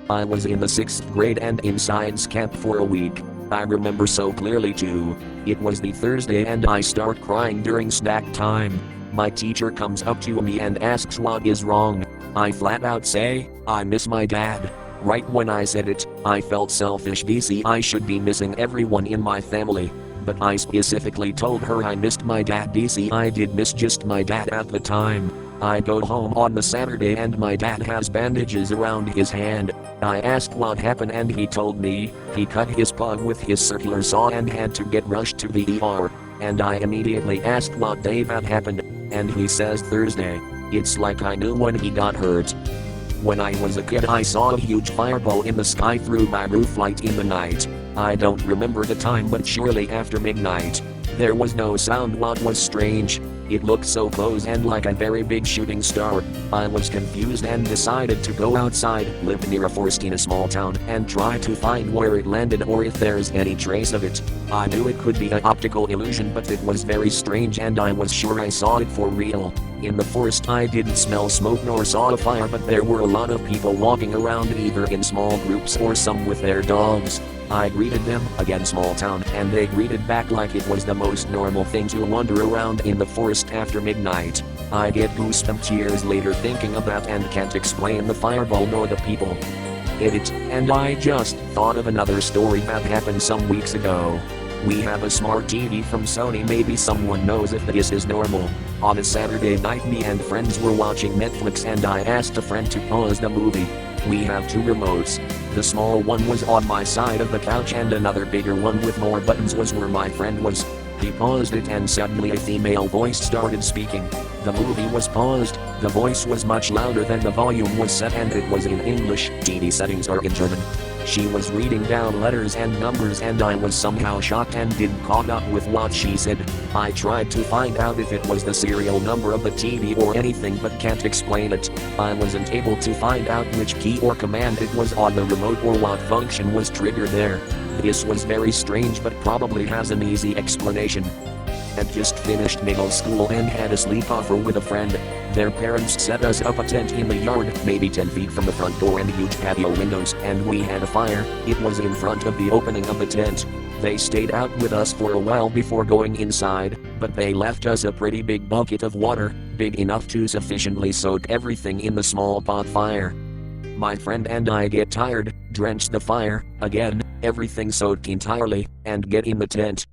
I was in the 6th grade and in science camp for a week. I remember so clearly too. It was the Thursday and I start crying during snack time. My teacher comes up to me and asks what is wrong. I flat out say, I miss my dad. Right when I said it, I felt selfish DC I should be missing everyone in my family. But I specifically told her I missed my dad DC I did miss just my dad at the time. I go home on the Saturday and my dad has bandages around his hand. I asked what happened and he told me he cut his paw with his circular saw and had to get rushed to the ER. And I immediately asked what day that happened, and he says Thursday. It's like I knew when he got hurt. When I was a kid I saw a huge fireball in the sky through my roof light in the night. I don't remember the time, but surely after midnight. There was no sound. What was strange, it looked so close and like a very big shooting star. I was confused and decided to go outside, live near a forest in a small town, and try to find where it landed or if there's any trace of it. I knew it could be an optical illusion, but it was very strange and I was sure I saw it for real. In the forest I didn't smell smoke nor saw a fire, but there were a lot of people walking around, either in small groups or some with their dogs. I greeted them, again small town, and they greeted back like it was the most normal thing to wander around in the forest after midnight. I get goosebumps years later thinking of that and can't explain the fireball nor the people in it. And I just thought of another story that happened some weeks ago. We have a smart TV from Sony, maybe someone knows if this is normal. On a Saturday night me and friends were watching Netflix and I asked a friend to pause the movie. We have 2 remotes. The small one was on my side of the couch and another bigger one with more buttons was where my friend was. He paused it and suddenly a female voice started speaking. The movie was paused, the voice was much louder than the volume was set and it was in English, TV settings are in German. She was reading down letters and numbers and I was somehow shocked and didn't caught up with what she said. I tried to find out if it was the serial number of the TV or anything but can't explain it. I wasn't able to find out which key or command it was on the remote or what function was triggered there. This was very strange but probably has an easy explanation. Had just finished middle school and had a sleepover with a friend. Their parents set us up a tent in the yard, maybe 10 feet from the front door and huge patio windows, and we had a fire. It was in front of the opening of the tent. They stayed out with us for a while before going inside, but they left us a pretty big bucket of water, big enough to sufficiently soak everything in the small pot fire. My friend and I get tired, drench the fire, again, everything soaked entirely, and get in the tent.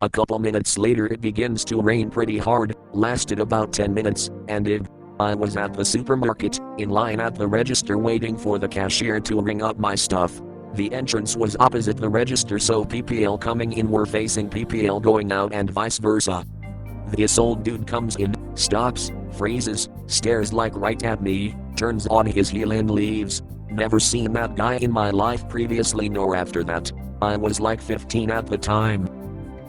A couple minutes later it begins to rain pretty hard, lasted about 10 minutes, and I was at the supermarket, in line at the register waiting for the cashier to ring up my stuff. The entrance was opposite the register, so PPL coming in were facing PPL going out and vice versa. This old dude comes in, stops, freezes, stares like right at me, turns on his heel and leaves. Never seen that guy in my life previously nor after that. I was like 15 at the time.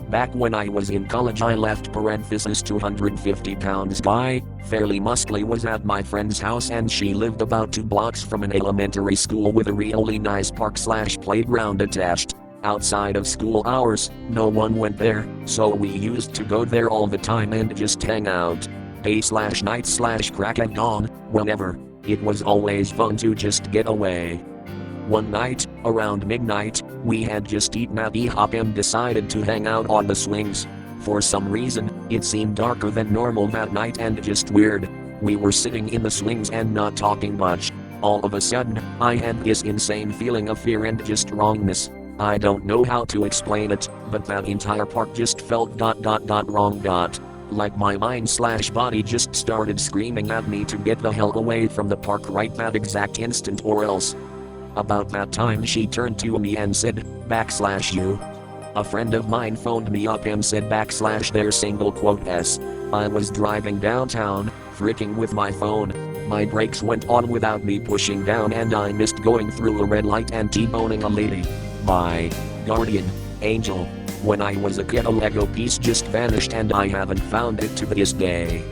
Back when I was in college I left (250 pounds guy, fairly muscly, was at my friend's house and she lived about 2 blocks from an elementary school with a really nice park/playground attached. Outside of school hours, no one went there, so we used to go there all the time and just hang out. day/night/crack of dawn, whenever. It was always fun to just get away. One night, around midnight, we had just eaten at IHOP and decided to hang out on the swings. For some reason, it seemed darker than normal that night and just weird. We were sitting in the swings and not talking much. All of a sudden, I had this insane feeling of fear and just wrongness. I don't know how to explain it, but that entire park just felt wrong. Like my mind/body just started screaming at me to get the hell away from the park right that exact instant or else. About that time she turned to me and said, /you. A friend of mine phoned me up and said /their single quote s. I was driving downtown, freaking with my phone. My brakes went on without me pushing down and I missed going through a red light and T-boning a lady. My guardian angel. When I was a kid, a Lego piece just vanished and I haven't found it to this day.